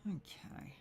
Okay.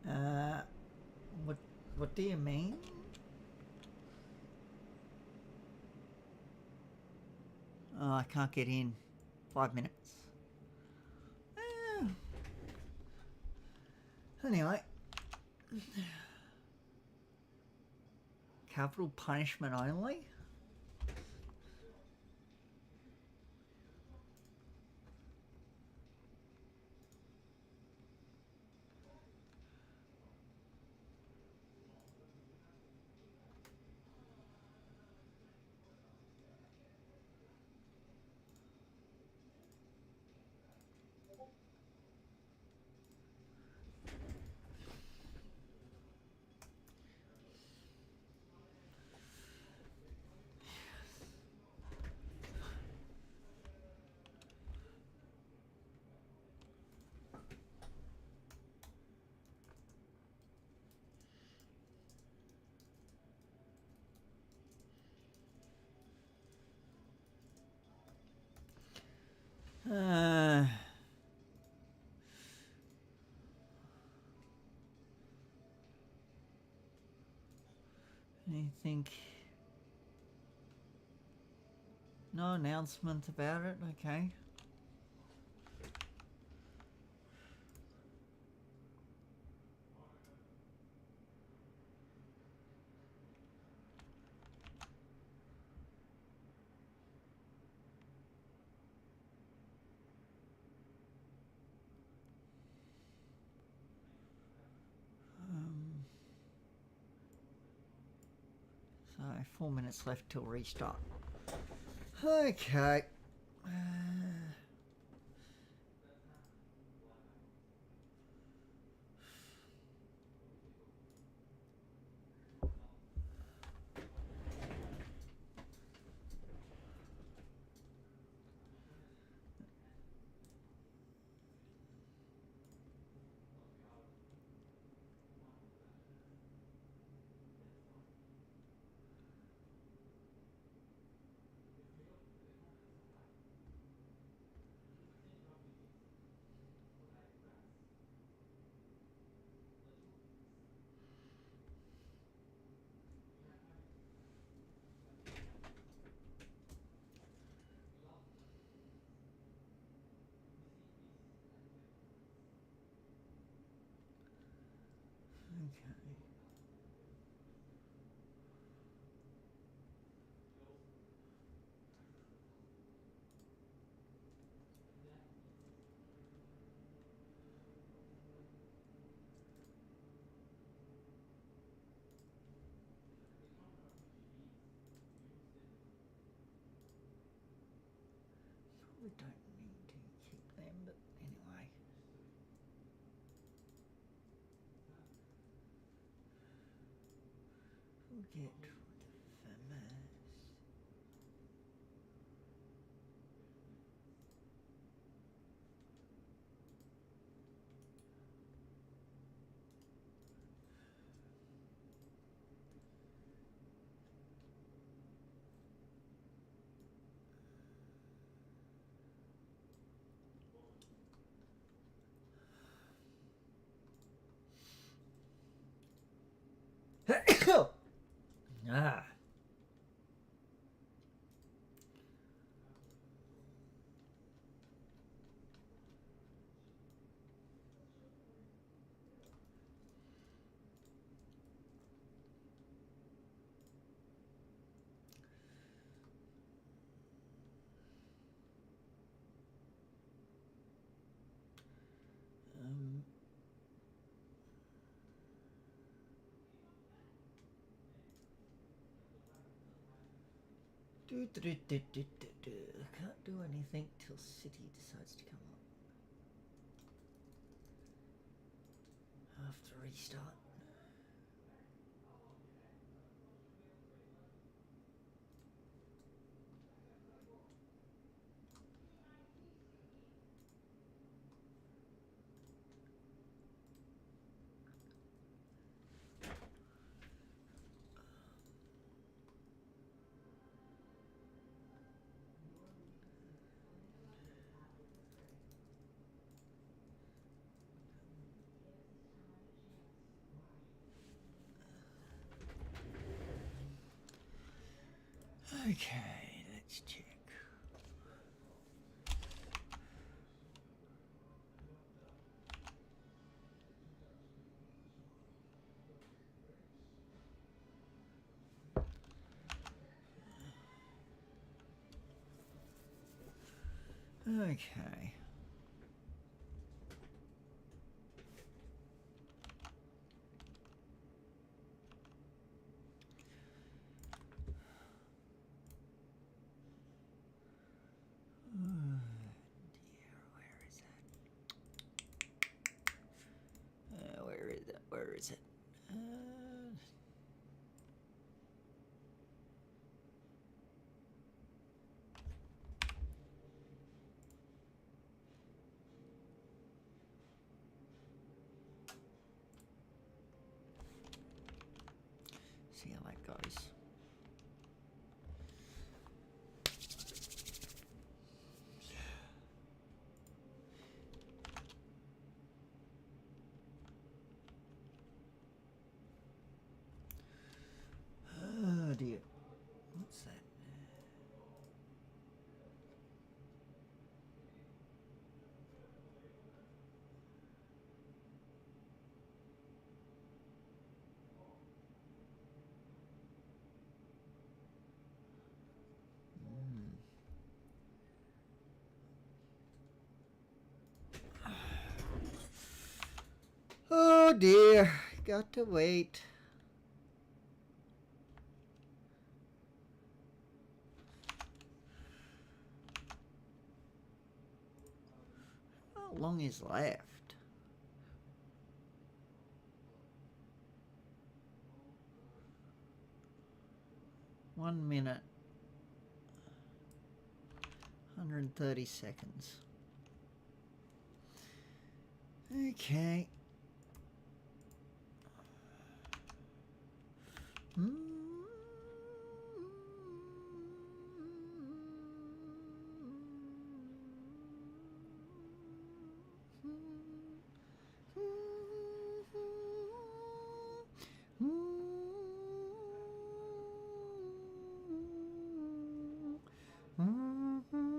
Uh, what what do you mean? Oh, I can't get in. 5 minutes. Anyway. Capital punishment only? Anything? No announcement about it? Okay. So 4 minutes left till restart. Okay. probably don't need to keep them, but anyway. We'll get the famous. Ah. Can't do anything till City decides to come up. After restart. Okay, let's check. Okay. Where is it? Where is it? See how that goes. Oh dear. What's that? Oh dear. Got to wait. How long is left? One minute. 130 seconds. Okay. I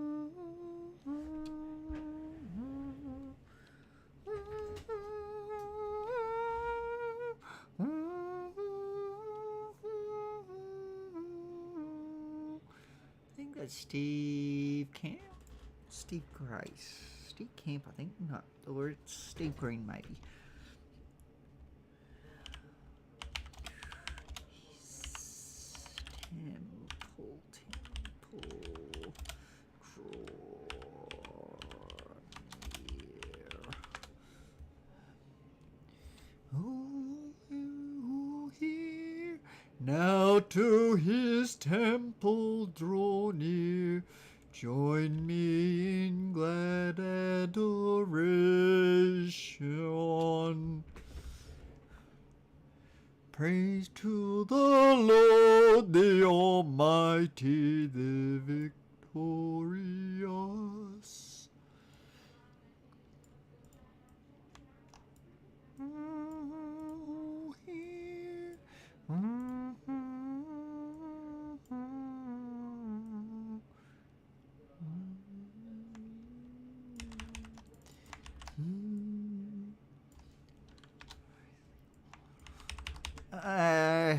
think that's Steve Camp? Steve Grace. Steve Camp, I think. No, or it's Steve Green, maybe. Temple. Draw. Now to his temple draw near, join me in glad adoration. Praise to the Lord, the Almighty, the victorious.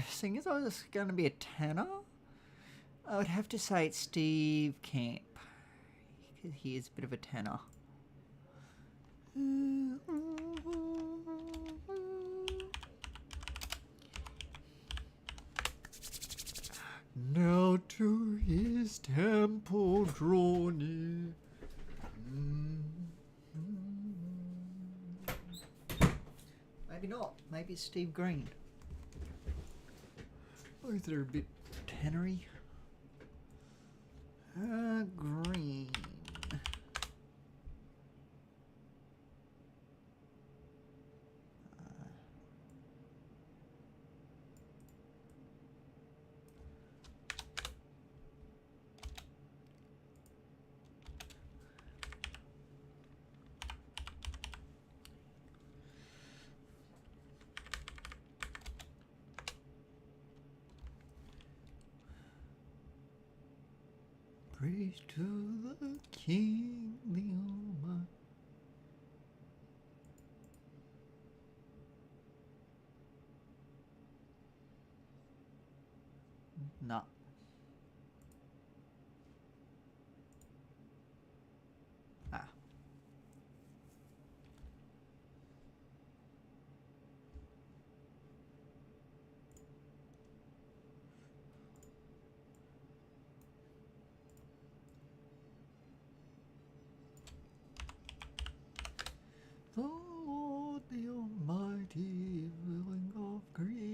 Seeing as I was going to be a tenor, I would have to say it's Steve Camp, because he is a bit of a tenor. Now to his temple draw near. Maybe not. Maybe it's Steve Green. Both are a bit tenory. Green. Praise to the King, the Almighty. No. Ah. The Lord, the Almighty, willing of creation.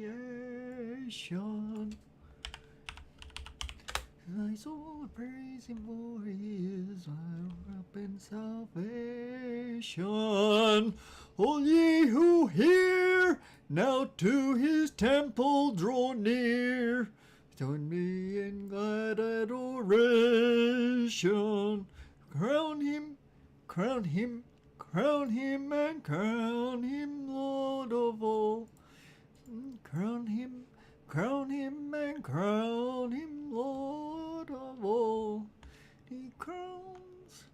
My soul praise him, for he is my help and salvation. All ye who hear, now to his temple draw near. Join me in glad adoration. Crown him, crown him, crown him, and crown him Lord of all. Crown him, and crown him Lord of all. He crowns.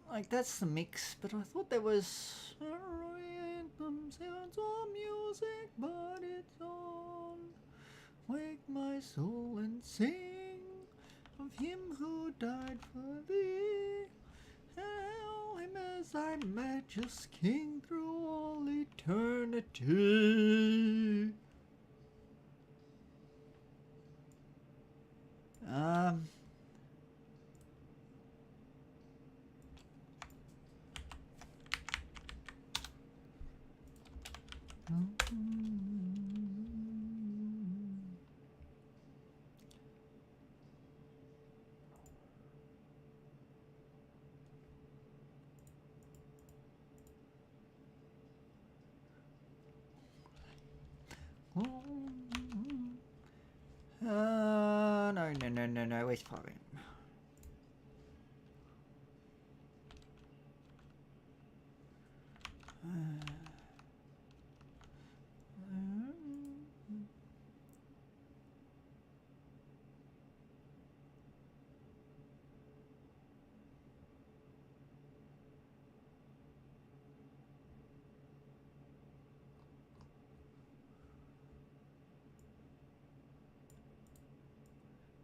Like that's the mix, but I thought there was random sounds of music, but it's on. Wake my soul and sing of him who died for thee. Hail him as thy majesty king through all eternity. No, where's Fabian?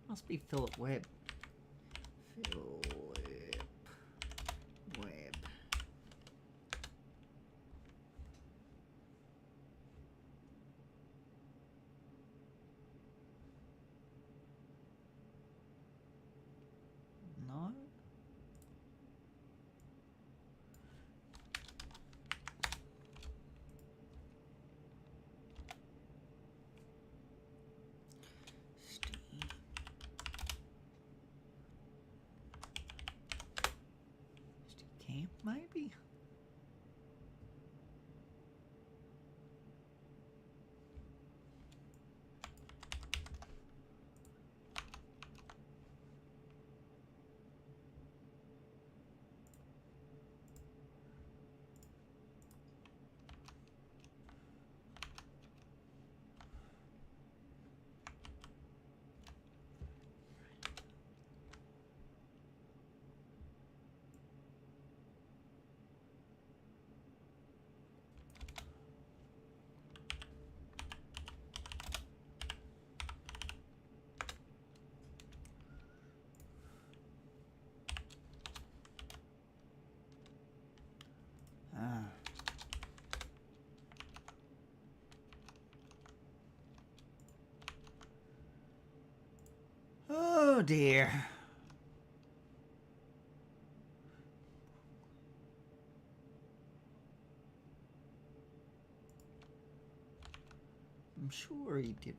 Must be Philip Webb. Philip Webb. No. maybe. Oh dear. I'm sure he did.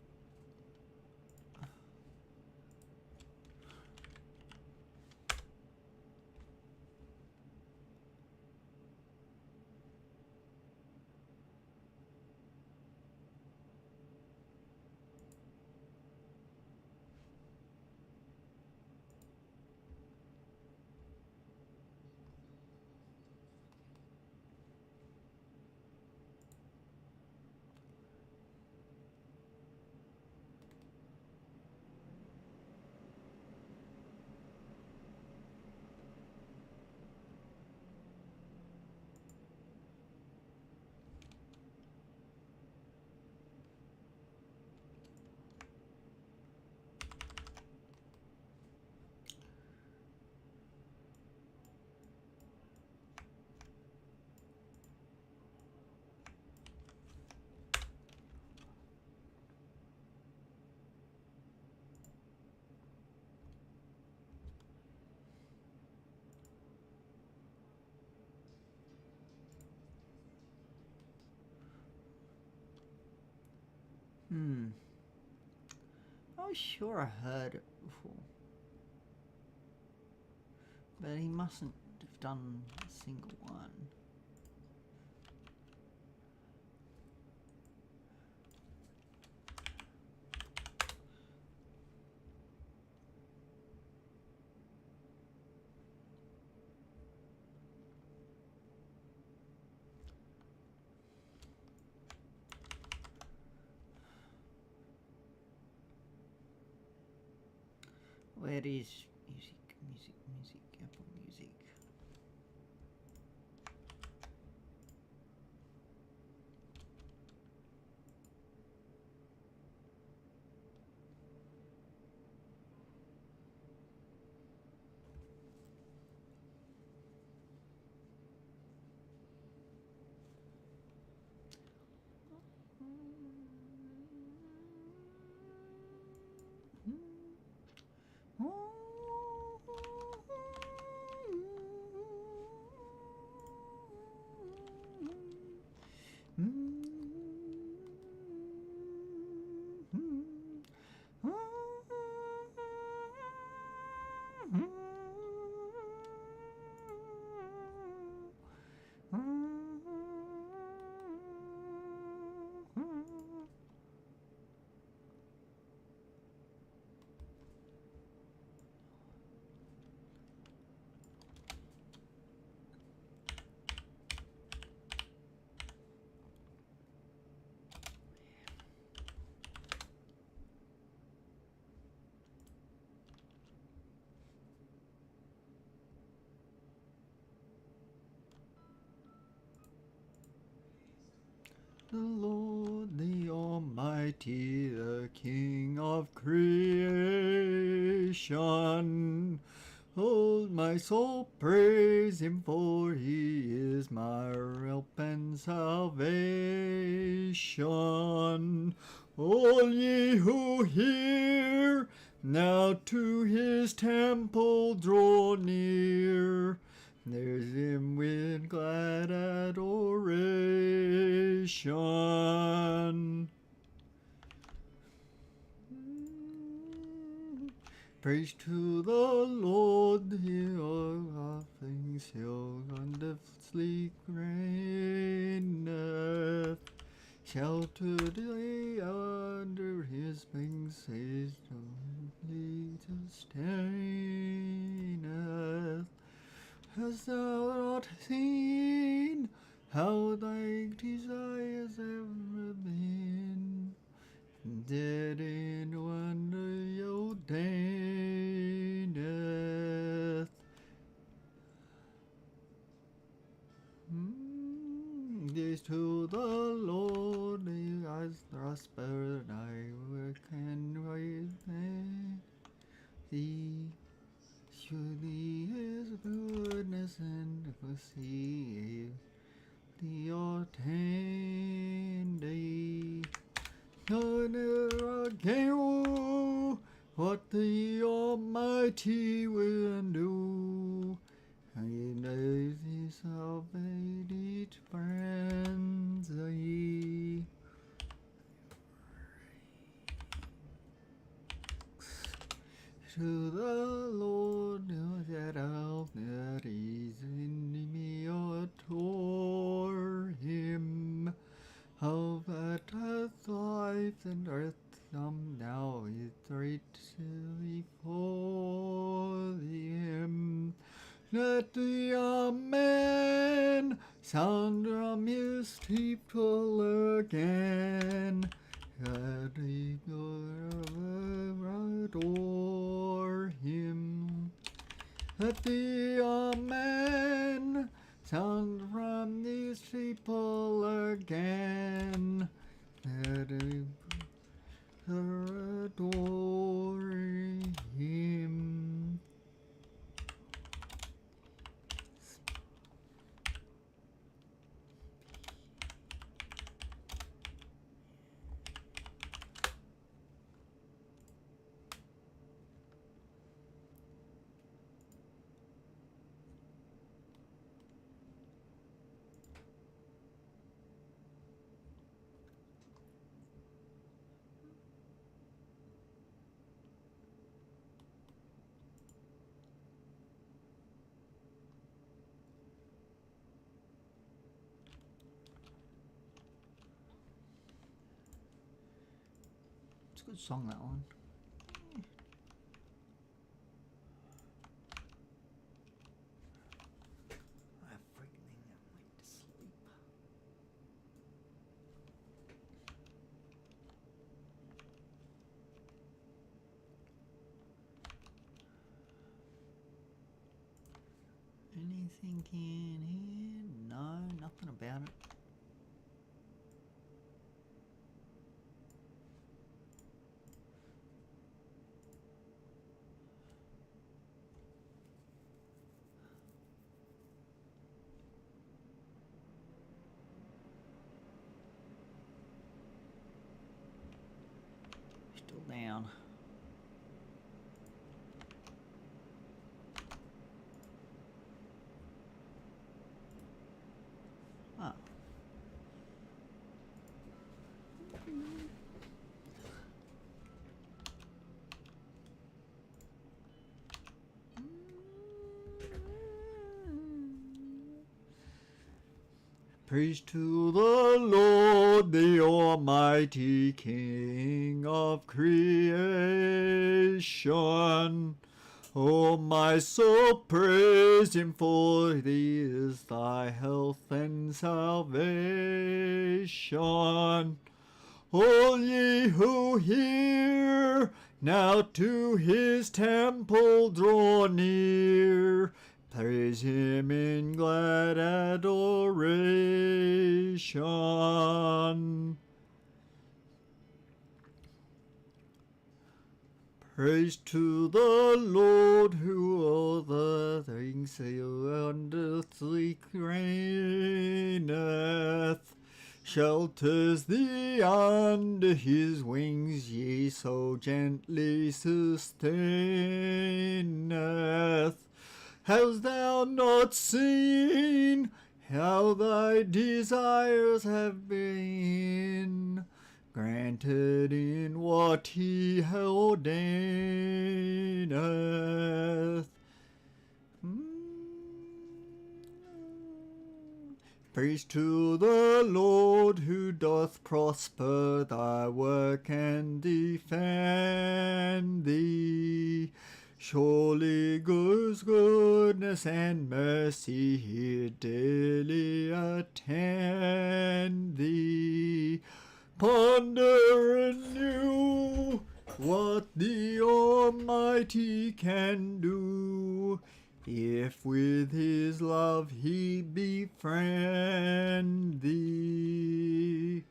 I was sure I heard it before. But he mustn't have done a single one. Where is music, Apple Music? The Lord, the Almighty, the King of creation. Hold my soul, praise him, for he is my help and salvation. All ye who hear, now to his temple draw near. There's him with glad adoration. Praise to the Lord, the all things shall wonderfully reigneth. Sheltered lay under his wings, his only sustaineth. Hast thou not seen how thy desires ever been? Dead in wonder ordaineth. This to the Lord has prospered, I work and praise thee. Surely his goodness and mercy thee ordained thee. Never again what the Almighty will do. He knows he salvate each frenzy. To the Lord that all that is in me adore him. How that hath life and earth come now is great before him. Let the Amen sound from his steeple again. Let the adore him. Let the Amen sound from the steeple again. Let him adore him. It's a good song, that one. I freaking went to sleep. Anything in here? No, nothing about it. Still down. Ah. Praise to the Lord, the Almighty King of creation. O my soul, praise him, for thee is thy health and salvation. All ye who hear, now to his temple draw near. Praise him in glad adoration. Praise to the Lord, who all the things wonderfully reigneth. Shelters thee under his wings, ye so gently sustaineth. Hast thou not seen how thy desires have been? granted in what he ordaineth. Praise to the Lord who doth prosper thy work and defend thee. Surely goodness and mercy here daily attend thee. Ponder anew what the Almighty can do, if with his love he befriend thee.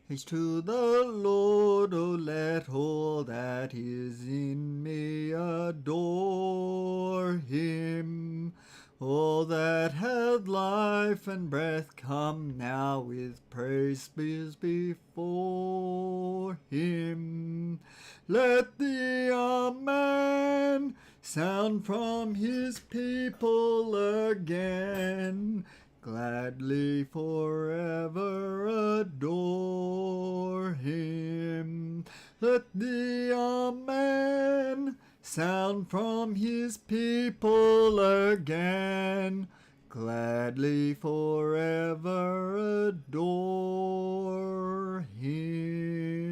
Praise to the Lord, O let all that is in me adore him. All that hath life and breath, come now with praise before him. Let the Amen sound from his people again, gladly forever adore him. Let the Amen sound from his people again, gladly forever adore him.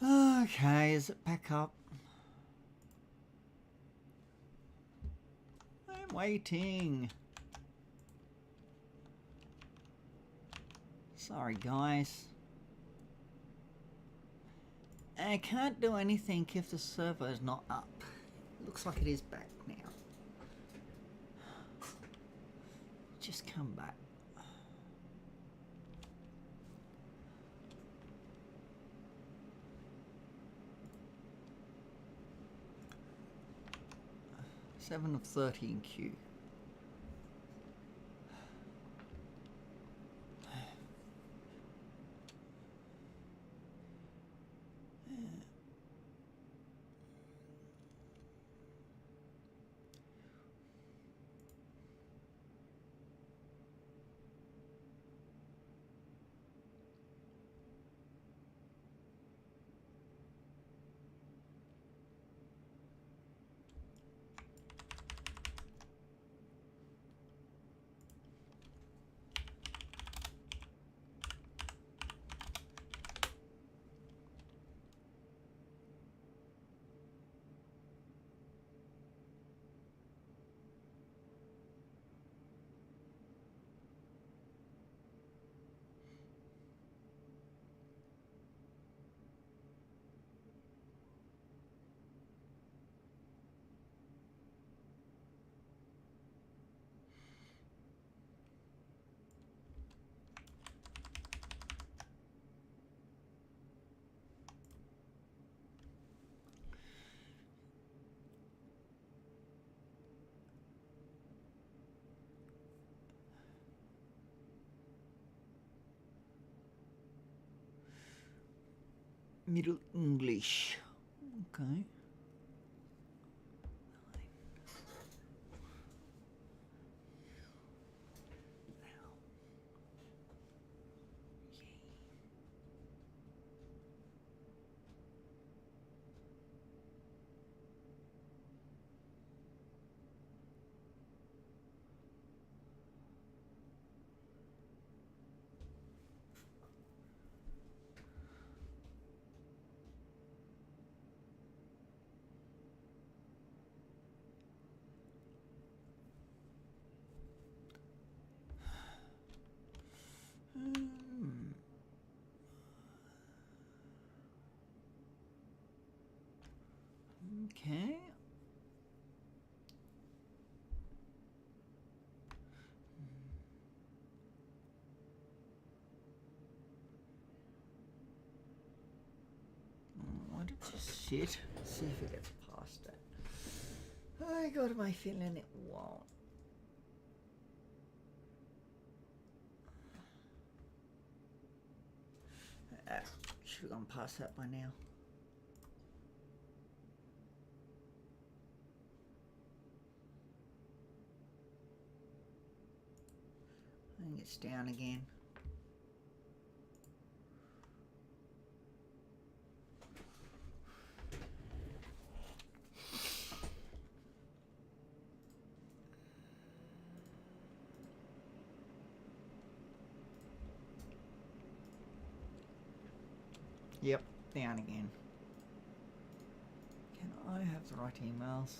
No. Okay, is it back up? I'm waiting. Sorry, guys. I can't do anything if the server is not up. Looks like it is back now. Just come back. Seven of 13 Q. Middle English. Okay. Okay. Why did you sit? See if it gets past it. I got my feeling it won't. Should have gone past that by now. I think it's down again. Yep, down again. Can I have the right emails?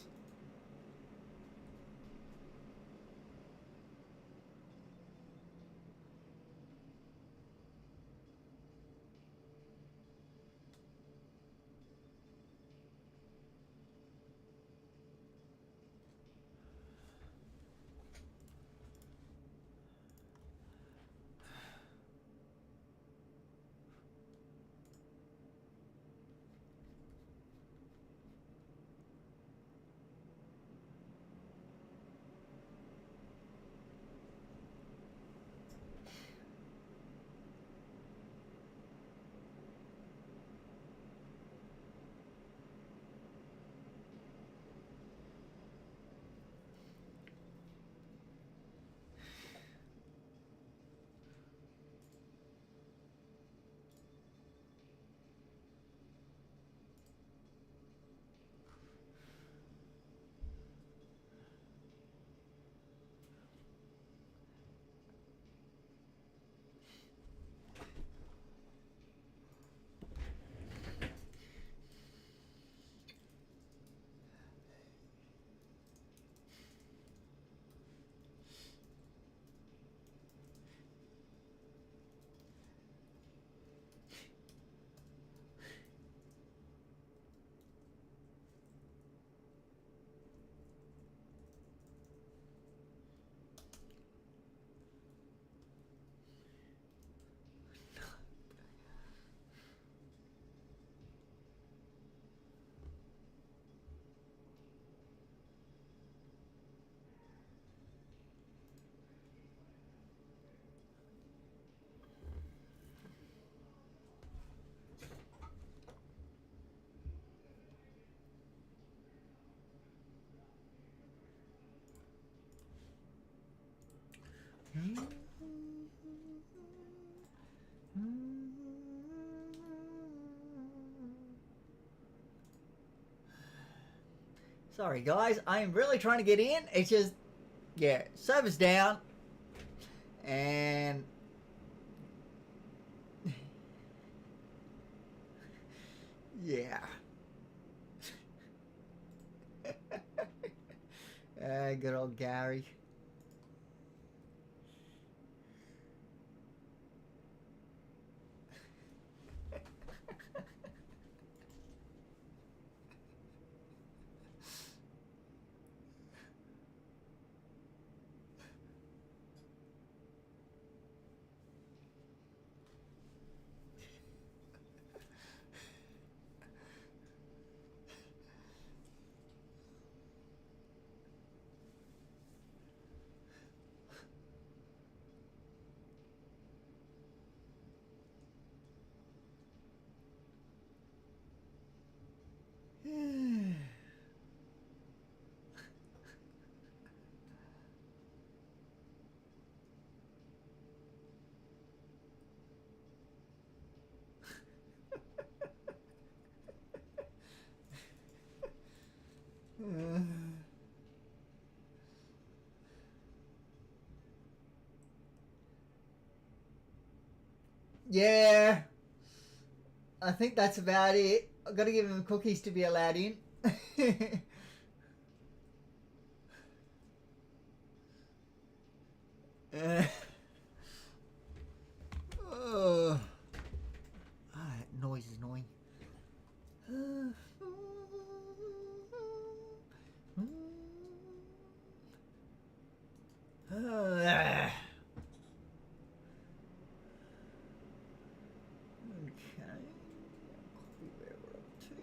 Sorry guys, I am really trying to get in. It's just, yeah, server's down. And yeah. Good old Gary. Yeah, I think that's about it. I've got to give him cookies to be allowed in. Oh, that noise is annoying. Okay. Copy where we're up to.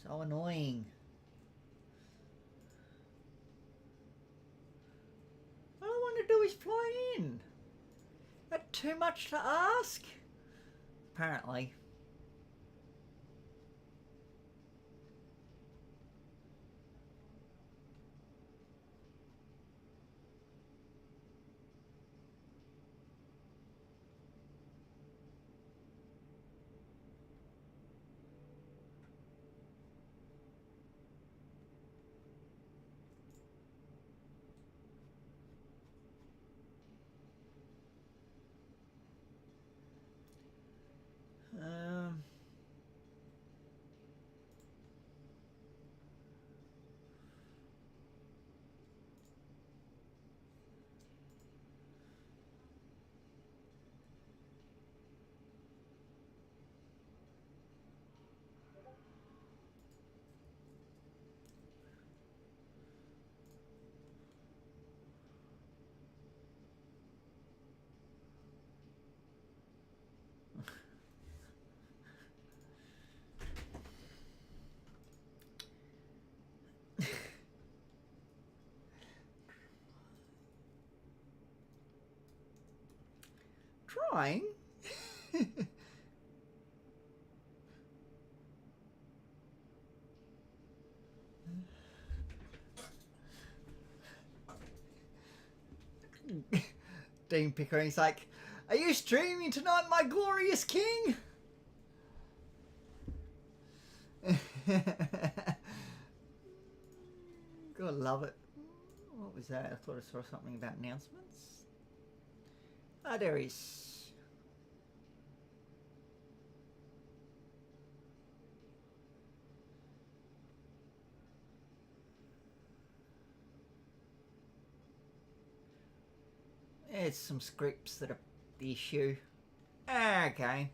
So annoying. All I want to do is fly in. That too much to ask? Apparently. Um, trying. Dean Pickering's like, are you streaming tonight, my glorious king? God, love it. What was that? I thought I saw something about announcements. Ah, there is. There's some scripts that are the issue. Okay.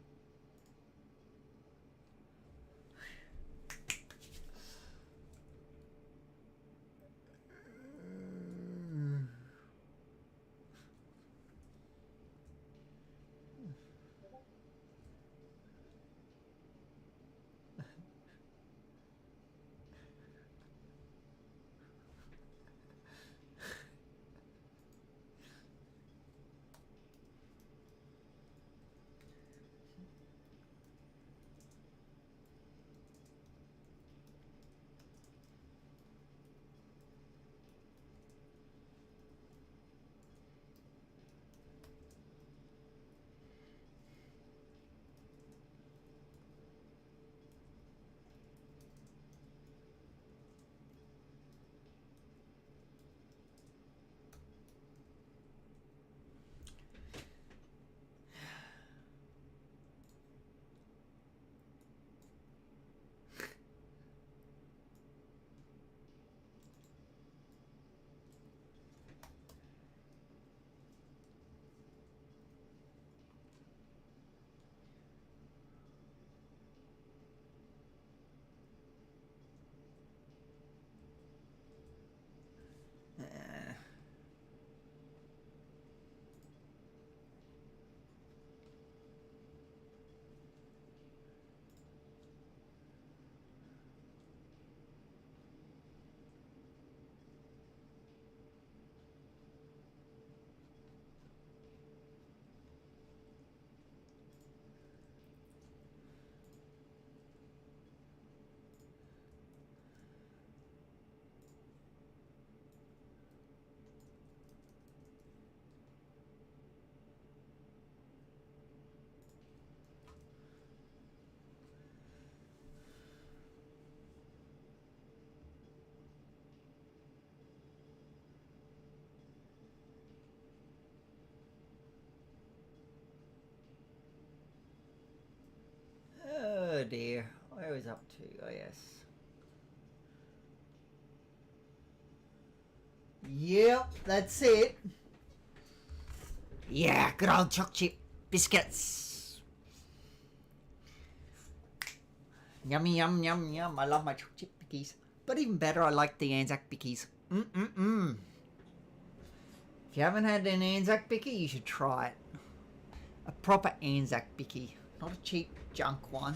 is up to? Oh, yes. Yep, that's it. Yeah, good old choc chip biscuits. Yummy, yum, yum, yum. I love my choc chip bickies. But even better, I like the Anzac bickies. If you haven't had an Anzac bicky, you should try it. A proper Anzac bicky, not a cheap junk one.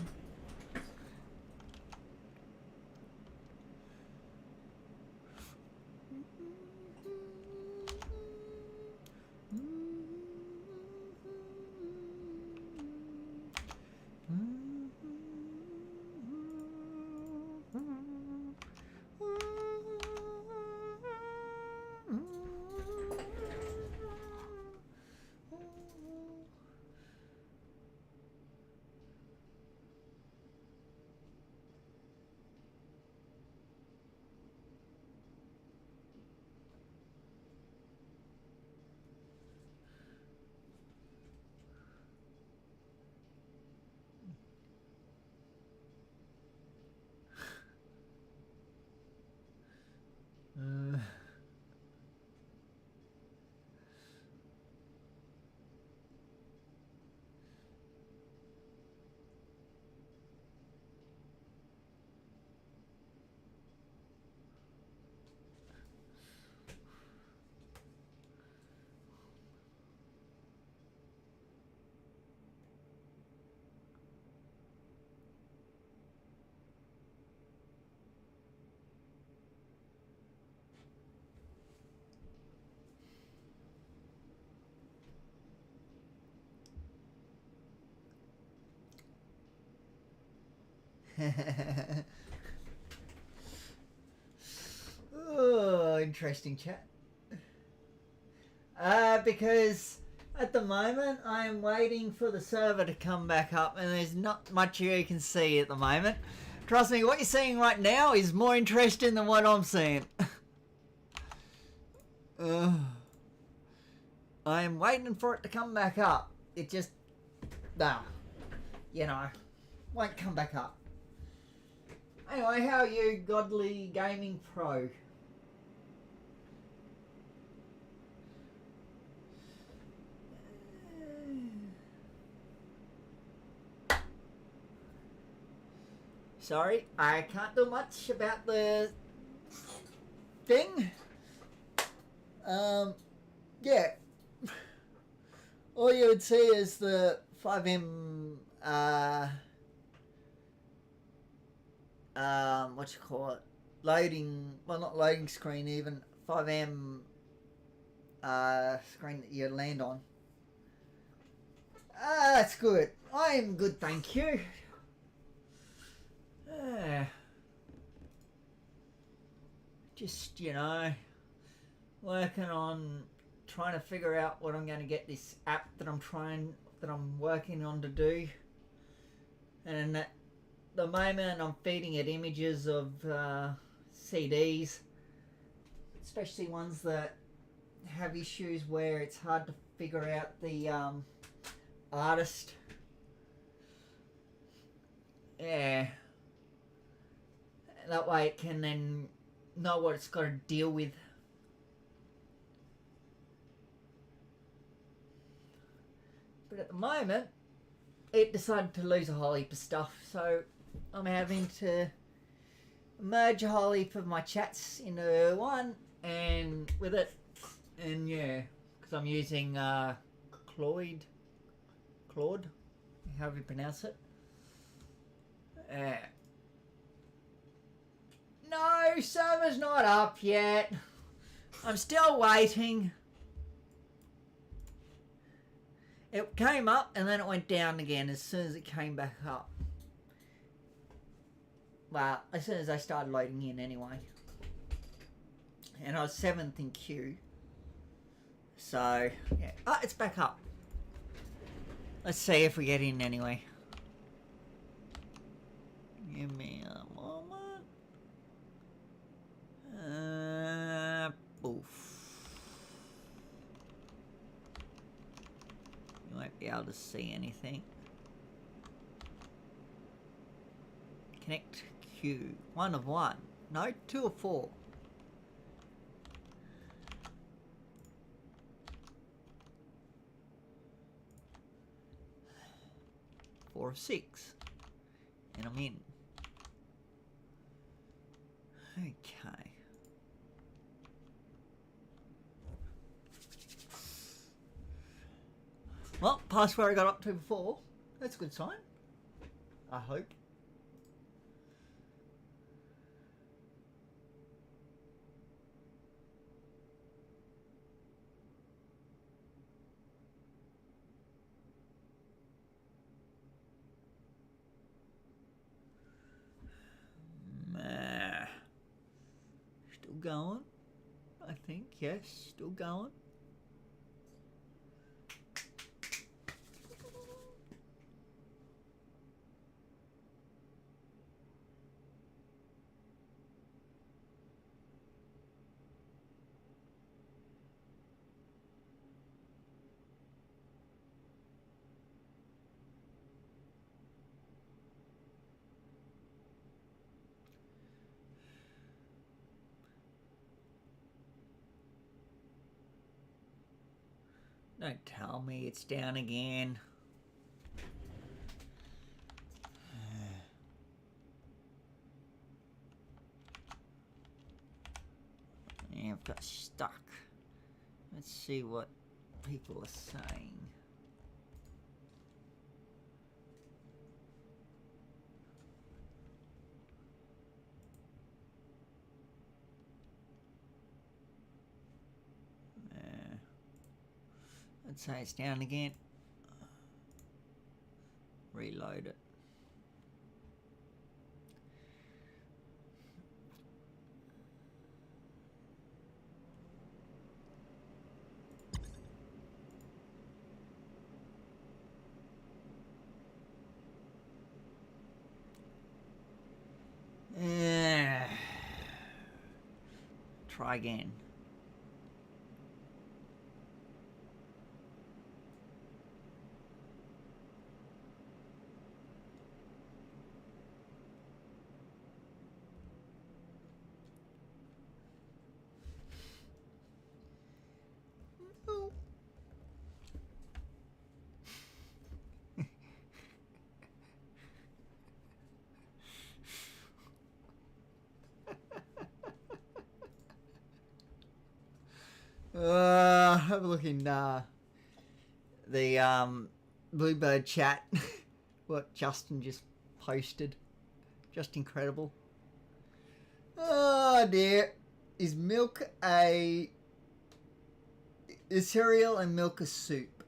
Oh, interesting chat. Because at the moment I'm waiting for the server to come back up, and there's not much you can see at the moment. Trust me, what you're seeing right now is more interesting than what I'm seeing. I am waiting for it to come back up. It just, won't come back up. Anyway, how are you, Godly Gaming Pro? Sorry, I can't do much about the thing. Yeah. All you would see is the 5M, what you call it? Loading, well, not loading screen even, 5M, screen that you land on. That's good. I am good, thank you. Just, working on trying to figure out what I'm going to get this app that I'm working on to do. And at the moment I'm feeding it images of CDs, especially ones that have issues where it's hard to figure out the artist. Yeah. That way it can then know what it's got to deal with. But at the moment, it decided to lose a whole heap of stuff, so I'm having to merge a whole heap of my chats into one, and with it, and yeah, because I'm using Claude, however you pronounce it. No, server's not up yet. I'm still waiting. It came up and then it went down again as soon as it came back up. Well, as soon as I started loading in anyway. And I was 7th in queue. So, yeah. Oh, it's back up. Let's see if we get in anyway. Give me a moment. Oof. You won't be able to see anything. Connect queue. 1 of 1. No, 2 of 4. 4 of 6. And I'm in. Okay. Well, past where I got up to before. That's a good sign. I hope. Still going, I think. Yes, still going. Don't tell me it's down again. Yeah, I've got stuck. Let's see what people are saying. Let's say it's down again. Reload it. Try again. Have a look in the Bluebird chat. What Justin just posted. Just incredible. Oh dear. Is milk is cereal and milk a soup?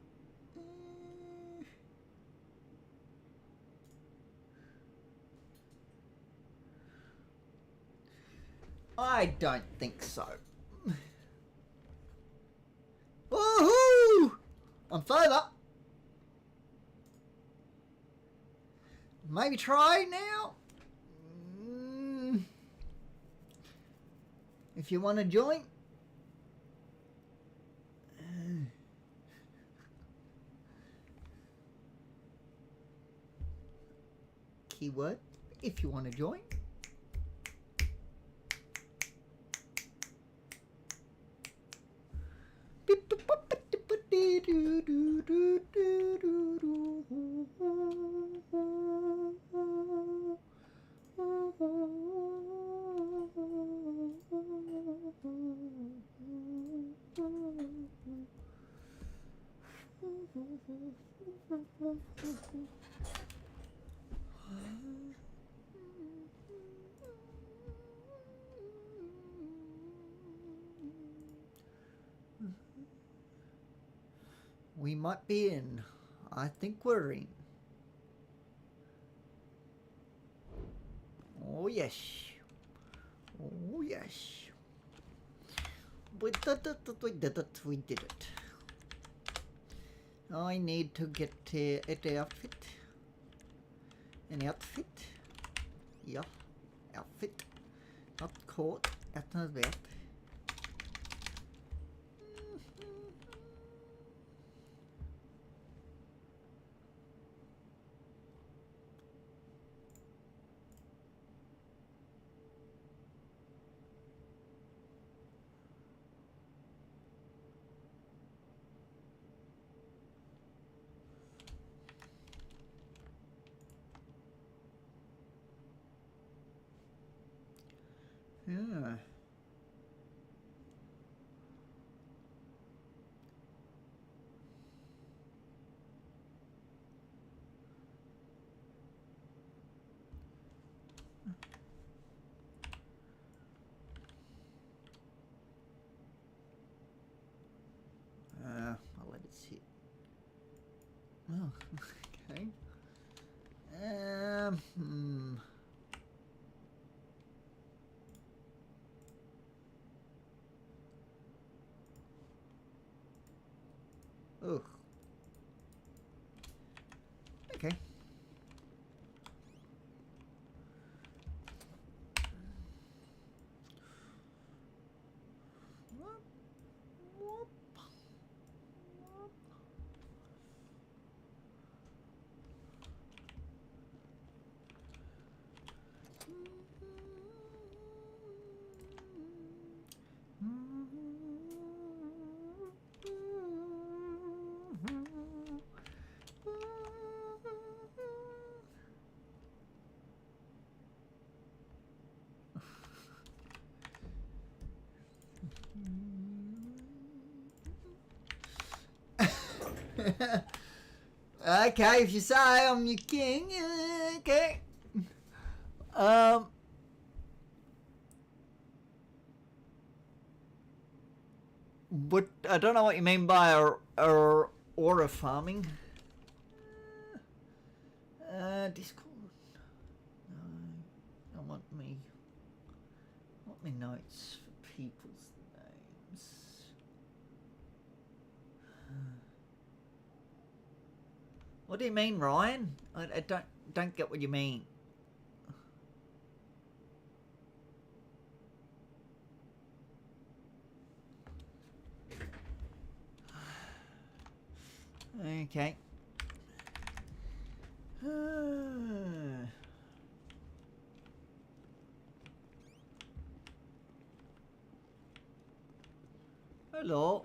I don't think so. Woohoo! I'm further. Maybe try now. If you want to join. Keyword, if you want to join. We might be in. I think we're in. Oh yes. Oh yes. We did it. We did it. We did it. I need to get an outfit. An outfit. Yeah. Outfit. Not coat. Out and about. Yeah. I'll let it sit. Oh, okay. Ugh. Okay. Whoop, whoop, whoop. Okay, if you say I'm your king, okay. But I don't know what you mean by aura farming. Discord. No, I want me notes for people's names. What do you mean, Ryan? I don't get what you mean. Okay. Hello.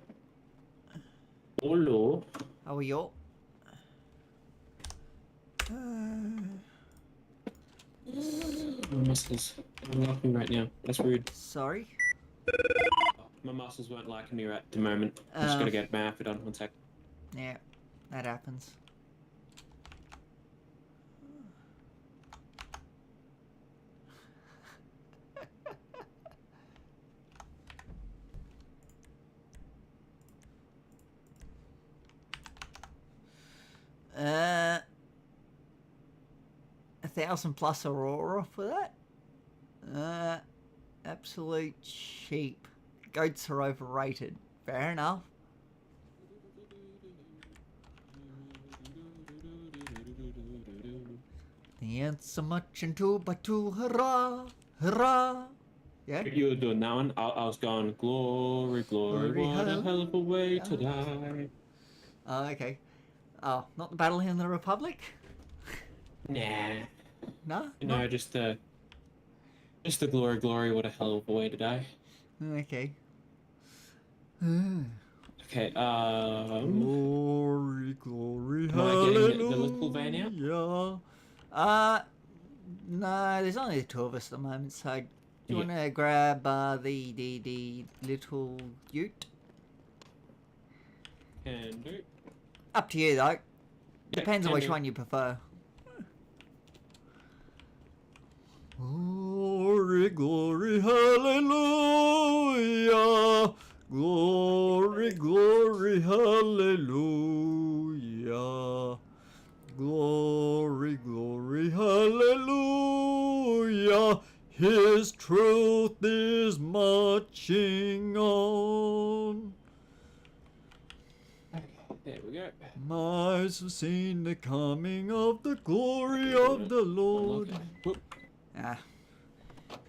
Hello. How are you? My muscles aren't liking me right now. That's rude. Sorry? My muscles weren't liking me right at the moment. I'm just gonna get my outfit on. 1 sec. Yeah, that happens. $1,000 plus Aurora for that? Absolute cheap. Goats are overrated. Fair enough. The answer much into but to hurrah, hurrah. Yeah. You were doing that one. I was going glory, glory, Glory, what a hell of a way to hallelujah. die. Oh, okay. Oh, not the Battle in the Republic? Nah. No? No, just the glory, glory, what a hell of a way to die. Okay. Okay. Glory, glory, Am I getting the little van out? No, there's only the two of us at the moment, so do you want to grab the little ute? Can do. Up to you, though. Depends on which one you prefer. Glory, glory, hallelujah. Glory, glory, hallelujah. Glory, glory, hallelujah. His truth is marching on. There we go. My eyes have seen the coming of the glory of the Lord.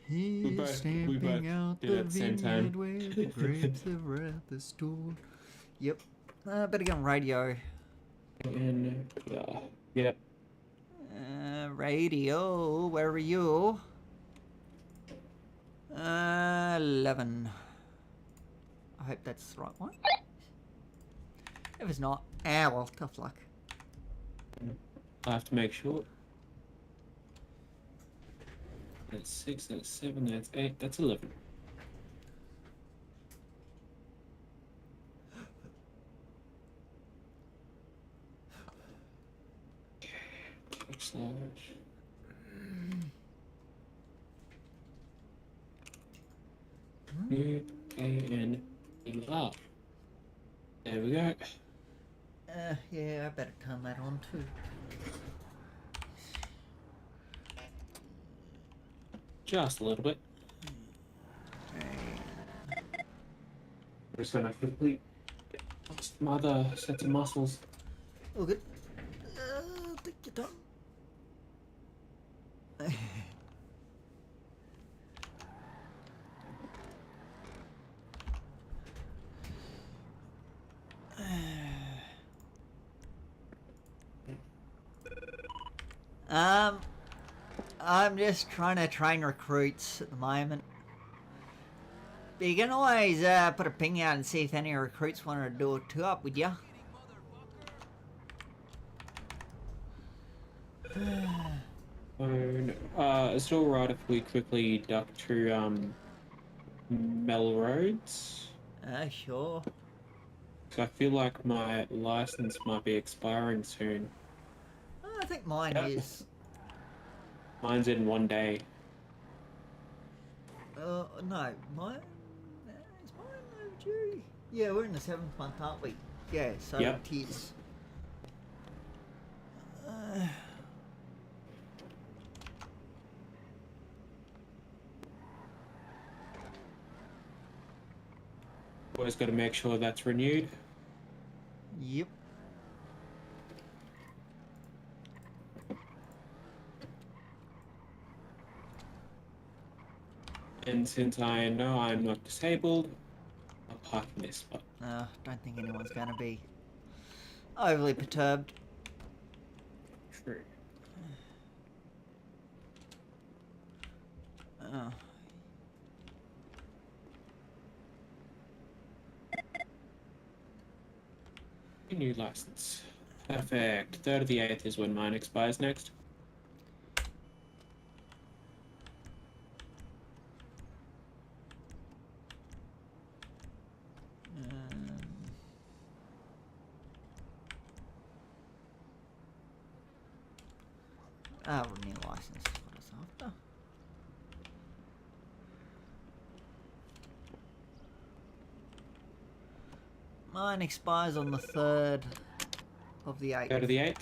He's stamping out the vineyard where the grapes of wrath are stored. Yep. Better get on radio. And yep. Radio, where are you? 11. I hope that's the right one. If it's not, well, tough luck. I have to make sure. That's 6, that's 7, that's 8, that's 11. Slash. U-A-N-E-R. There we go. Yeah, I better turn that on too. Just a little bit. I'm just gonna quickly some other sets of muscles. Oh, good. Take your time. I'm just trying to train recruits at the moment. But you can always put a ping out and see if any recruits want to do a tour up with you. Is it alright if we quickly duck through Melrose? Sure. So I feel like my license might be expiring soon. I think mine Yep. is. Mine's in 1 day. No, mine. Is mine overdue? Yeah, we're in the 7th month, aren't we? Yeah, so Yep. it is. Always got to make sure that's renewed. Yep. And since I know I'm not disabled, I'll park in this spot. Don't think anyone's going to be overly perturbed. True. New license. Perfect. 3rd of the 8th is when mine expires next. Renew license is what it's after. Mine expires on the 3rd of the 8th. 3rd of the 8th.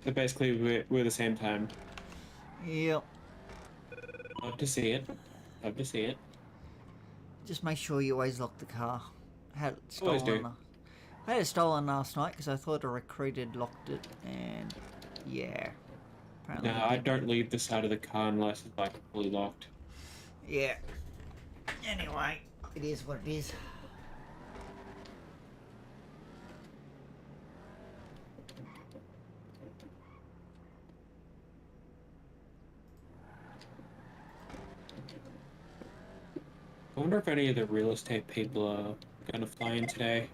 So basically we're the same time. Yep. Love to see it. Love to see it. Just make sure you always lock the car. Had it Always stolen. do. I had it stolen last night because I thought a recruit had locked it, and yeah. Apparently No, he I didn't. don't leave the side of the car unless it's like fully locked. Yeah. Anyway, it is what it is. I wonder if any of the real estate people are gonna fly in today.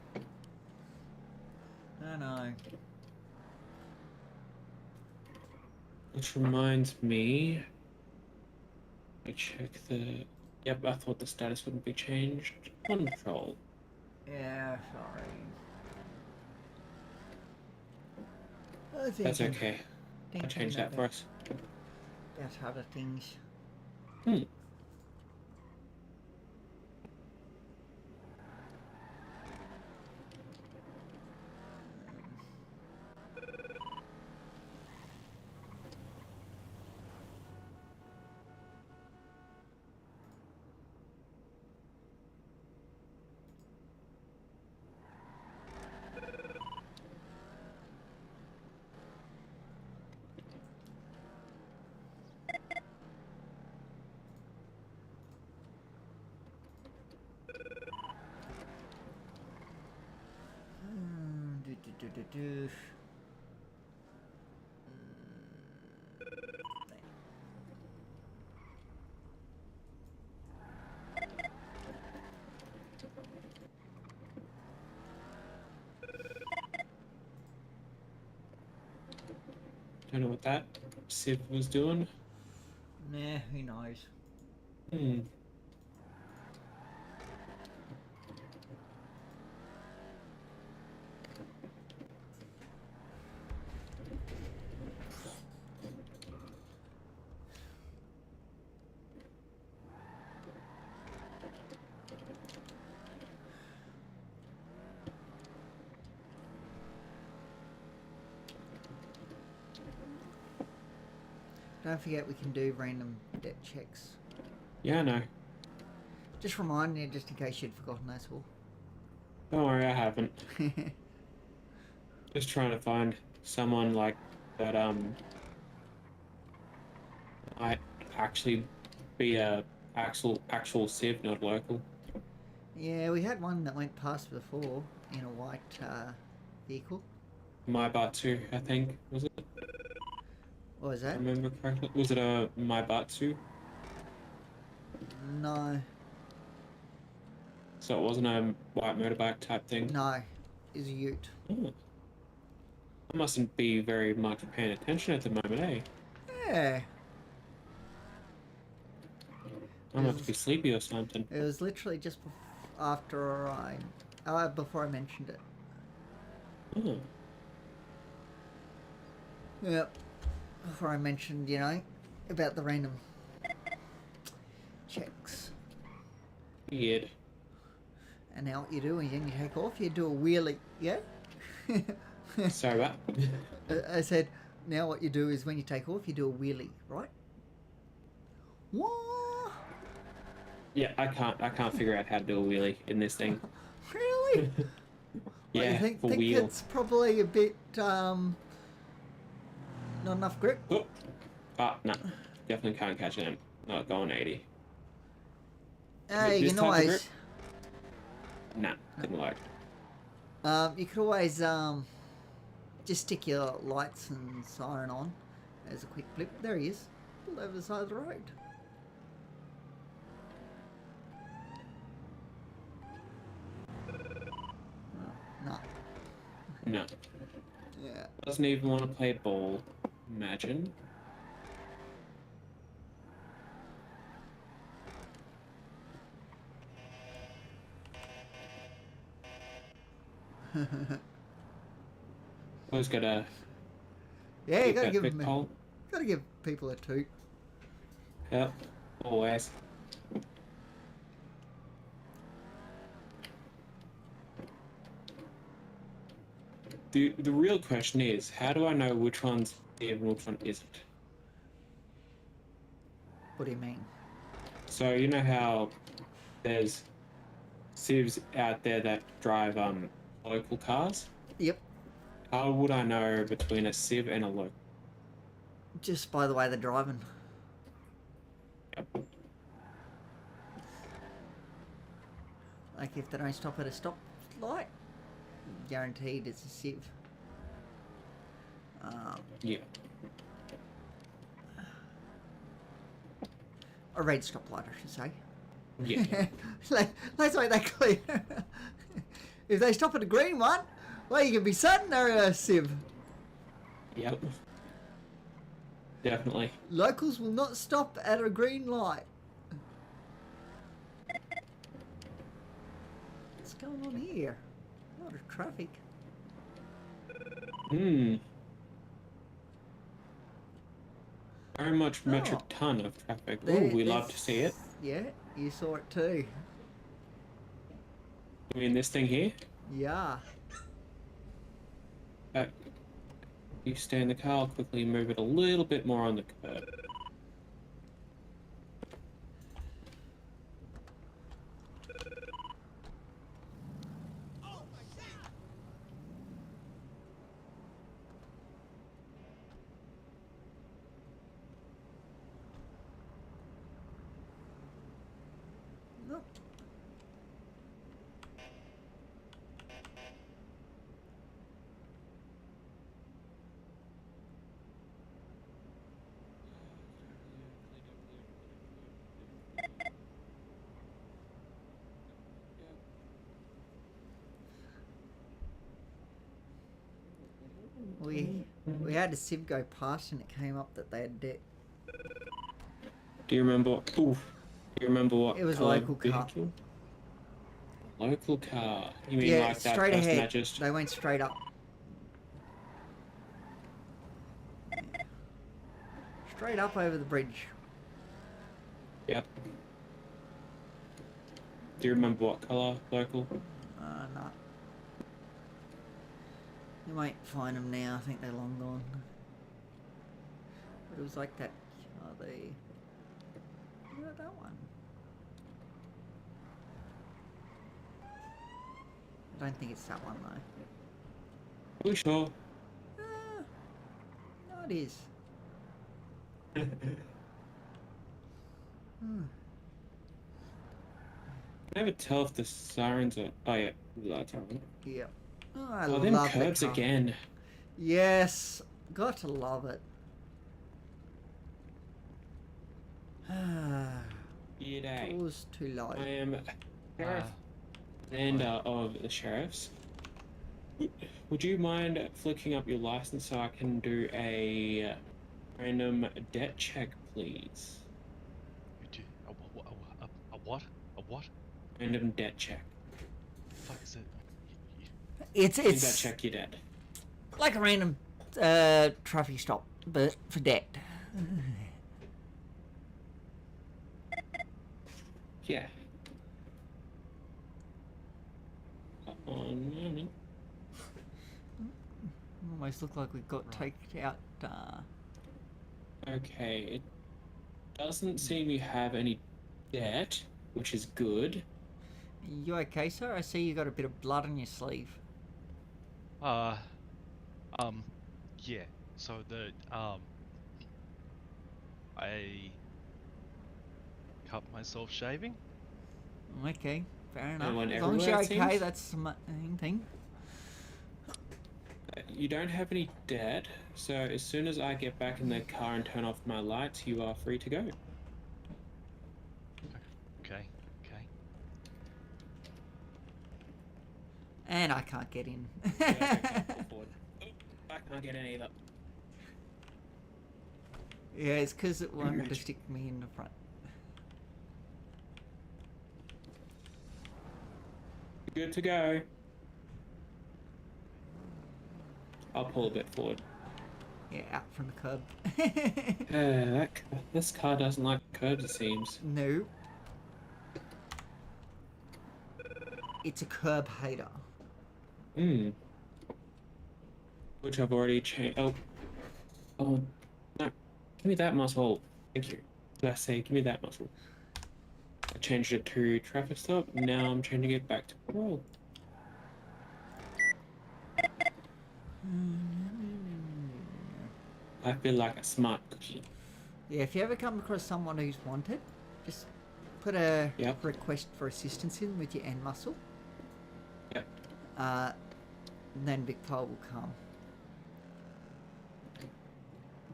I know. Which reminds me, I check the. Yep, I thought the status wouldn't be changed. Control. Yeah, sorry. I think That's okay. I'll thinking change that for us. about other things. Do. Don't know what that Civ was doing. Nah, who knows? Hmm. Don't forget we can do random debt checks. Yeah, I know. Just remind you, just in case you'd forgotten, that's all. Don't worry, I haven't. Just trying to find someone like that might actually be a actual civ, not local. Yeah, we had one that went past before in a white vehicle. My Batsu, I think, was it? What was If I that? remember correctly. Was it a My Batsu? No, So it wasn't a white motorbike type thing? no, is a ute. Oh. I mustn't be very much paying attention at the moment, eh? Yeah, I must be sleepy or something. it was literally just after before I mentioned it. Oh. Yep, before I mentioned, you know, about the random checks. Weird. And now what you do is when you take off, you do a wheelie, yeah? Sorry what? I said, now what you do is when you take off, you do a wheelie, right? What? Yeah, I can't figure out how to do a wheelie in this thing. Really? Yeah, I think wheel. it's probably a bit, not enough grip. Oh. No. Definitely can't catch it. Not going 80. Hey, This you can type of grip? always, Nah, didn't work. you could always, just stick your lights and siren on as a quick blip. There he is, pulled over the side of the road. No. No. Yeah. Doesn't even want to play ball. Imagine. Always gotta Yeah, you keep gotta that give big pole. gotta give people a toot. Yep. Always. The real question is, how do I know which one's Civ and which one isn't? What do you mean? So you know how there's Civs out there that drive local cars? Yep. How would I know between a Civ and a local? Just by the way they're driving. Yep. Like if they don't stop at a stop light, guaranteed it's a Civ. Yeah. A red stoplight, I should say. Yeah. Let's make that clear. If they stop at a green one, well, you can be certain they're a Civ. Yep. Definitely. Locals will not stop at a green light. What's going on here? A lot of traffic. Very much metric ton of traffic. There- Ooh, we love to see it. Yeah, you saw it too. You mean this thing here? Yeah. You stay in the car, I'll quickly move it a little bit more on the curb. Nope. We had a Civ go past and it came up that they had debt. Do you remember? Oof. Do you remember what It was a color local car. vehicle? Local car. You mean Yeah, like that straight person ahead. that just? They went straight up. Straight up over the bridge. Yep. Do you remember what color local? No. You might find them now. I think they're long gone. But it was like that. Oh, they. Yeah, that one. I don't think it's that one though. Are you sure? No, it is. I never tell if the sirens are. Oh yeah, the lights are on. Yep. Oh, I Oh, them love the curbs car. again. Yes, got to love it. G'day. It was too low. I am Sheriff Xander of the Sheriffs. Would you mind flicking up your license so I can do a random debt check, please? A what? A what? Random debt check. Fuck is it? It's That check your debt. like a random traffic stop, but for debt. Yeah. No. Almost look like we got taken out. Okay, it doesn't seem you have any debt, which is good. You okay, sir? I see you got a bit of blood on your sleeve. Yeah. So I cut myself shaving. Okay, fair enough. went As long as everywhere, you're it okay, seems. that's the main thing. You don't have any debt, so as soon as I get back in the car and turn off my lights, you are free to go. Okay. And I can't get in. Yeah, okay, go forward. I can't get in either. Yeah, it's because it wanted to stick me in the front. Good to go. I'll pull a bit forward. Yeah, out from the curb. This car doesn't like curbs, it seems. No. It's a curb hater. Which I've already changed. Oh, no. Give me that muscle. Thank you. Did I say, give me that muscle? I changed it to traffic stop. Now I'm changing it back to parole. I feel like a smart cookie. Yeah, if you ever come across someone who's wanted, just put a Yep. request for assistance in with your end muscle. Yep. Then Big Pole will come.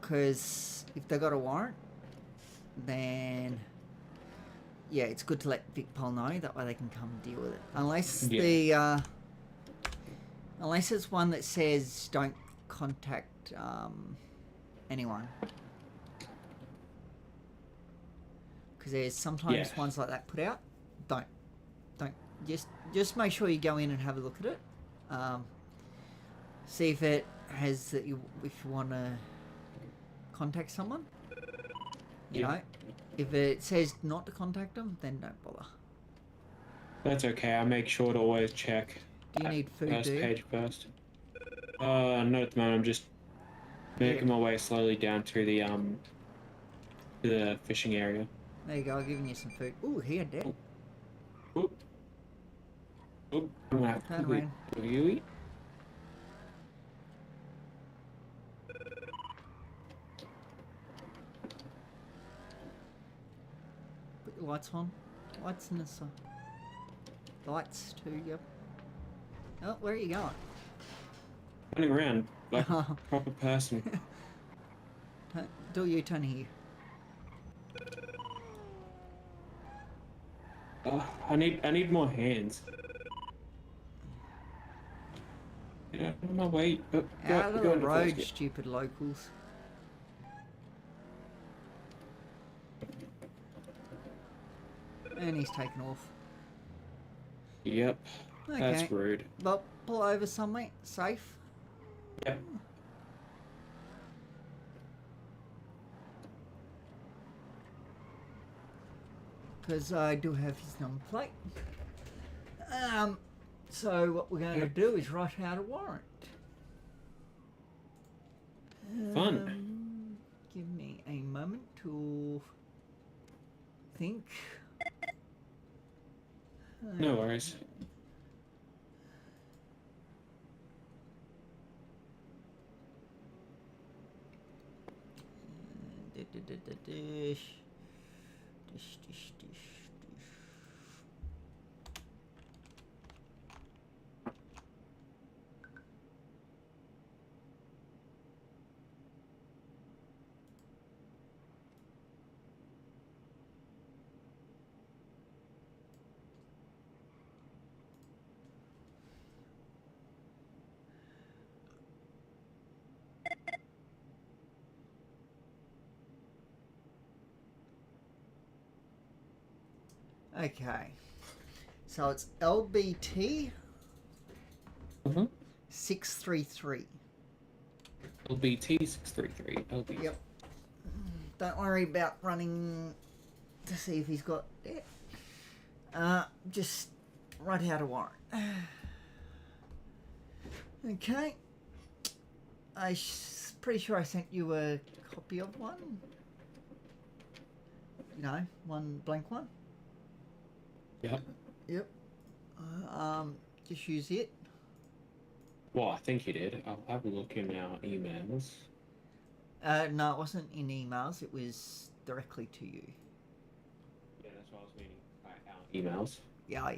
Because if they got a warrant, then yeah, it's good to let Big Pole know. That way they can come deal with it. Unless unless it's one that says don't contact anyone. Because there's sometimes ones like that put out. Don't just make sure you go in and have a look at it. See if it has that if you want to contact someone. You know, if it says not to contact them, then don't bother. That's okay. I make sure to always check. Do you need food? First page first. Not at the moment. I'm just making my way slowly down to the fishing area. There you go. I've given you some food. Ooh, here, Dad. Oop. I'm gonna have to Turn quickly- around. Will you eat? Put your lights on. Lights in the sun. Lights too. Yep. Oh, where are you going? Running around like a proper person. Do a U-turn here. I need more hands. Get out of my way. Out of the road, stupid locals. And he's taken off. Yep. Okay. That's rude. Well, pull over somewhere safe. Yep. Because I do have his number plate. So what we're going to do is write out a warrant. Fun. Give me a moment to think. No worries. Dish. Okay. So it's LBT 633. LBT 633. LBT. Yep. Don't worry about running to see if he's got it. Just write out a warrant. Okay. Pretty sure I sent you a copy of one. No, one blank one. Yep. Yep. Just use it. Well, I think you did. I'll have a look in our emails. No, it wasn't in emails. It was directly to you. Yeah, that's what I was meaning by our emails. Yeah.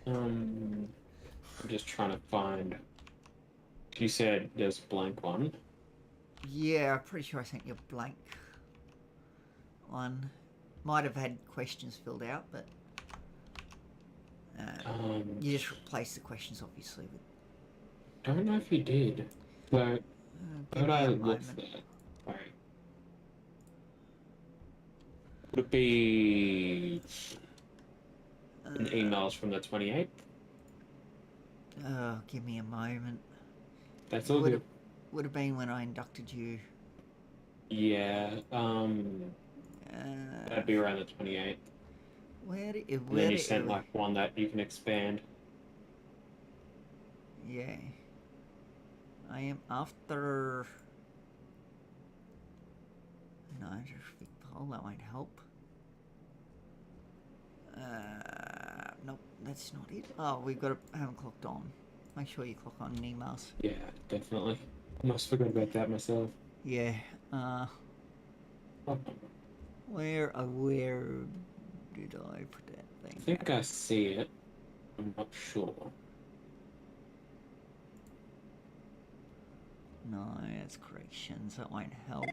I'm just trying to find. You said there's a blank one. Yeah, I'm pretty sure I sent you a blank one. Might have had questions filled out, but you just replace the questions, obviously. With I don't know if you did. So, give would me I a look moment. for that? Sorry. Would it be in emails from the 28th? Oh, give me a moment. That's all good. Would have been when I inducted you. Yeah, that'd be around the 28th. And then you sent like one that you can expand. Yeah. I am after. No, just big poll. That won't help. Nope, that's not it. Oh, we've got to. I haven't clocked on. Make sure you clock on in emails. Yeah, definitely. Almost forgot about that myself. Yeah. Where did I put that thing? I think I see it. I'm not sure. No, that's corrections. That won't help.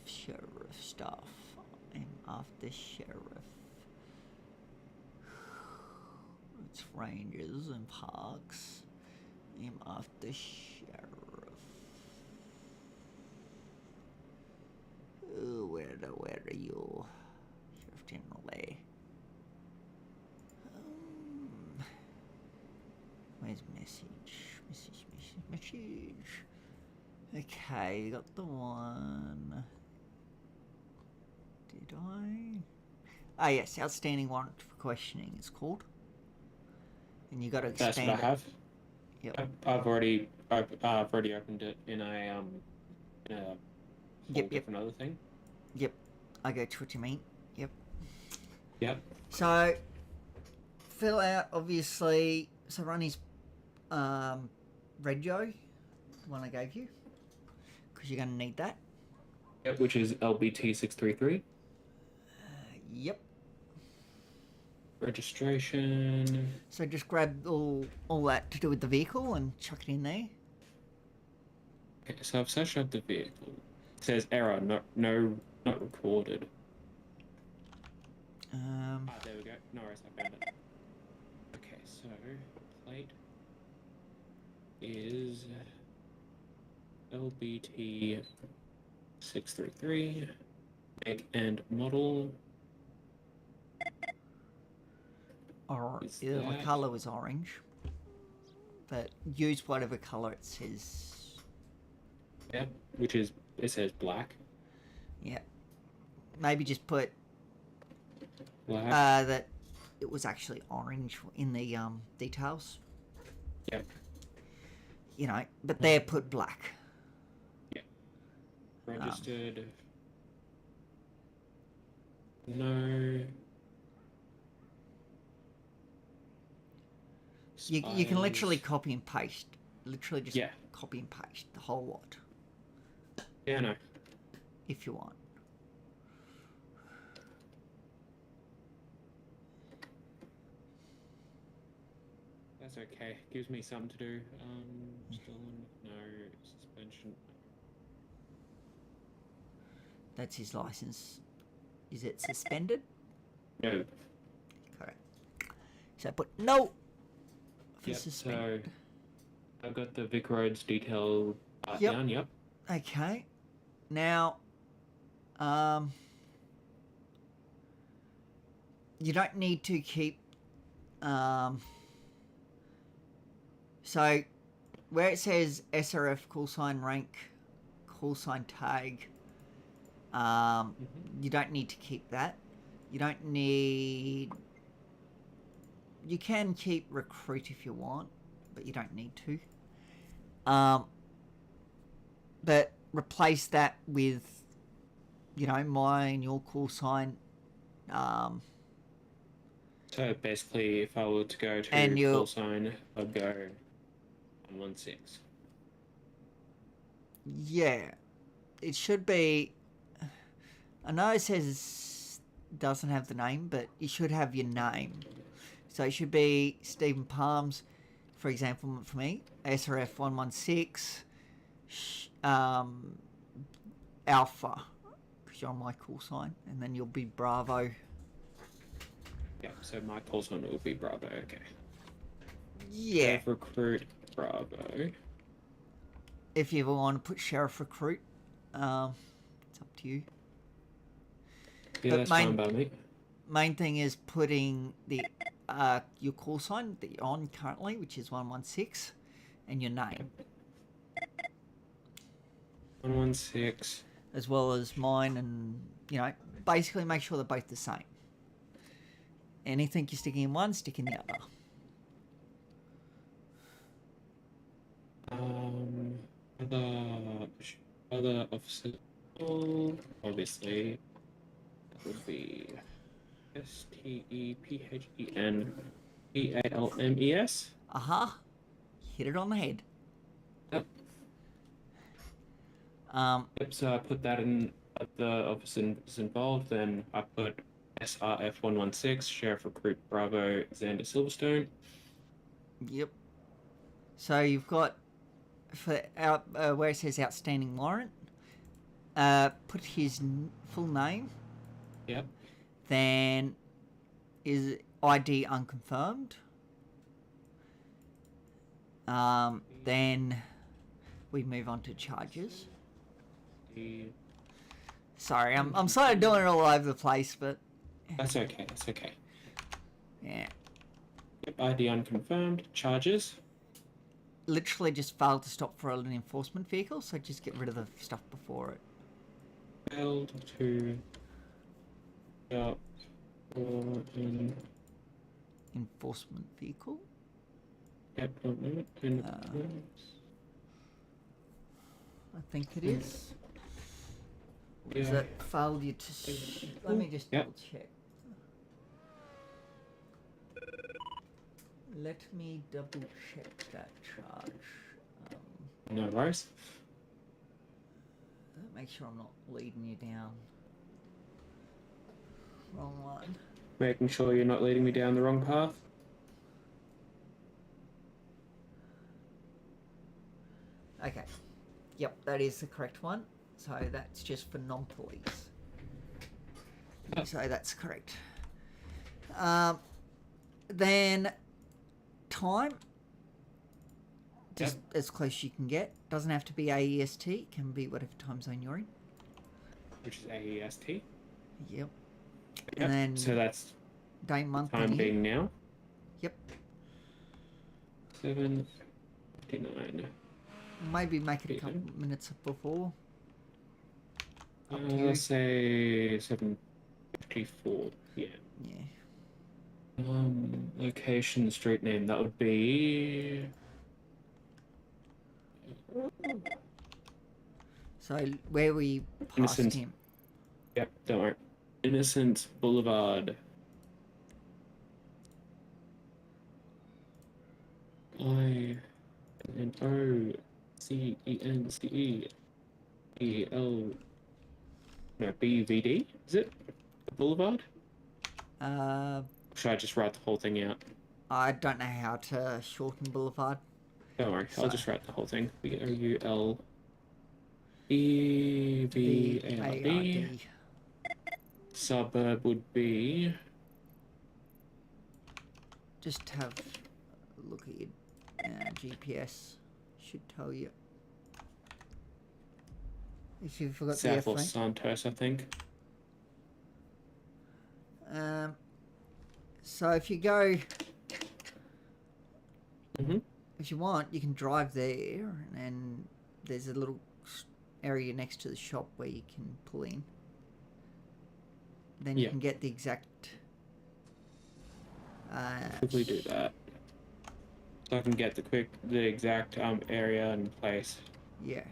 Sheriff stuff. I'm after sheriff. It's rangers and parks. I'm after sheriff. Where are you? Sheriff General A. Where's message? Okay, got the one. Did I? Ah, yes, outstanding warrant for questioning is called. And you got to expand. That's what I have. Yep. I've already opened it in a whole different other thing. Yep. I go to what you mean. Yep. Yep. So fill out obviously. So run his Rego, the one I gave you, because you're going to need that. Yep, which is LBT 633. Yep. Registration. So just grab all that to do with the vehicle and chuck it in there. Okay, so I've searched up the vehicle. It says error, not recorded. There we go. No worries, I found it. Okay, so plate is LBT633. Make and model. Or Is the that- colour was orange. But use whatever colour it says. Yep, which is, it says black. Yeah. Maybe just put Black. that it was actually orange in the details. Yep. You know, but there put black. Registered. No. You can literally Spires. copy and paste. Literally just Yeah. copy and paste the whole lot Yeah, no. if you want. That's okay. Gives me something to do. Stolen. No. Suspension. That's his license. Is it suspended? No. Correct. So put no for Yep, suspended. so I've got the Vic Roads detail Yep. down, yep. Okay. Now, you don't need to keep, so where it says SRF call sign rank, call sign tag, you don't need to keep that. You don't need, you can keep recruit if you want, but you don't need to. But replace that with, you know, my and your call sign. So basically, if I were to go to And you'll- call sign, I'd go 116. Yeah, it should be. I know it says doesn't have the name, but you should have your name. So it should be Stephen Palms, for example, for me, SRF 116, Alpha, because you're on my call sign, and then you'll be Bravo. Yeah, so my call sign will be Bravo, okay. Yeah, Sheriff Recruit Bravo. if you ever want to put Sheriff Recruit, it's up to you. Yeah, But that's mine- fine by me. Main thing is putting the your call sign that you're on currently, which is 116, and your name, 116. as well as mine, and you know, basically make sure they're both the same. Anything you're sticking in one, stick in the other. Other officers, obviously, that would be STEPHENPALMES. Aha, hit it on the head. Yep. Yep, so I put that in the officers involved, then I put SRF 116, Sheriff Recruit Bravo, Xander Silverstone. Yep. So you've got for out where it says outstanding warrant, put his full name. Yep. Then is ID unconfirmed. Then we move on to charges. Sorry, I'm sort of doing it all over the place, but That's okay, that's okay. yeah, Yep, ID unconfirmed. Charges. literally just failed to stop for an enforcement vehicle, so just get rid of the stuff before it. Failed to stop for an Enforcement vehicle. yep, I think it is. Is yeah. it failed you to? Let me just Yep. double check. Let me double check that charge. No worries. Make sure I'm not leading you down. Wrong one. Making sure you're not leading me down the wrong path. Okay. Yep, that is the correct one. So that's just for non-police. Oh. So that's correct. Then time. just as close as you can get. Doesn't have to be AEST. It can be whatever time zone you're in. Which is AEST. Yep. Yep. And then so that's day, month, time and year. being now. Yep. 7:59. Maybe make it a couple minutes before. Up to you. Let's say 7:54. Yeah. Yeah. Location, street name. That would be. So where we passed Innocent. him. Yep. Don't worry. Innocent Boulevard. INOCENCEEL. No, BVD. Is it the Boulevard? Should I just write the whole thing out? I don't know how to shorten Boulevard. Don't worry, I'll So- just write the whole thing. BOULEVARD. Suburb would be. Just have a look at your GPS. Should tell you. If you forgot the South F Los lane. Santos, I think. So if you go, Mhm. if you want, you can drive there, and there's a little area next to the shop where you can pull in. Then you Yeah. can get the exact. Quickly do that. So I can get the exact area and place. Yeah.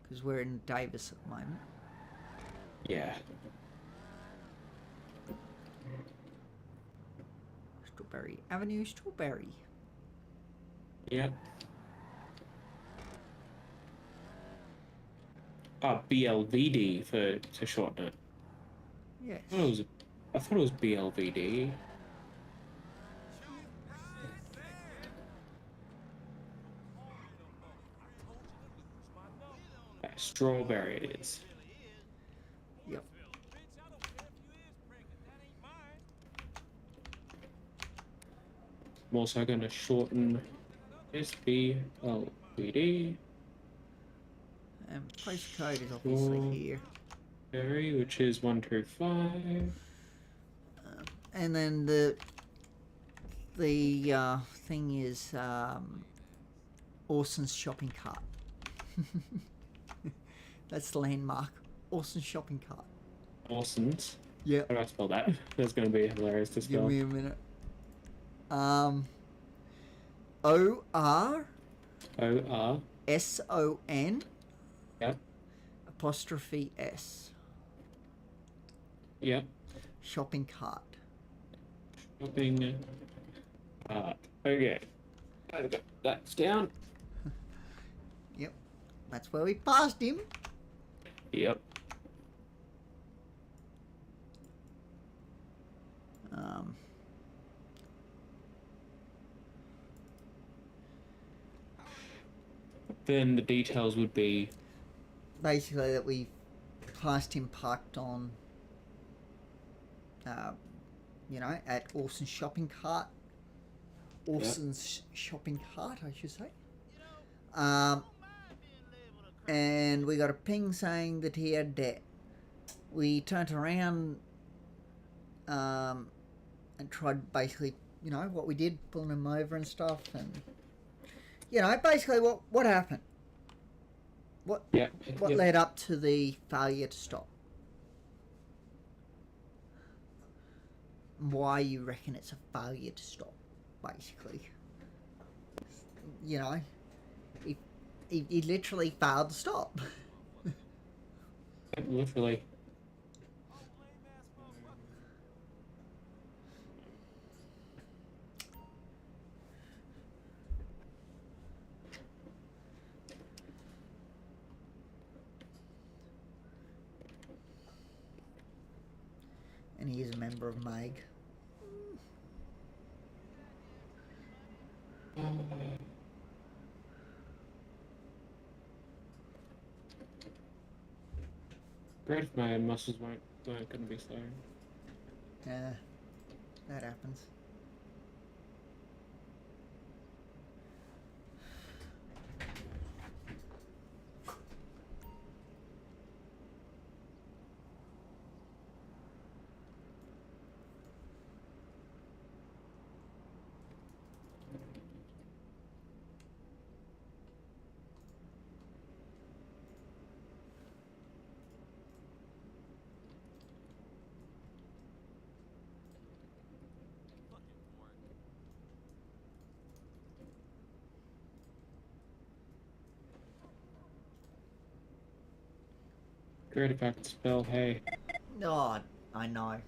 Because we're in Davis at the moment. Yeah. Strawberry Avenue, Strawberry. Yep. BLVD to shorten it. Yes. I thought it was BLVD. Strawberry it is. Yep. I'm also going to shorten this BLVD. And postcode is obviously here. Strawberry, which is 125. And then the thing is Orson's shopping cart. That's the landmark. Orson's shopping cart. Orson's. Yeah. How do I spell that? That's going to be hilarious to Give spell. me a minute. O-R O-R. S-O-N Yep. apostrophe S. Yep. Shopping cart. Shopping cart. Okay. I've got that down. Yep. That's where we passed him. Yep. Then the details would be Basically that we passed him parked on, at Orson's shopping cart. Orson's shopping cart, I should say. And we got a ping saying that he had debt. We turned around and tried basically, what we did, pulling him over and stuff, and basically what happened. What led up to the failure to stop? Why you reckon it's a failure to stop, basically? He literally failed to stop. literally. And he is a member of MAG. Great if my muscles weren't gonna be slow. Yeah, that happens. Great if I could spell hey. Oh, I know.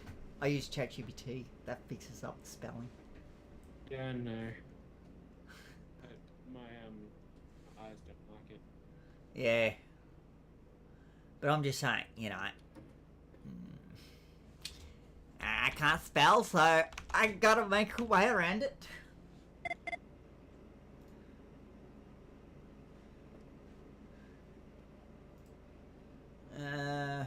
I use ChatGPT. That fixes up the spelling. Yeah, I know. But my eyes don't like it. Yeah. But I'm just saying, I can't spell, so I gotta make a way around it. Uh,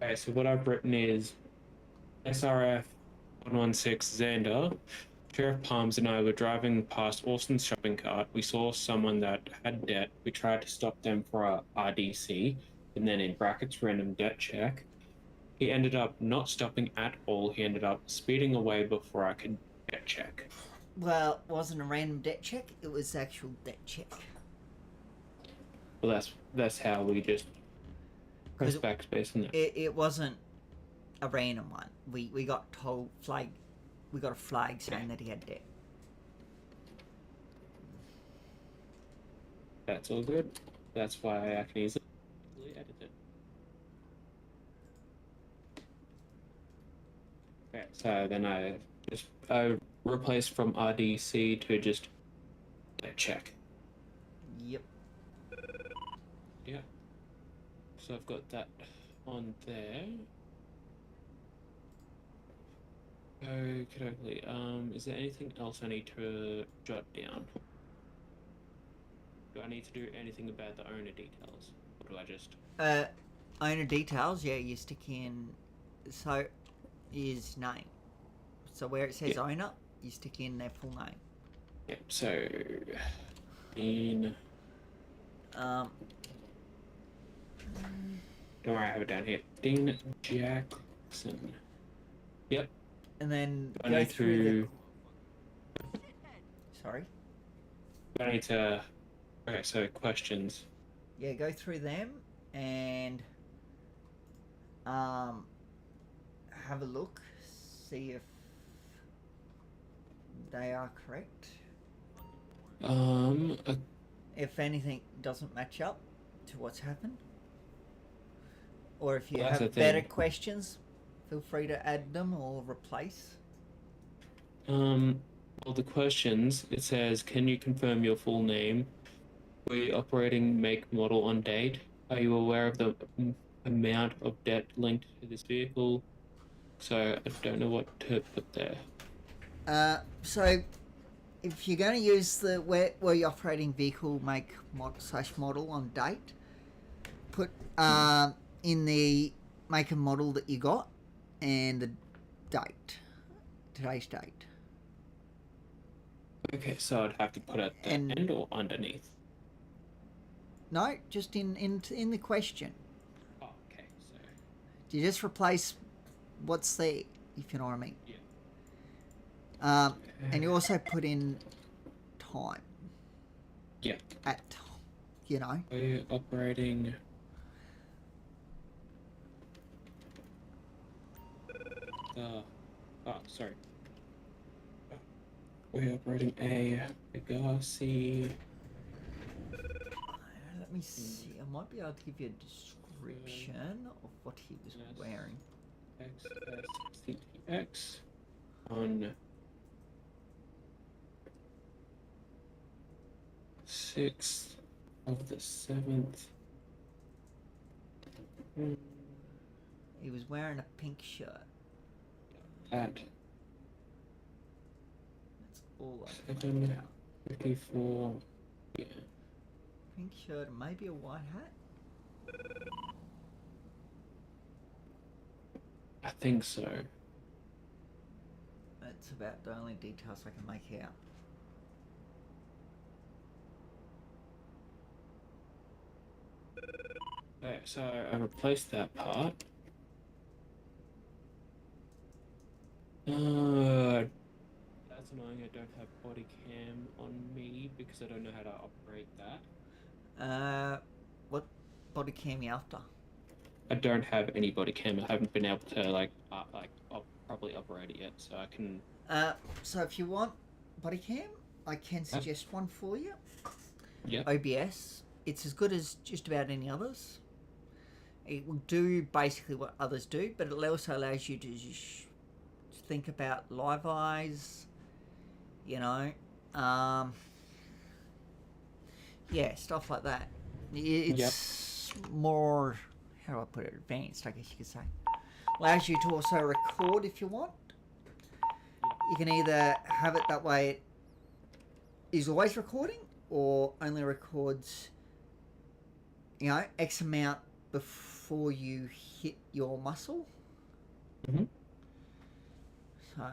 Okay, so what I've written is SRF 116 Xander. Sheriff Palms and I were driving past Austin's shopping cart. We saw someone that had debt. We tried to stop them for a RDC, and then in brackets, random debt check. He ended up not stopping at all. He ended up speeding away before I could debt check. well, it wasn't a random debt check. It was actual debt check. Well, that's how we just press 'Cause backspace on that. It wasn't a random one. We got told we got a flag saying that he had debt. That's all good. That's why I can easily edit it. Okay, so then I just replaced from RDC to just debt check. Yep. Yeah. So I've got that on there. Okay. Is there anything else I need to jot down? Do I need to do anything about the owner details? Or do I just... Owner details, yeah, you stick in, so, his name. So where it says owner, you stick in their full name. Yeah, so... Dean... Don't worry, I have it down here. Dean Jackson. Yep. And then I go need through to... Sorry? I need to... Okay, so questions. Yeah, go through them and have a look, see if they are correct. If anything doesn't match up to what's happened, or if you Well, that's have the better thing. questions, feel free to add them or replace. Well, the questions, it says, can you confirm your full name? Were you operating make, model, on date? Are you aware of the amount of debt linked to this vehicle? So I don't know what to put there. So if you're going to use the where you're operating vehicle make model on date, put in the make and model that you got and the date, today's date. Okay, so I'd have to put it at the end or underneath? No, just in the question. Oh, okay, so... You just replace what's there, if you know what I mean. Yeah. And you also put in time. Yeah. Are you operating... sorry. We're operating a Pegasi. Let me see. I might be able to give you a description of what he was wearing. XSCTX on 6th of the 7th. He was wearing a pink shirt. At That's all I can make out. 7:54. Yeah. Pink shirt and maybe a white hat. I think so. That's about the only details I can make out. Okay, so I replaced that part. That's annoying. I don't have body cam on me because I don't know how to operate that. What body cam you after? I don't have any body cam. I haven't been able to properly operate it yet, so I can. So if you want body cam, I can suggest one for you. Yeah. OBS. It's as good as just about any others. It will do basically what others do, but it also allows you to just think about live eyes, you know, yeah, stuff like that. It's more, how do I put it, advanced, I guess you could say. Allows you to also record if you want. You can either have it that way it is always recording, or only records, you know, X amount before you hit your muscle. Mm-hmm. So,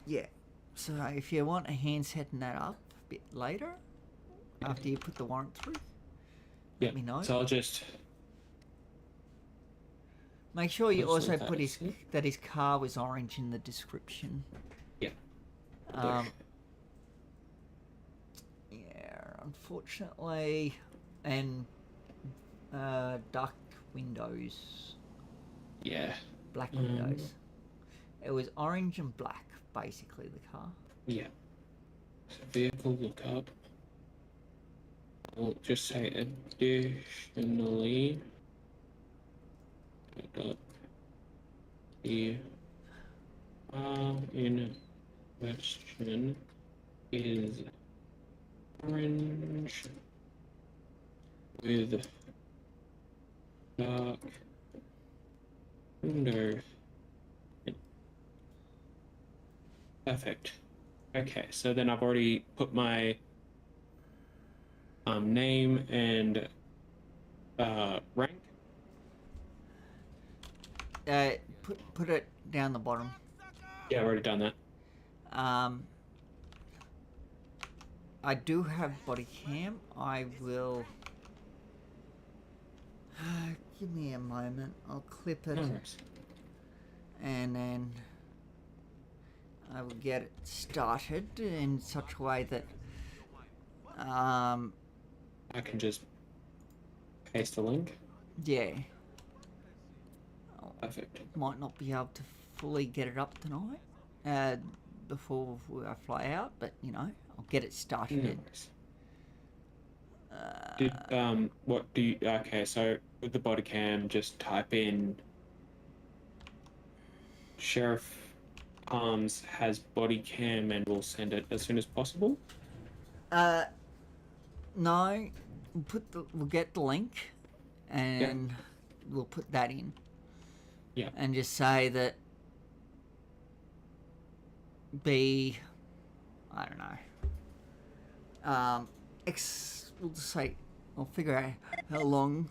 yeah. So if you want a hand setting that up a bit later, after you put the warrant through, let me know. So I'll just make sure you also that put that his car was orange in the description. Yeah. Yeah, unfortunately, and dark windows. Yeah. Black windows. It was orange and black, basically, the car. Yeah. So vehicle lookup. I'll just say additionally. The in question is orange with dark windows. Perfect. Okay, so then I've already put my name and rank. Put it down the bottom. Yeah, I've already done that. I do have body cam. I will. Give me a moment. I'll clip it. And then I will get it started in such a way that I can just paste the link. Yeah. Perfect. Might not be able to fully get it up tonight before I fly out, but you know, I'll get it started. What do you? Okay, so with the body cam, just type in Sheriff Palms has body cam, and we'll send it as soon as possible. No, we'll get the link, and we'll put that in. Yeah. And just say that I don't know. We'll just say, I'll figure out how long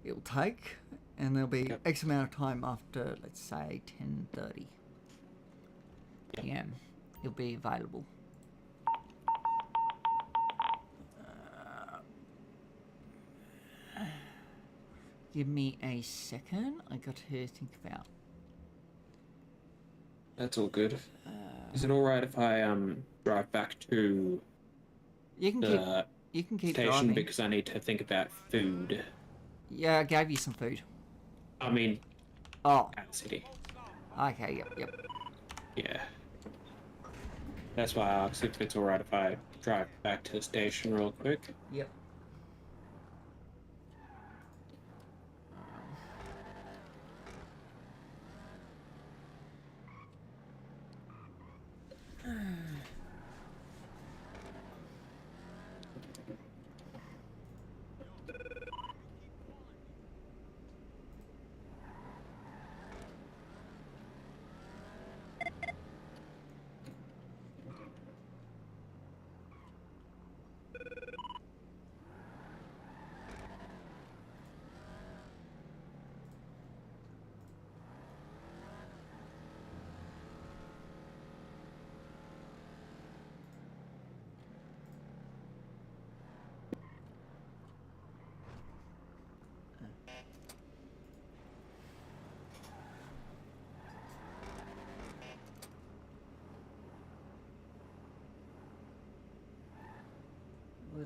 it'll take, and there'll be X amount of time after, let's say, 10:30 p.m. It'll be available. Give me a second. I got to think about. That's all good. Is it all right if I drive back to the station driving, because I need to think about food? Yeah, I gave you some food. I mean, at the city. Okay. Yep. Yeah. That's why I asked if it's all right if I drive back to the station real quick. Yep.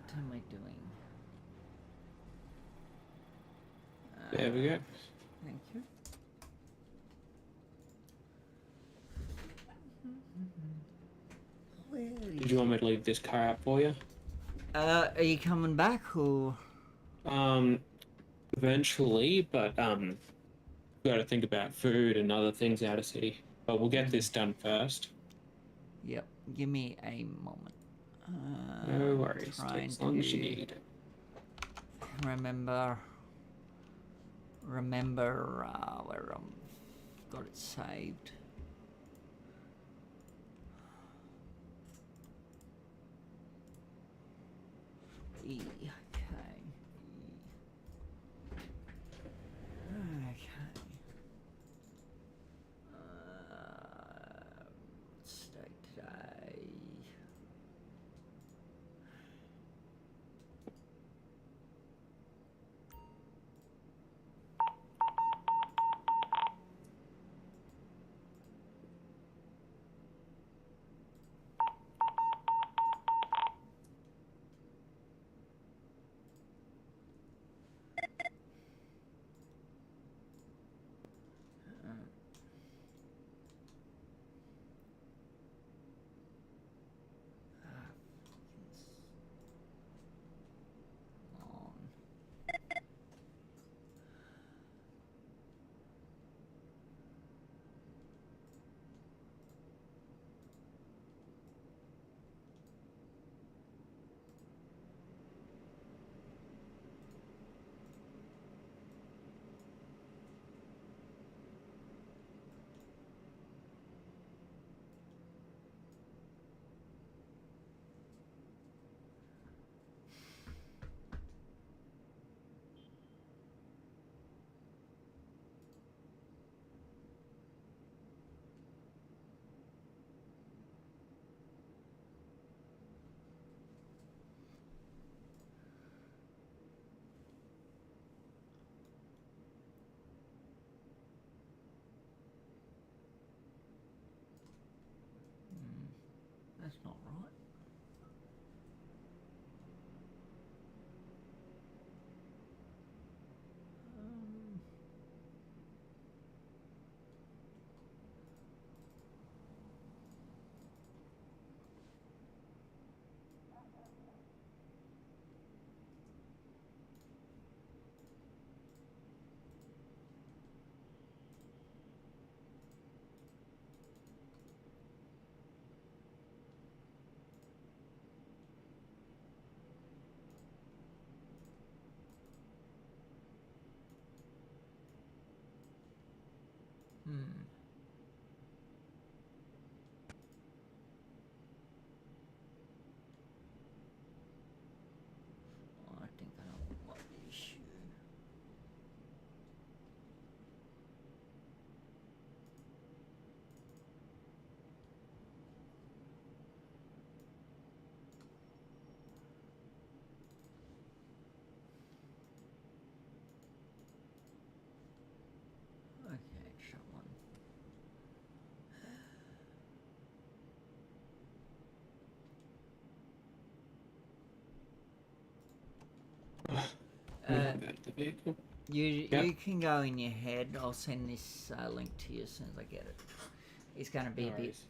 What am I doing? There we go. Thank you. Where Did is you want me to leave this car out for you? Are you coming back or? Eventually, but got to think about food and other things out of city. But we'll get this done first. Yep. Give me a moment. No worries. Take Trying as long as you to need. remember where got it saved. Okay. Stay today. On. That's not right. I think I know what the issue. Okay, shut one. About the vehicle. You can go in your head. I'll send this link to you as soon as I get it. It's going to be No a bit. worries.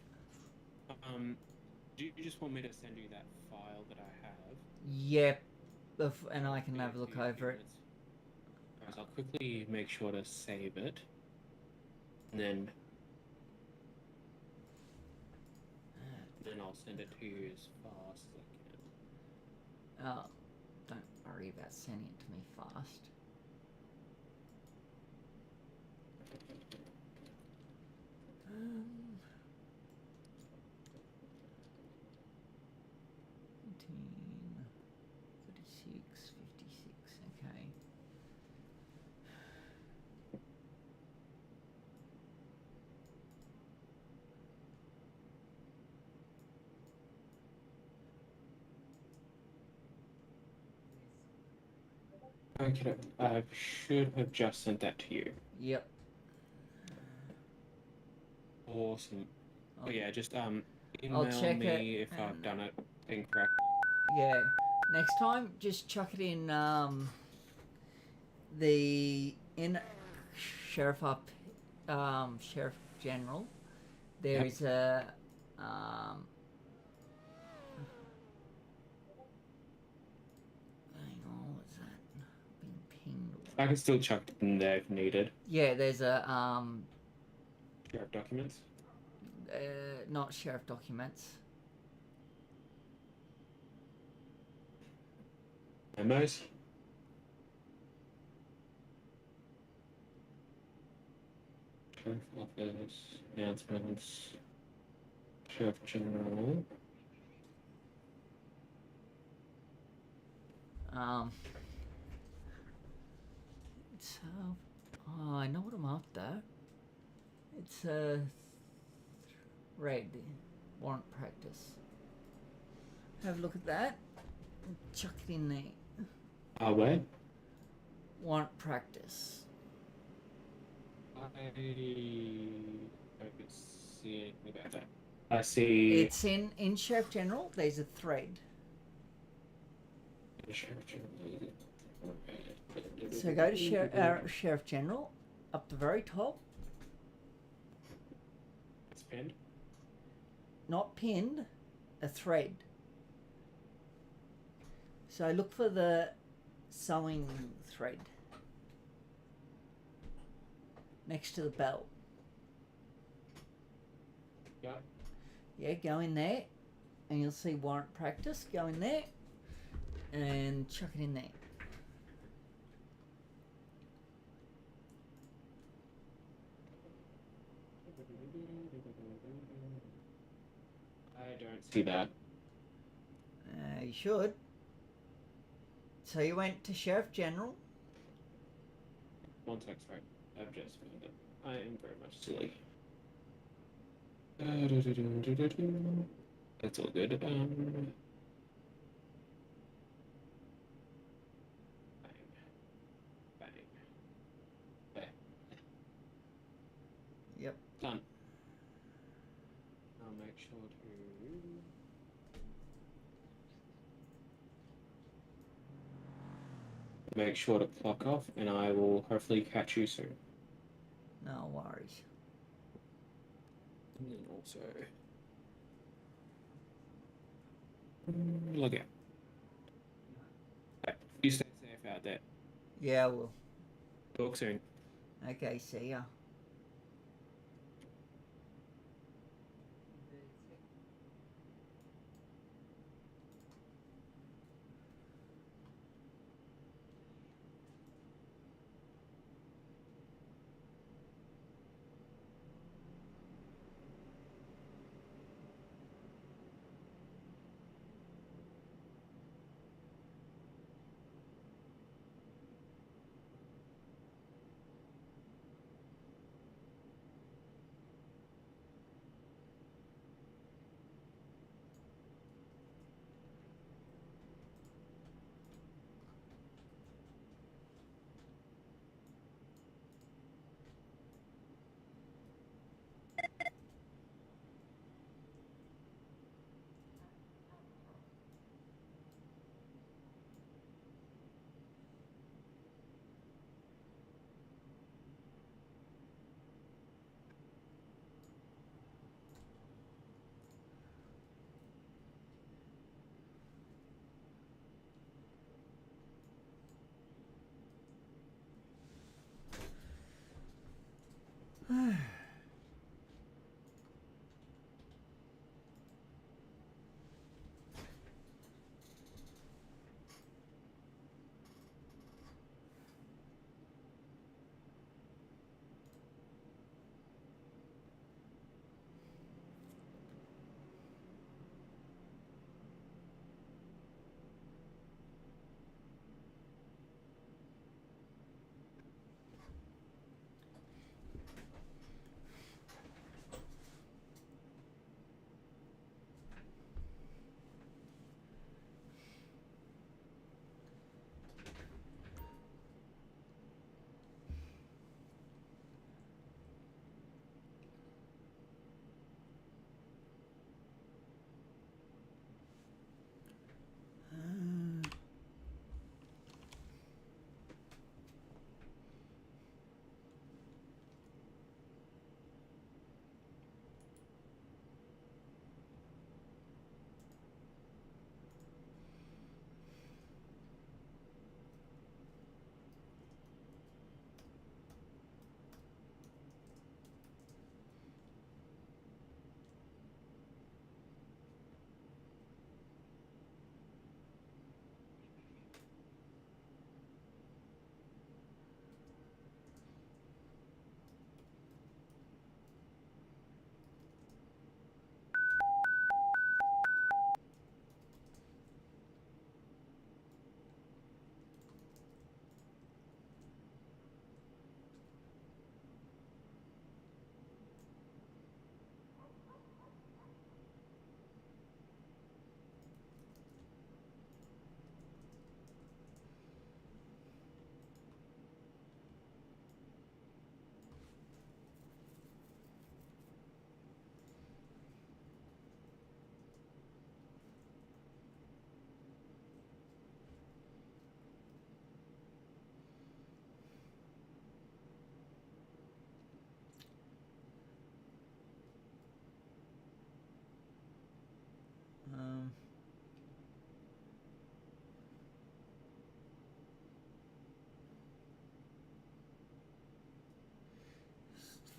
Do you just want me to send you that file that I have? Yep. And I can Be have a look few over it. minutes. Whereas I'll quickly make sure to save it, and then I'll send it to you as fast as I can. Oh, don't worry about sending it to me fast. Um, 18, 36, 56, okay. Okay, I should have just sent that to you. Yep. Awesome. Oh yeah, just I'll email check me it if I've and done it incorrect. yeah, Next time, just chuck it in sheriff up, sheriff general. There Yep. is a hang on, what's that? Been pinged. I can still chuck it in there if needed. Yeah, there's a Sheriff documents. not sheriff documents. Memos. Sheriff office. Announcements. Sheriff general. It's oh, I know what I'm after. It's a red warrant practice. Have a look at that. Chuck it in there. Where? Warrant practice. I don't see anything about that. I see. It's in Sheriff General. There's a thread. Sheriff general. So go to Sheriff General, up the very top. It's pinned. Not pinned, a thread. So look for the sewing thread next to the belt. Yeah. Yeah, go in there and you'll see warrant practice. Go in there and chuck it in there. I don't see that. You should. So you went to Sheriff General. One sec, sorry. I've just found it. I am very much silly. That's all good. Bang. Bang. Bang. Yep. Done. I'll make sure to clock off, and I will hopefully catch you soon. No worries. And then also look out. Right, you stay safe out there. Yeah, well. Talk soon. Okay, see ya.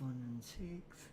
1 and 6.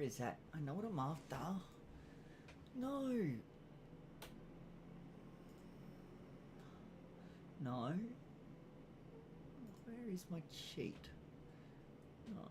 is that? I know what I'm after. No. No. Where is my cheat? No.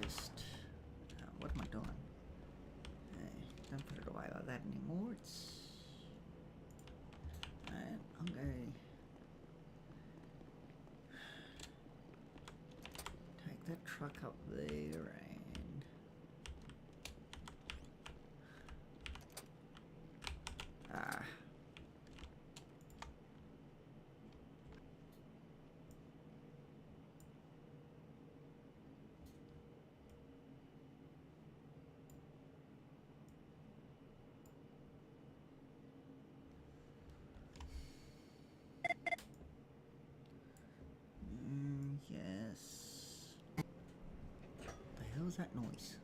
Just what am I doing? Don't put it away like that anymore. It's and I'm going to take that truck up there and yes. What the hell is that noise?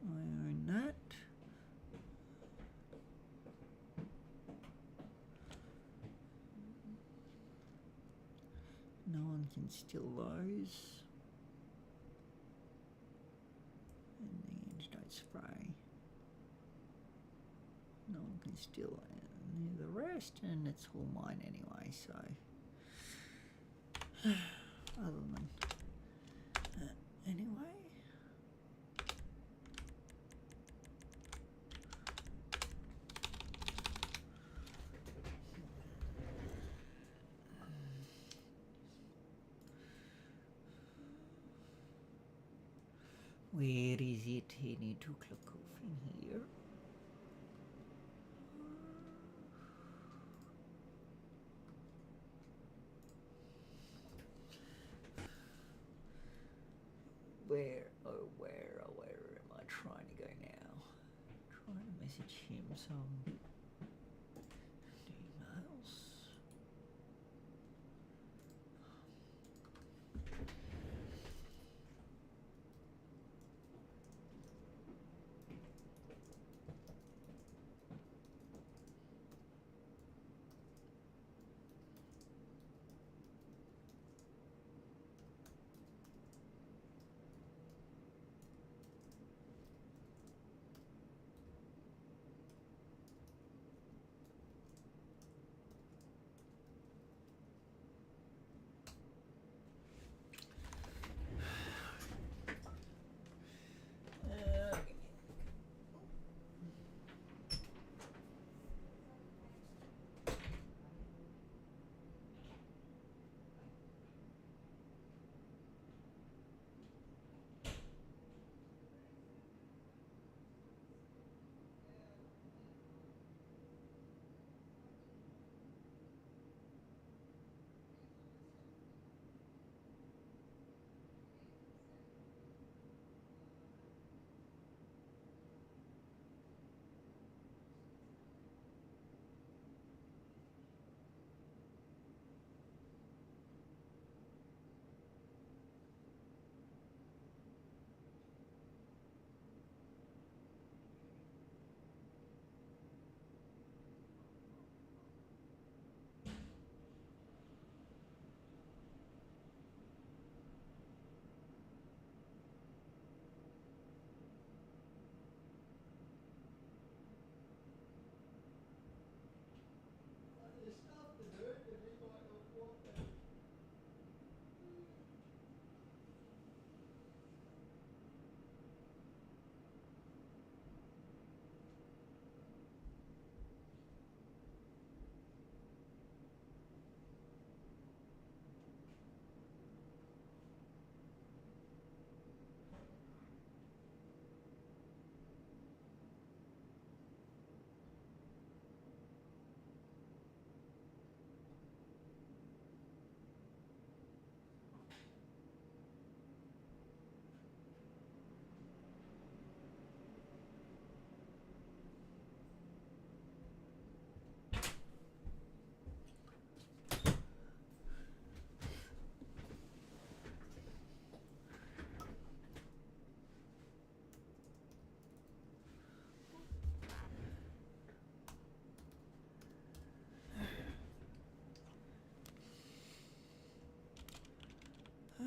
Iron that. No one can steal those. And the antidote spray. No one can steal the rest, and it's all mine anyway, so other than anyway. Where is it? I need to click off in here. Where am I trying to go now? Trying to message him some emails.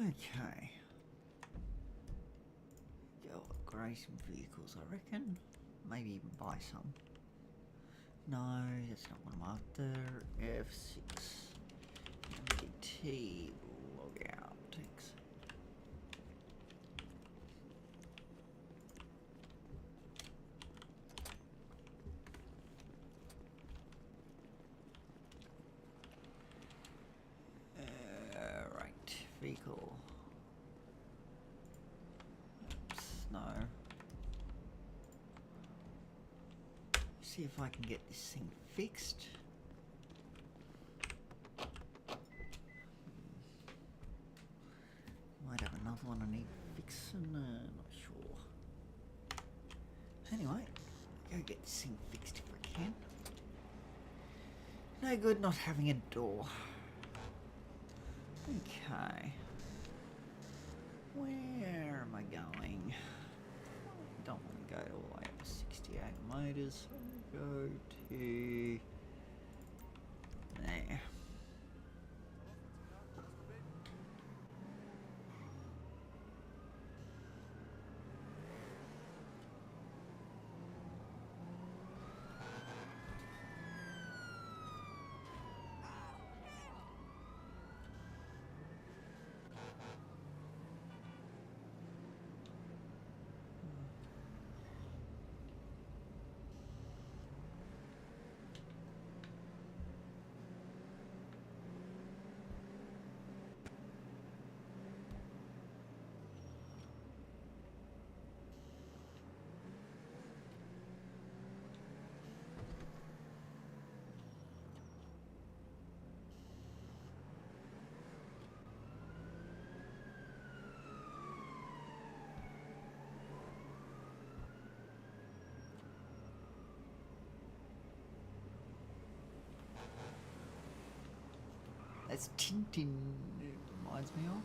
Okay. Go upgrade some vehicles, I reckon. Maybe even buy some. No, that's not what I'm after. F6. MDT. Log out. Thanks. Right. Vehicle. Oops, no. See if I can get this thing fixed. Might have another one I need fixing, not sure. Anyway, go get this thing fixed if I can. No good not having a door. Okay. Where am I going? Don't want to go all the way up to 68 meters. Go to there. That's Tintin, it reminds me of.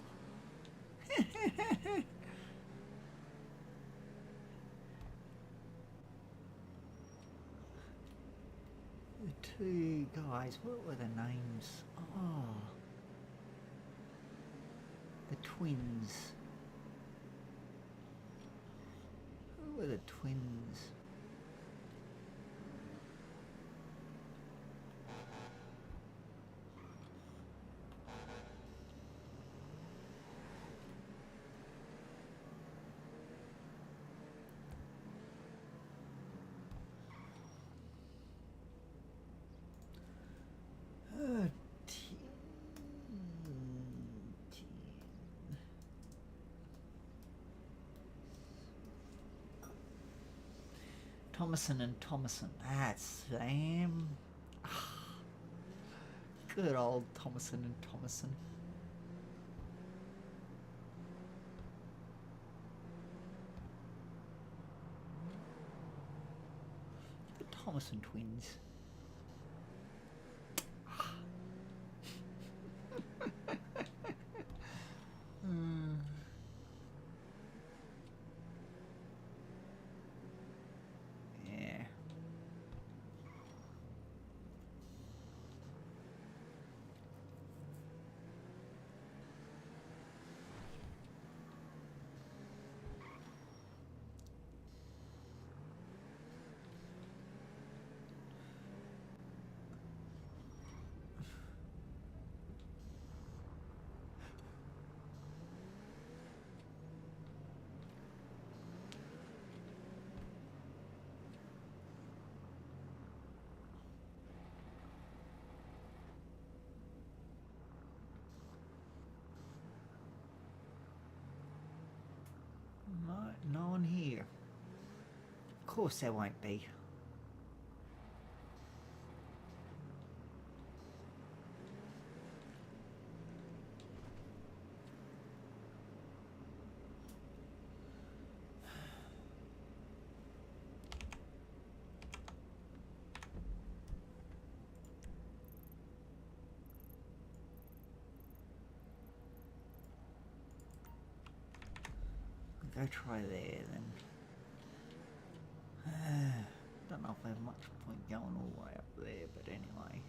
The two guys, what were the names? Oh, the twins. Who were the twins? Thomason and Thomason. That's them. Good old Thomason and Thomason. The Thomason twins. Yeah. No one here. Of course there won't be. Go try there then. Don't know if there's much point going all the way up there, but anyway.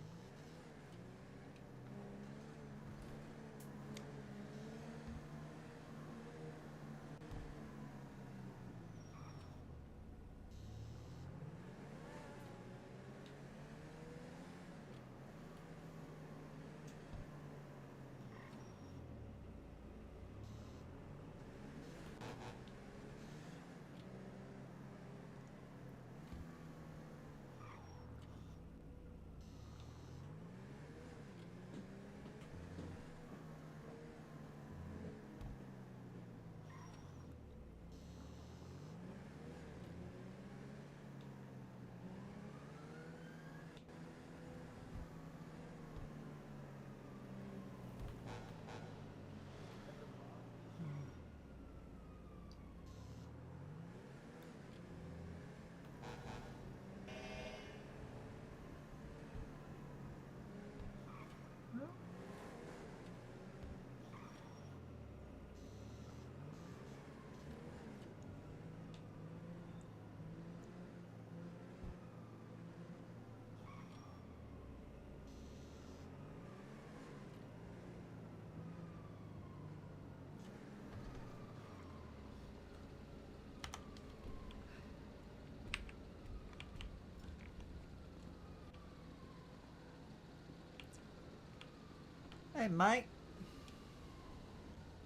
Hey, mate.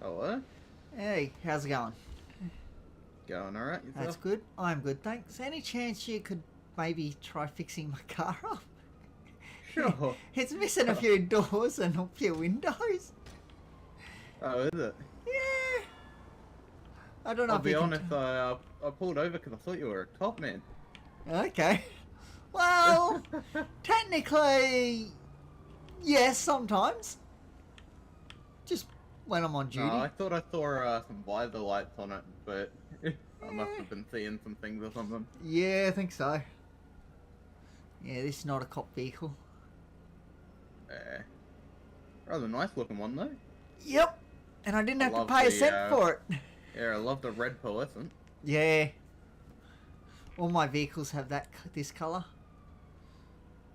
Hello? Hey, how's it going? Going alright That's yourself? good. I'm good, thanks. Any chance you could maybe try fixing my car up? Sure. It's missing a few doors and a few windows. Oh, is it? Yeah. I don't know I'll if be you can... honest, I pulled over because I thought you were a top man. Okay. Well, technically, yes, sometimes. Just when I'm on duty. No, I thought I saw some visor lights on it, but I must have been seeing some things or something. Yeah, I think so. Yeah, this is not a cop vehicle. Rather nice looking one though. Yep. And I didn't I have to love pay a the, cent for it. Yeah, I love the red pearlescent. Yeah. All my vehicles have this colour.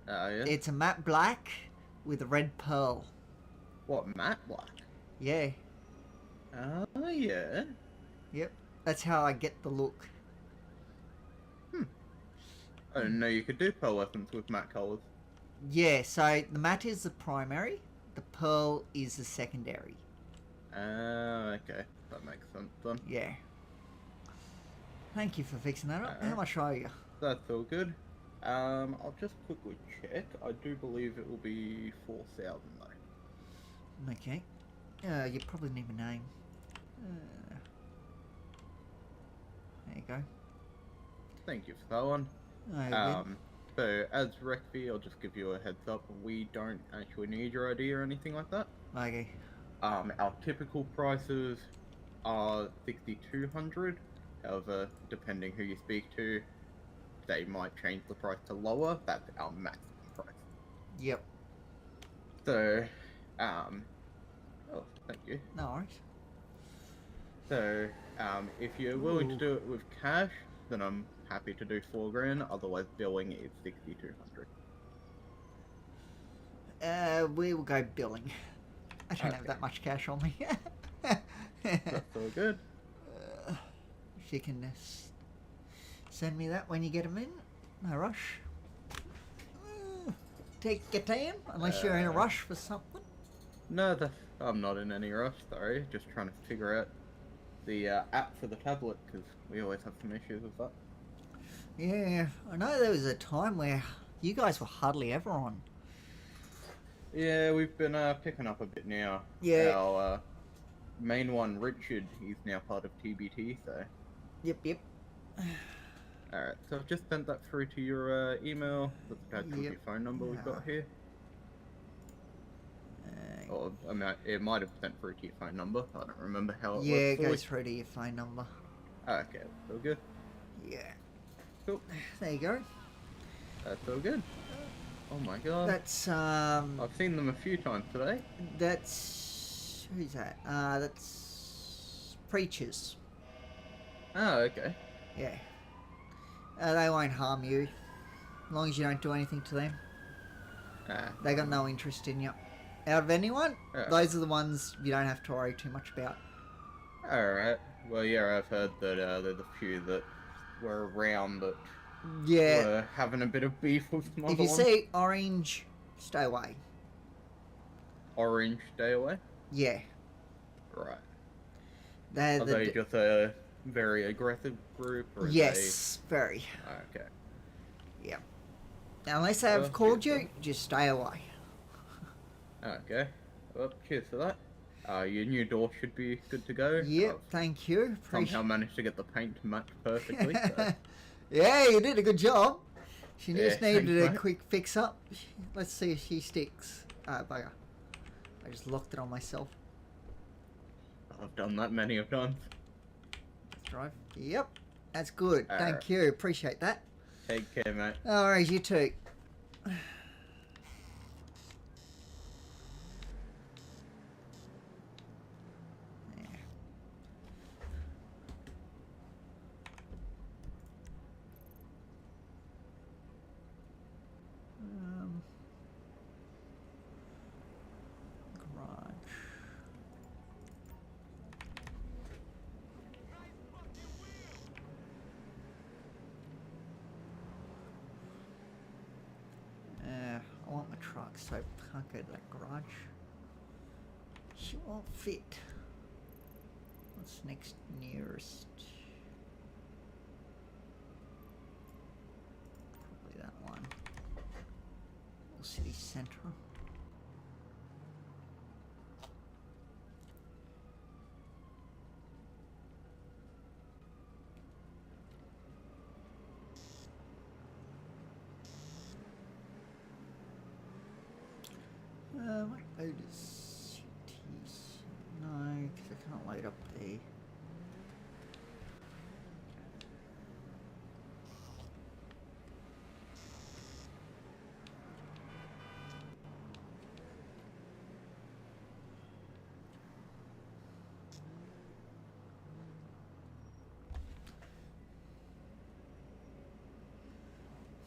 Oh, yeah? It's a matte black with a red pearl. What, matte black? Yeah. Oh, yeah. Yep. That's how I get the look. I didn't know you could do pearlescents with matte colours. Yeah, so the matte is the primary, the pearl is the secondary. Oh, okay. That makes sense then. Yeah. Thank you for fixing that up. How Alright. much are you? That's all good. I'll just quickly check. I do believe it will be 4,000 though. Okay. You probably need my name. There you go. Thank you for that one. Oh, So as rec fee, I'll just give you a heads up. We don't actually need your ID or anything like that. okay. Our typical prices are 6,200. However, depending who you speak to, they might change the price to lower. That's our maximum price. Yep. So, oh, thank you. No worries. So, if you're willing to do it with cash, then I'm happy to do 4 grand. Otherwise, billing is 6,200. We will go billing. I don't have Okay. that much cash on me. That's all good. If you can send me that when you get them in, no rush. Take your time, unless you're in a rush for something. No, I'm not in any rush. Sorry, just trying to figure out the app for the tablet because we always have some issues with that. Yeah, I know there was a time where you guys were hardly ever on. Yeah, we've been picking up a bit now. Yeah. Our main one, Richard, he's now part of TBT, so... Yep. Alright, so I've just sent that through to your email. That's attached with your phone number we've got here. Or, I mean, it might have sent through to your phone number. I don't remember how it Yeah, it works fully. goes through to your phone number. Okay, that's all good. Yeah. Cool. There you go. That's all good. Oh my god. That's, I've seen them a few times today. that's... Who's that? That's... Preachers. Oh, okay. Yeah. They won't harm you. As long as you don't do anything to them. They got no interest in you. Out of anyone, those are the ones you don't have to worry too much about. Alright. Well, yeah, I've heard that there's a few that were around that Yeah. were having a bit of beef with some If other you ones. see orange, stay away. Orange, stay away? Yeah. Right. They're Are they just a very aggressive group? Or yes, very. They... Okay. Yeah. Unless they have called you, just stay away. Okay. Well, cheers for that. Your new door should be good to go. Yep, thank you. Somehow managed to get the paint to match perfectly. So. Yeah, you did a good job. She just Yeah, needed thanks, a mate. quick fix up. Let's see if she sticks. Bugger. I just locked it on myself. I've done that many of times. Let's drive. Yep, that's good. Alright. Thank you. Appreciate that. Take care, mate. Alright, you too. Garage. I want my truck, so I can't go to that garage. She won't fit. What's next nearest? Probably that one. City center. What load is CTs? No, because I can't load up the.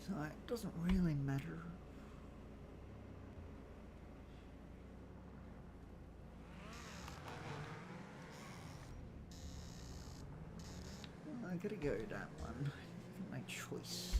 So it doesn't really matter. I gotta go that one. My choice.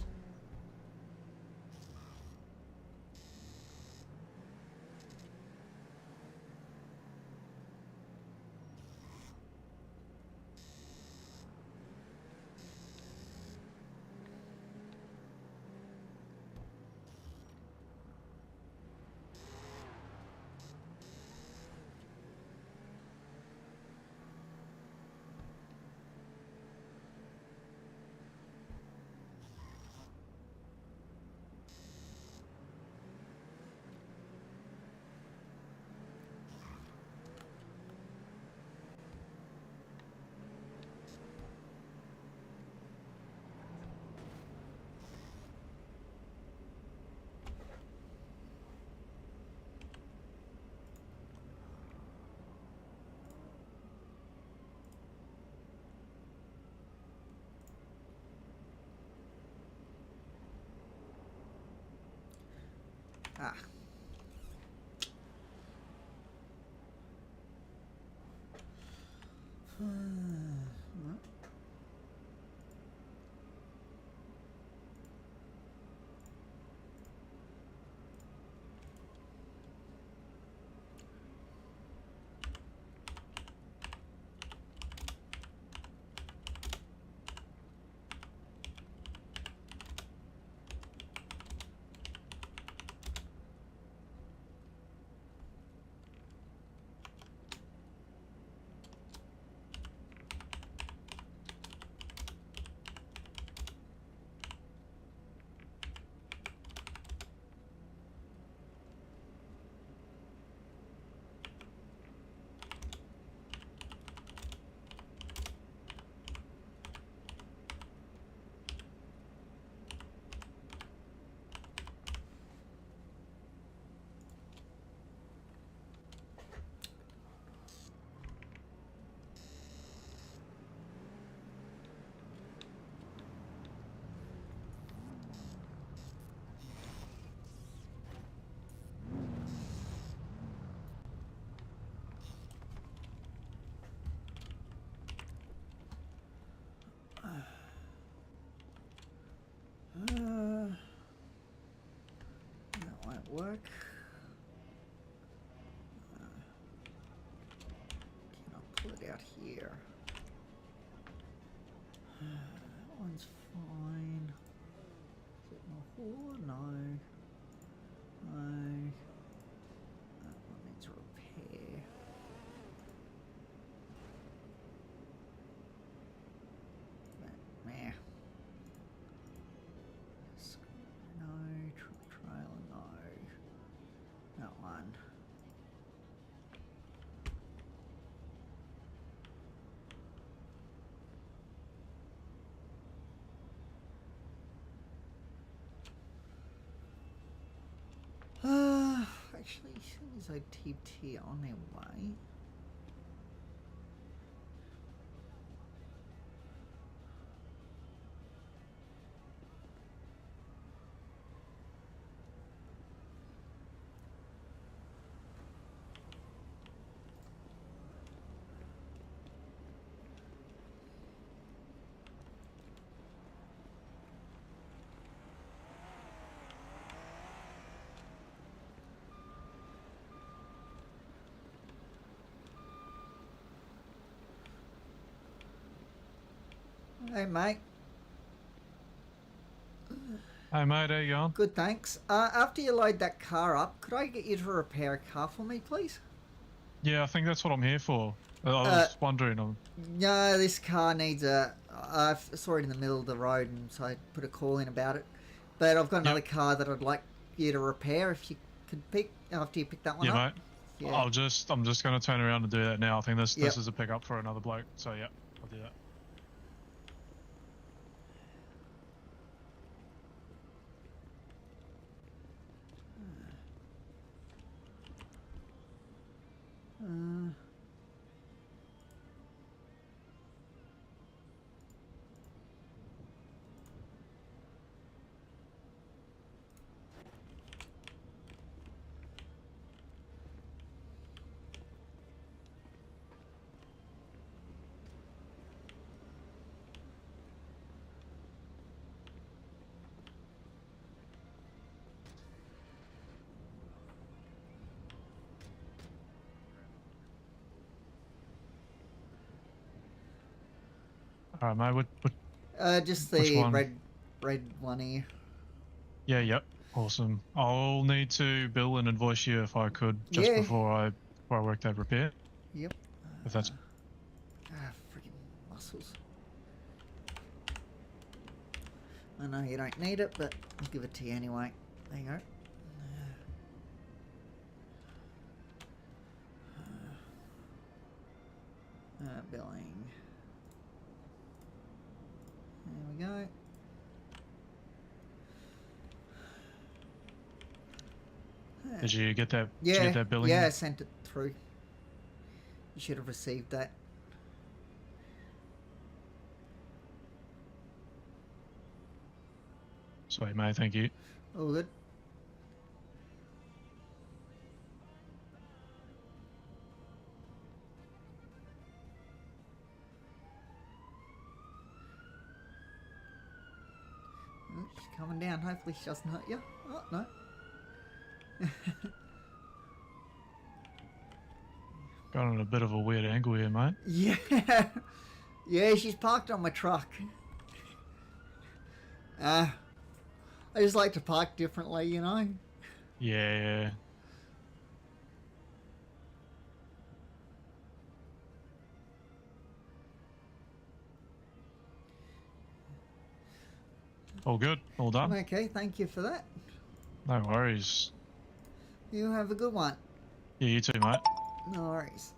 Ah. What? That won't work. Cannot pull it out here. That one's fine. Is it more? No. No. That one needs repair. Meh. No, truck trailer, no. That one. Actually, as I TP on their way. Hey, mate. Hey mate, how you going? Good, thanks. After you load that car up, could I get you to repair a car for me, please? Yeah, I think that's what I'm here for. I was wondering. No, this car needs I saw it in the middle of the road, and so I put a call in about it. But I've got another car that I'd like you to repair if you could pick after you pick that one up. Mate. Yeah. I'm just going to turn around and do that now. I think this is a pickup for another bloke. So yeah, I'll do that. All right, mate. Just which the one? red one here. Yeah, yep. Awesome. I'll need to bill and invoice you if I could just before I work that repair. Yep. If that's Freaking muscles. I know you don't need it, but I'll give it to you anyway. There you go. Billing. There we go. Did you get that? Yeah, did you get that billing? Yeah, I sent it through. You should have received that. Sweet, mate. Thank you. All good. She's coming down. Hopefully she doesn't hurt you. Oh, no. Got on a bit of a weird angle here, mate. Yeah. Yeah, she's parked on my truck. I just like to park differently, you know? Yeah. All good. All done. Okay, thank you for that. No worries. You have a good one. Yeah, you too, mate. No worries.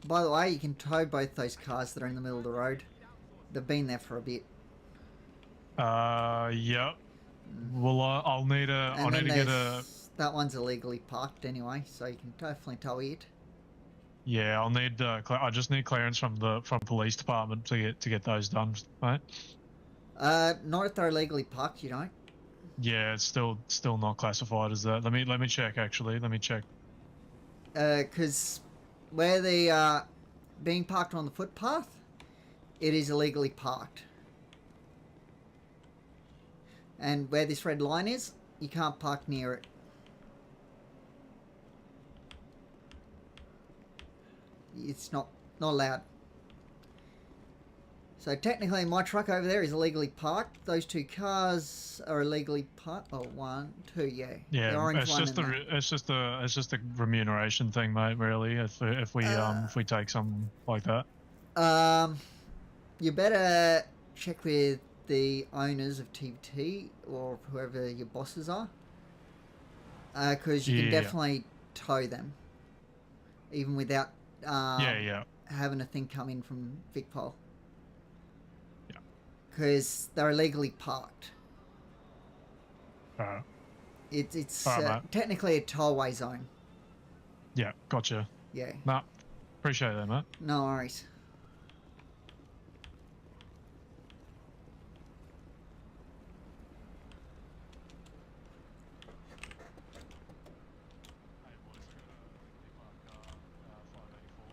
By the way, you can tow both those cars that are in the middle of the road. They've been there for a bit. Yep. Well, I'll need a. And I'll need to get a. That one's illegally parked anyway, so you can definitely tow it. Yeah, I'll need. I just need clearance from police department to get those done, mate. Not if they're illegally parked, you don't. Yeah, it's still not classified as that. Let me check actually. Let me check. Because where they are being parked on the footpath, it is illegally parked. And where this red line is, you can't park near it. It's not allowed. So technically my truck over there is illegally parked. Those two cars are illegally parked. Oh, one, two, yeah. Yeah, it's just a remuneration thing, mate. Really, if we take something like that. You better check with the owners of TVT or whoever your bosses are, because you can Yeah. definitely tow them, even without Yeah. having a thing come in from Vicpol. Yeah. Because they're illegally parked. Alright. It's Alright, mate. technically a tollway zone. Yeah, gotcha. Yeah. Nah, appreciate that, mate. No worries. Hey boys, I gotta pick my car, 584.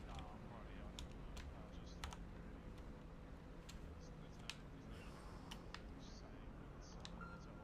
Nah, I'm already on. Just like there's no just saying that it's a tollway zone. Just keep it ready.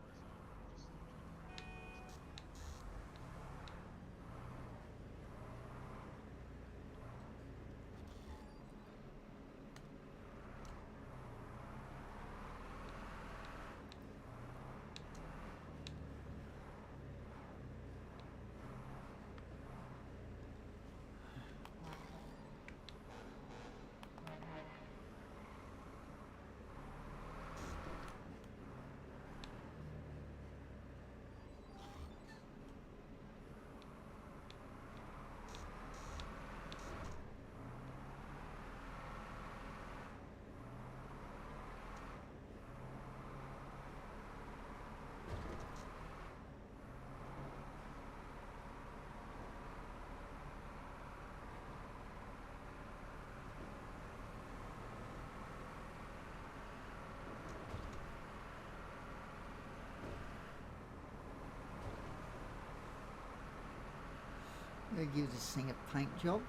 I'm gonna give this thing a paint job.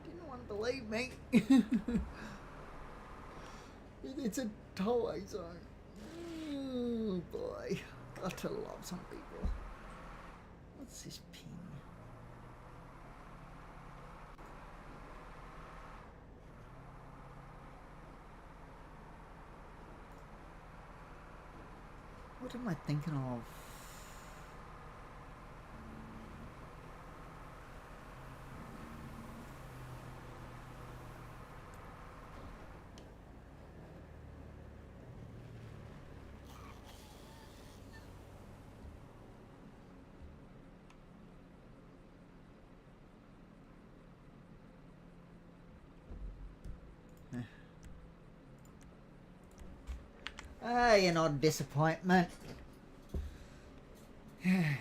Didn't want to believe me. It's a tollway zone. Oh boy, got to love some people. What's this pin? What am I thinking of? An odd disappointment. I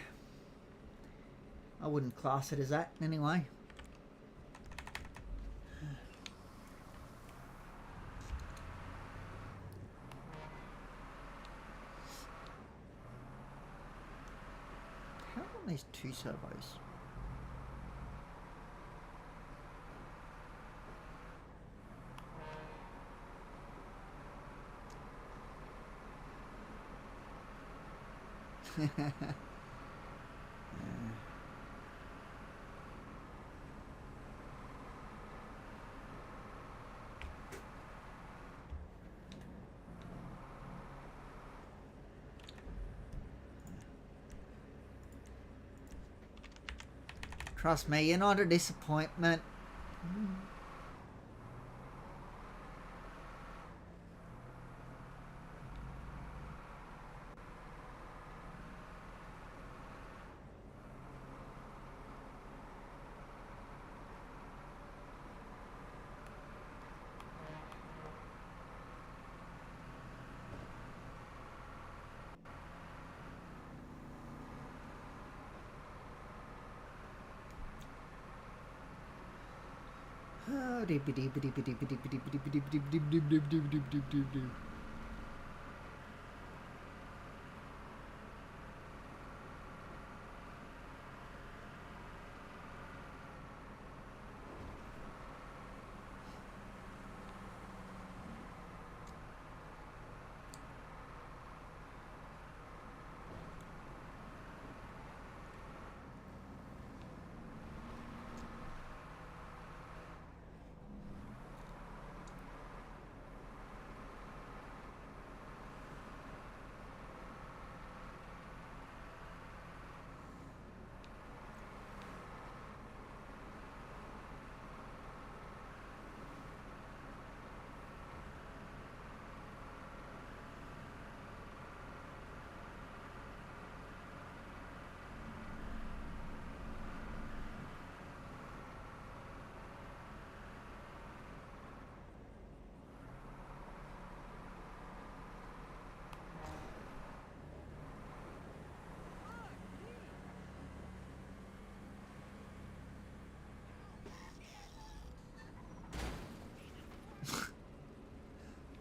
wouldn't class it as that anyway. How come there's two servos? Trust me, you're not a disappointment.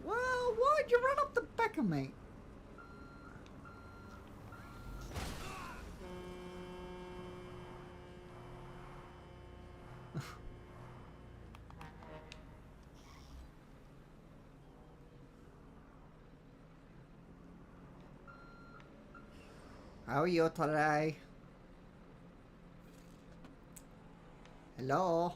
Well, why'd you run up the back of me? How are you today? Hello?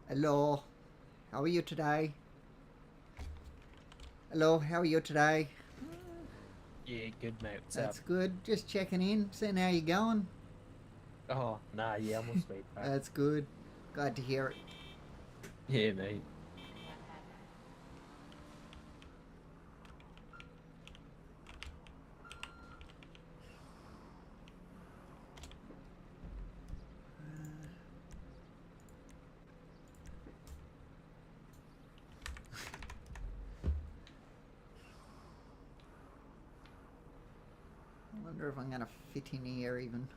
Hello? How are you today? Hello, how are you today? Yeah, good mate. What's That's up? good. Just checking in, seeing how you going. Oh, nah, yeah, I'm all sweet, bro. That's good. Glad to hear it. Yeah, mate. I wonder if I'm gonna fit in here even.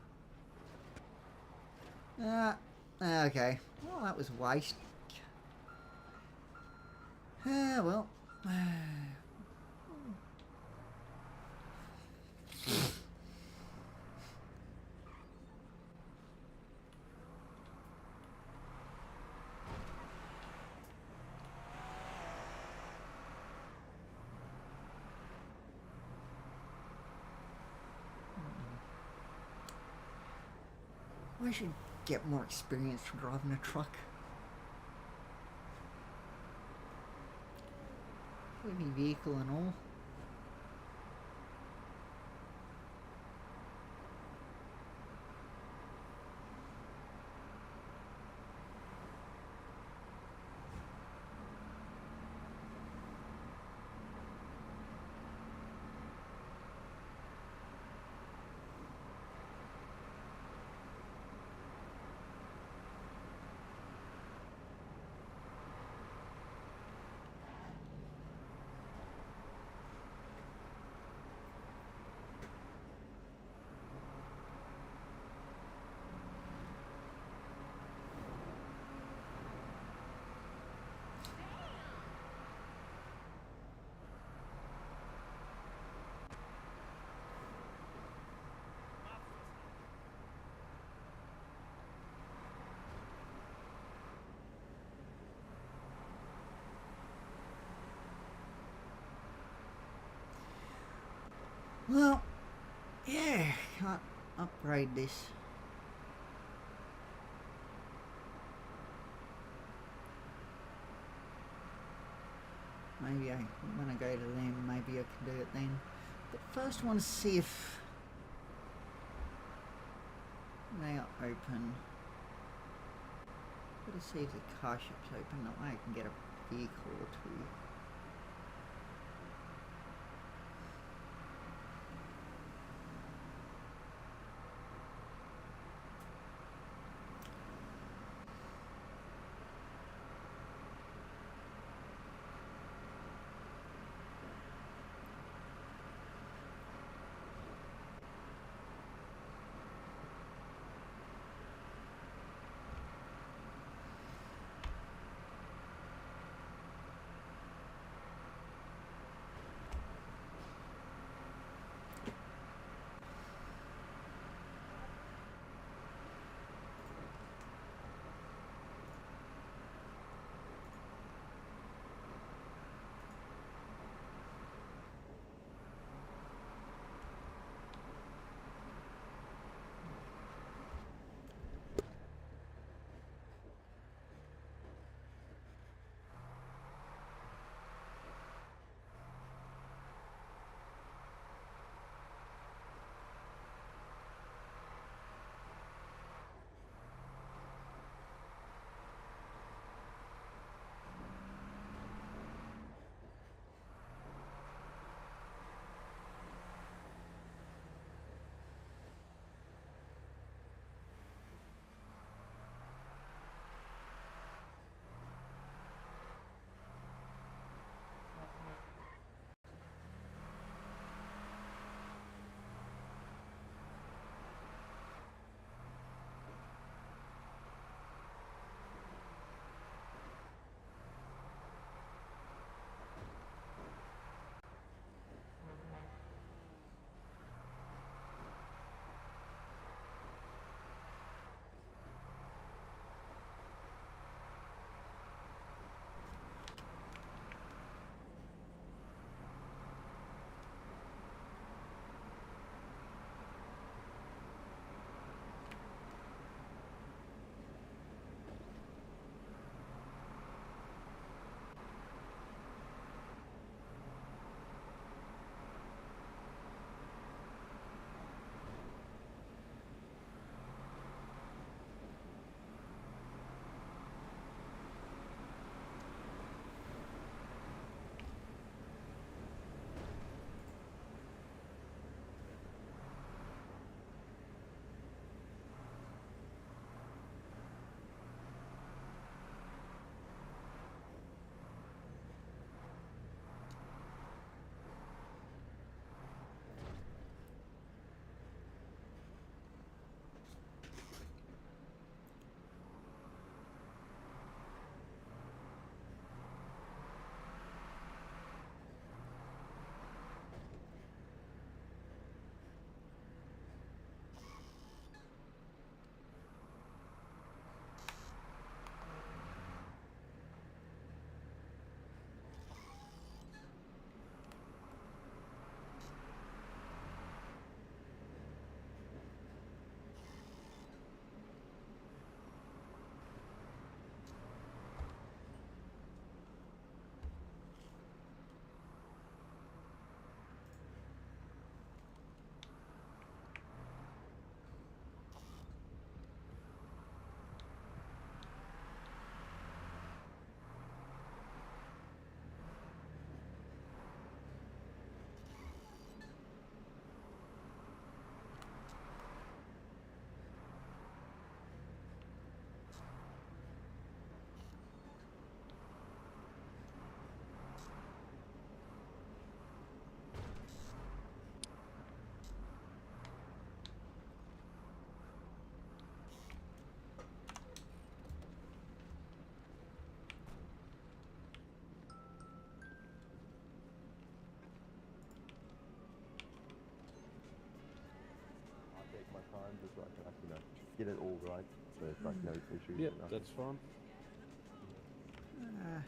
Okay. Well, that was a waste. Well. I should get more experience from driving a truck. Heavy vehicle and all. Well, yeah, can't upgrade this. Maybe when I go to them, maybe I can do it then. But first I want to see if they are open. Gotta see if the car shop's open, that way I can get a vehicle or two. my time just so I can, like, you know, get it all right. So it's like no issues. Yep, nothing. that's fine. Ah.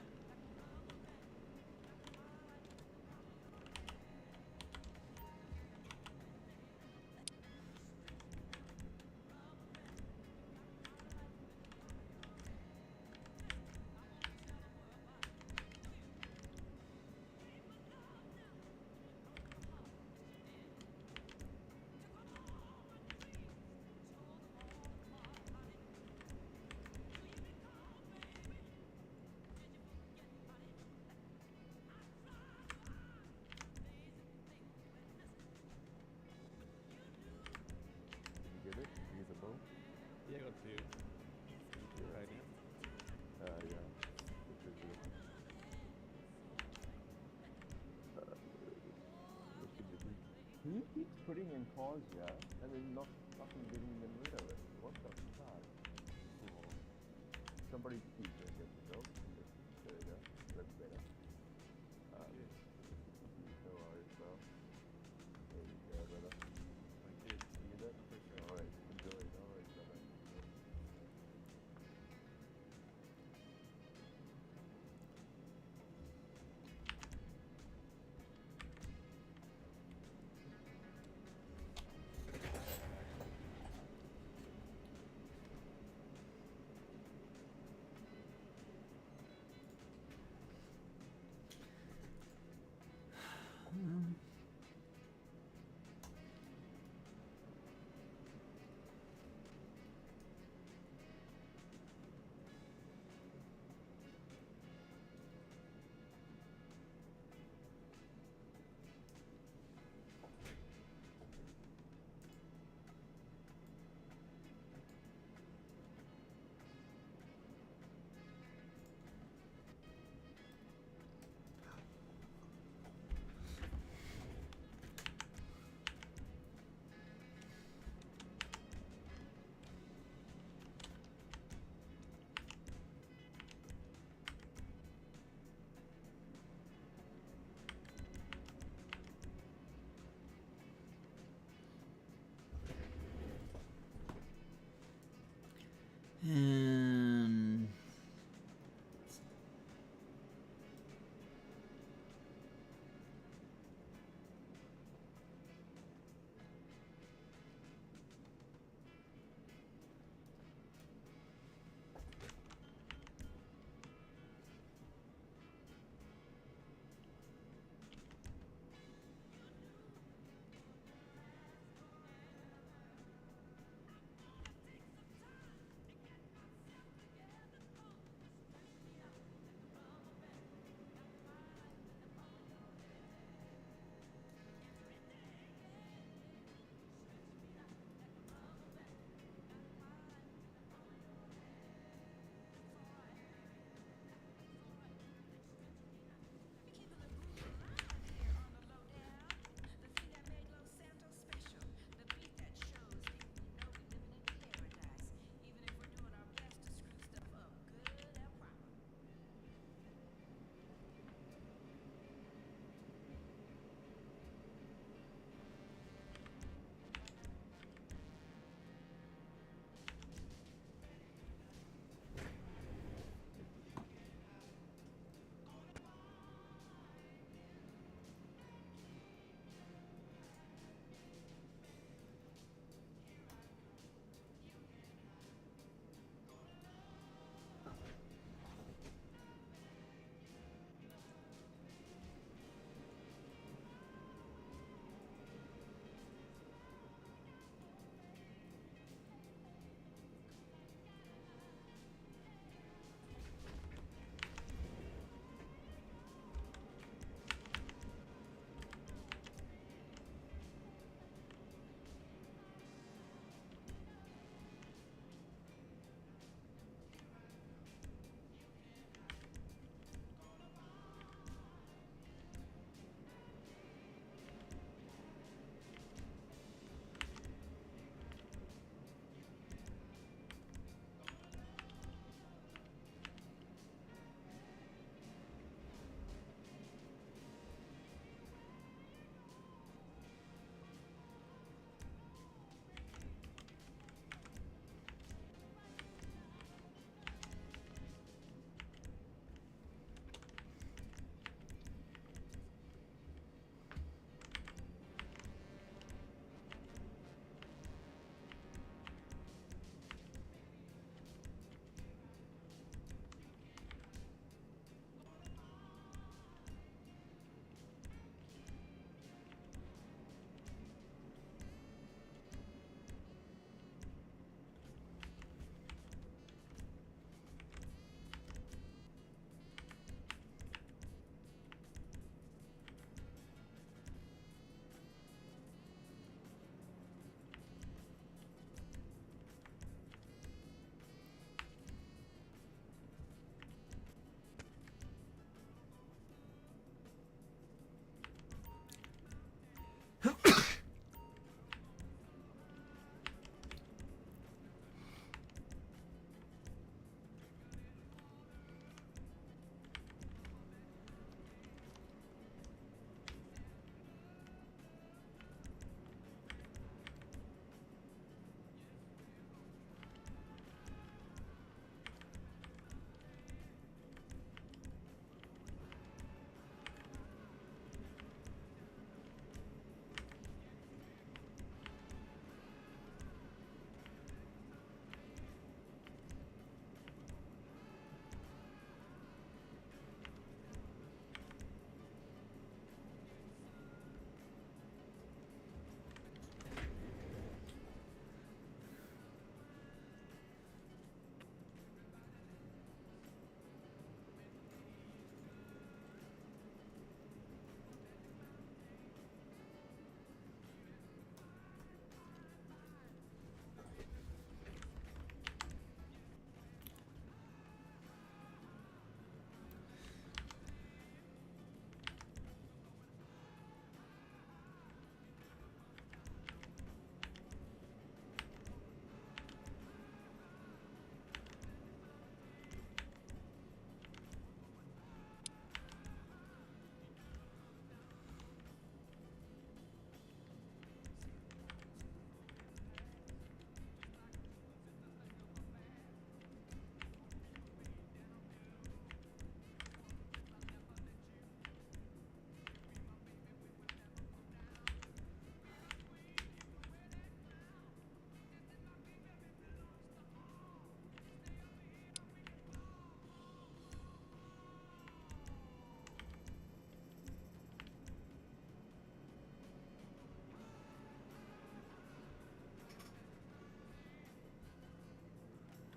You get it? You get the bow? Yeah, I got to right now. Yeah. Which is it? What should we do? Who keeps putting in cars here and then not fucking getting them rid of it? What the fuck? Somebody please don't get yourself. There you go. That's better. No worries, bro. There you go, brother. Thank you. You get that? Alright, enjoy. No worries, brother.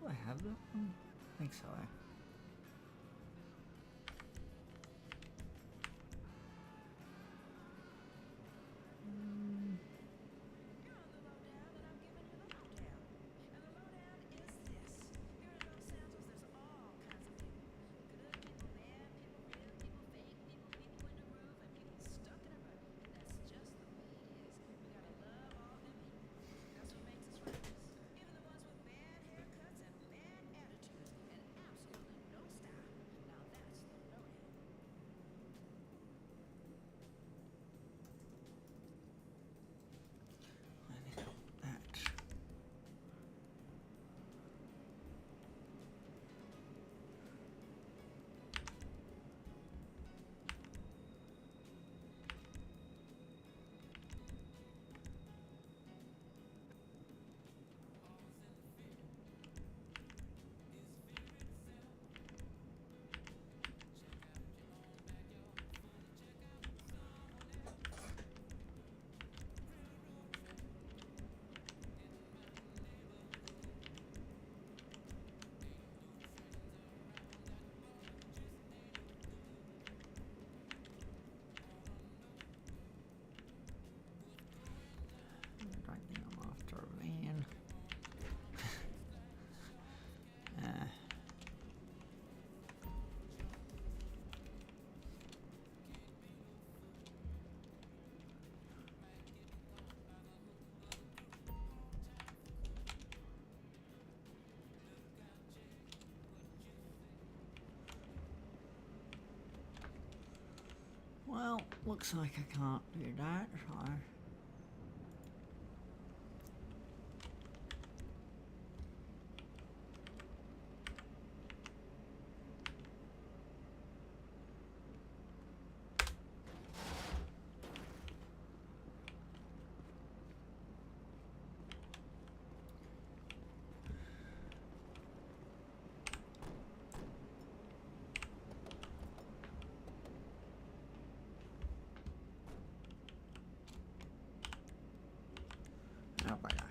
Do I have that one? I think so. I think that. Right now I'm after a van. Well, looks like I can't do that, so. Oh my gosh.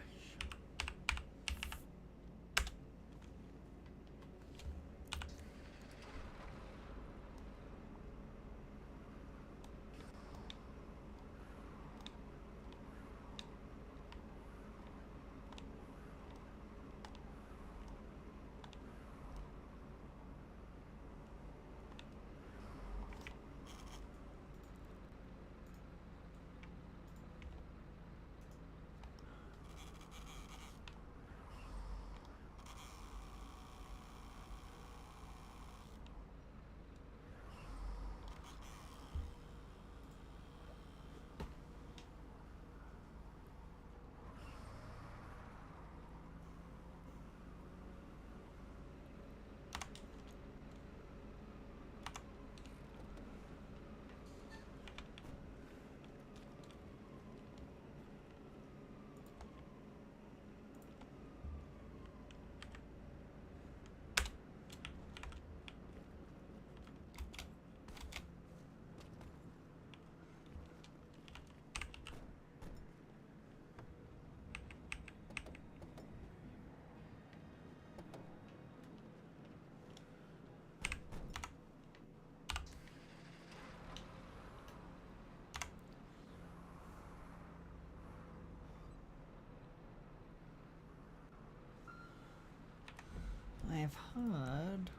I've heard.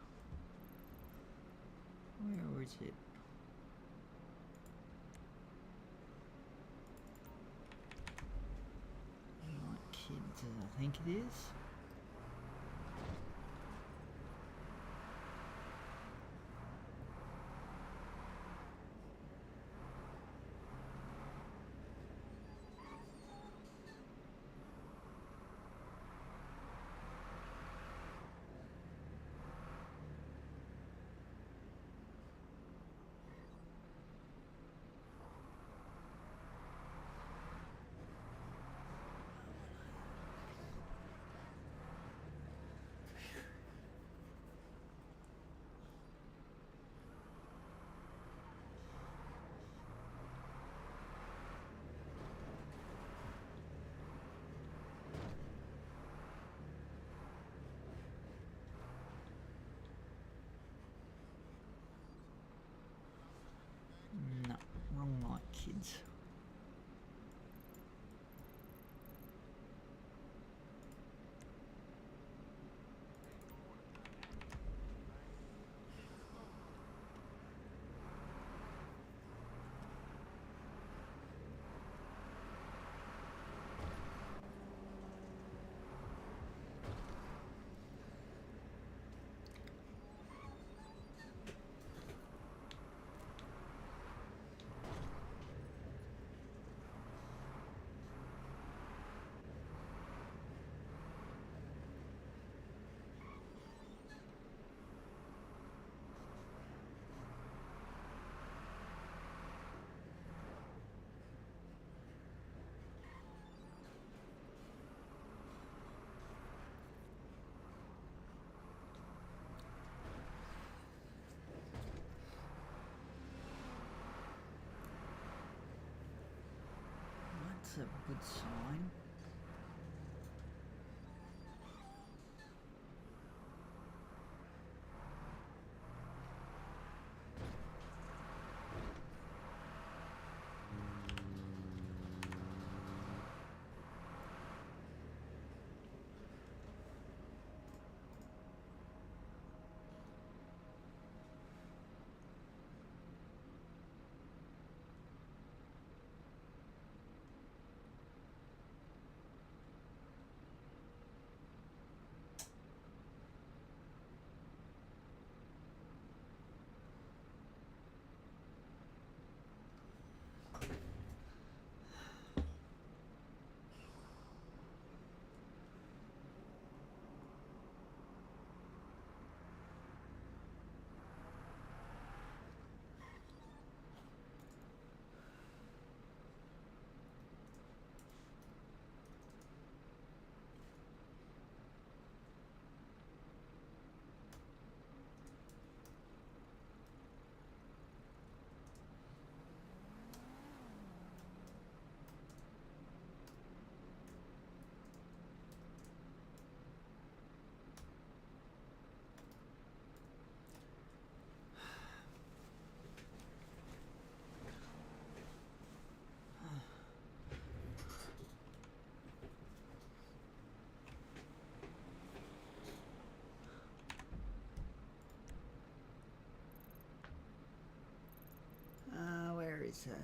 Where is it? Not kids, as I think it is. That's a good sign. Where is that?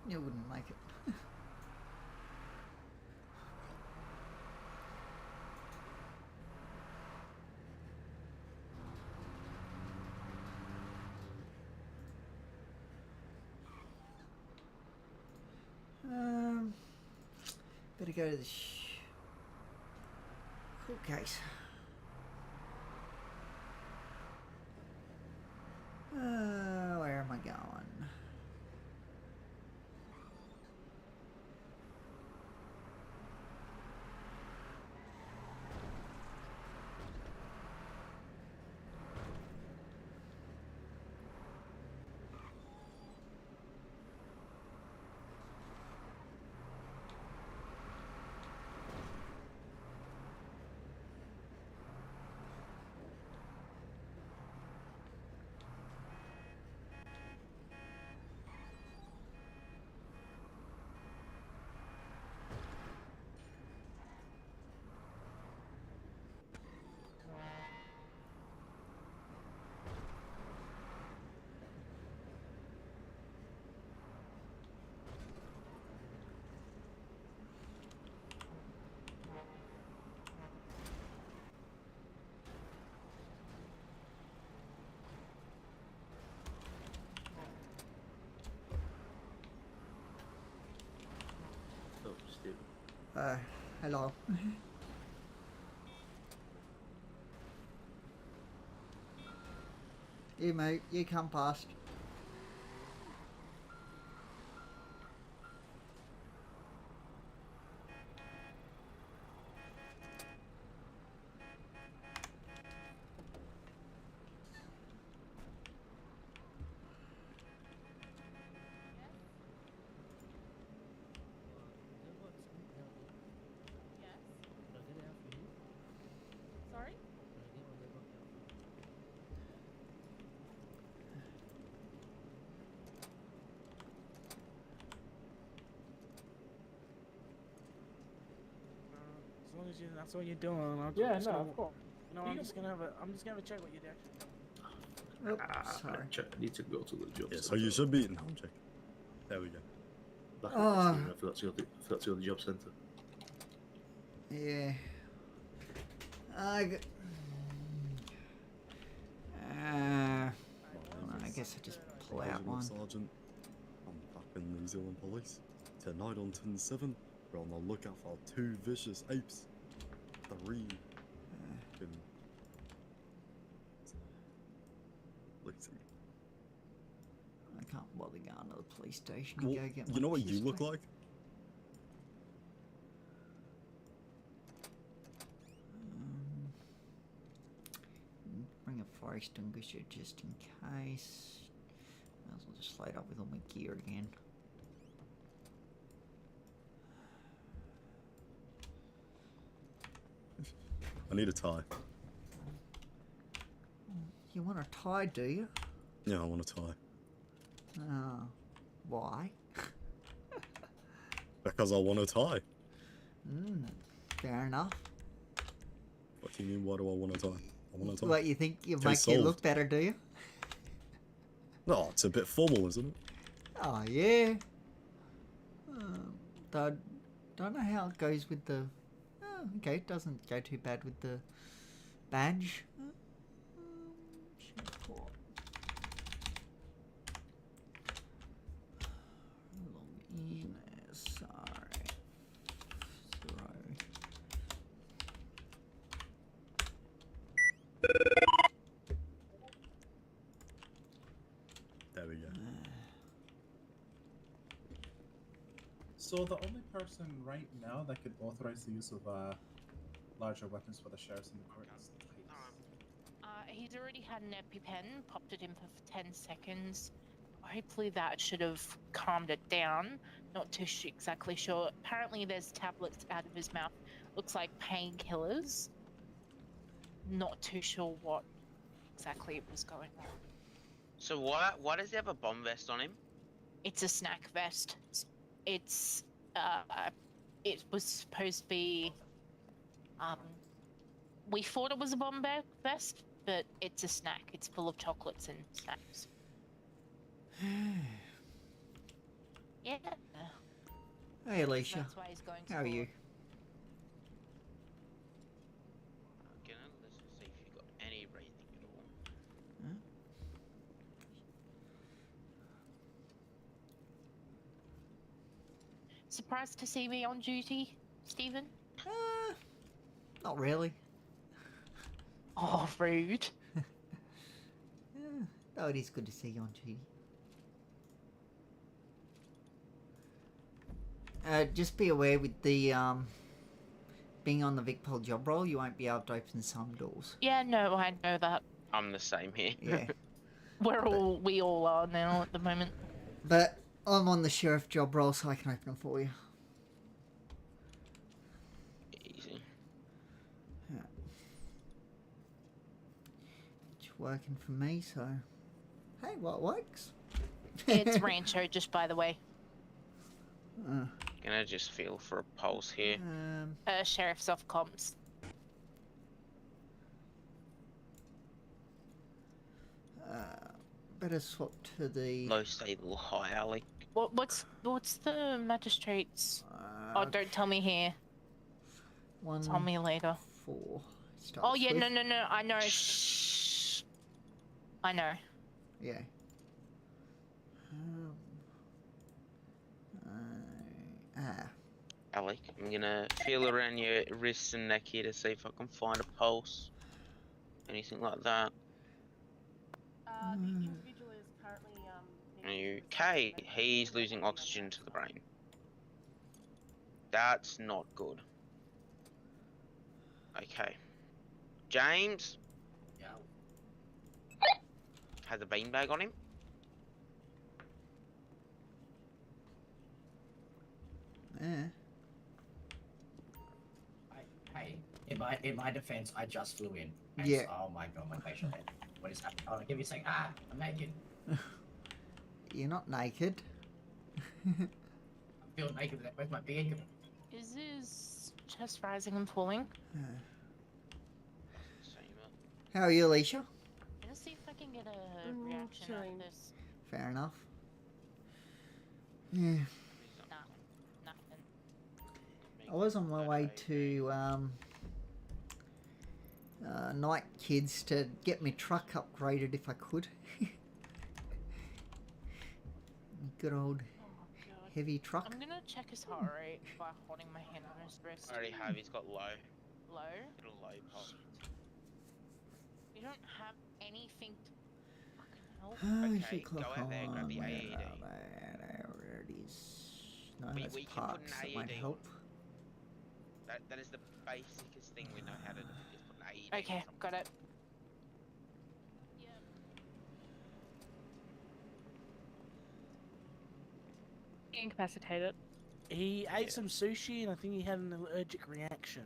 You wouldn't make it. Better go to the court case. Where am I going? Oh, Steve. Hello. You mate, you come past. Sorry? As long as that's what you're doing, I'm Yeah, just no, gonna, of course. no, I'm just gonna have a check with you there. Oh, sorry. I need to go to the job. Yeah, so you should be in home check. There we go. Back Oh. I forgot to go to the job centre. Yeah. I guess I just pull out one. Sergeant, I'm back in New Zealand Police. Tonight on 10-7, we're on the lookout for 2 vicious apes. 3 can... I can't bother going to the police station Well, to go get my you know what you look pistol. like? fire extinguisher just in case. Might as well just load up with all my gear again. I need a tie. You want a tie, do you? Yeah, I want a tie. Oh, why? Because I want a tie. Fair enough. What do you mean, why do I want a tie? I want a tie. What, you think you Case make you look solved. better, do you? No, it's a bit formal, isn't it? Oh, yeah. Don't know how it goes with the... Oh, okay, it doesn't go too bad with the badge. Log in as sorry. 0. There we go. So the only person right now that could authorize the use of larger weapons for the sheriffs in the court is Tice. He's already had an EpiPen, popped it in for 10 seconds. Hopefully that should have calmed it down. Not too exactly sure. Apparently there's tablets out of his mouth. Looks like painkillers. Not too sure what exactly was going on. So why does he have a bomb vest on him? It's a snack vest. It's it was supposed to be we thought it was a bomb vest, but it's a snack. It's full of chocolates and snacks. Yeah. Hey, Alicia. That's why he's going to How are you? Let's see if you got any breathing at all. Surprised to see me on duty, Stephen? Not really. Oh, rude. Oh, it is good to see you on duty. Just be aware with the being on the VicPol job role, you won't be able to open some doors. Yeah, no, I know that. I'm the same here. Yeah. We all are now at the moment. But I'm on the sheriff job role, so I can open them for you. Easy. Yeah. It's working for me, so... Hey, what works? It's Rancho, just by the way. Gonna just feel for a pulse here. Sheriff's off comms. Better swap to the... Low stable, high alley. What's the magistrate's? Oh, don't tell me here. Tell me later. 4. Oh yeah, no, I know. Shh. I know. Yeah. Alec, I'm gonna feel around your wrists and neck here to see if I can find a pulse. Anything like that. The individual is currently Okay, he's losing oxygen to the brain. That's not good. Okay. James? Yeah. Has a beanbag on him? Yeah. Hey, in my defense, I just flew in. Yeah. Oh my god, my facial hair. What is happening? Hold on, give me a second. I'm naked. You're not naked. I feel naked. Where's my beard? Is his chest rising and falling? How are you, Alicia? Let's see if I can get a reaction out of this. Fair enough. Yeah. Nah, nothing. I was on my way to Night Kids to get my truck upgraded if I could. Good old heavy truck. I'm gonna check his heart rate by holding my hand on his wrist. I already have, he's got low. Low? Little low pulse. You don't have anything to fucking help? Okay, go out there, grab the AED. There it is. No, We that's can put parts an that might AED help. That is the basicest thing we know how to do, is put an AED. Okay, got it. incapacitated. He ate some sushi and I think he had an allergic reaction.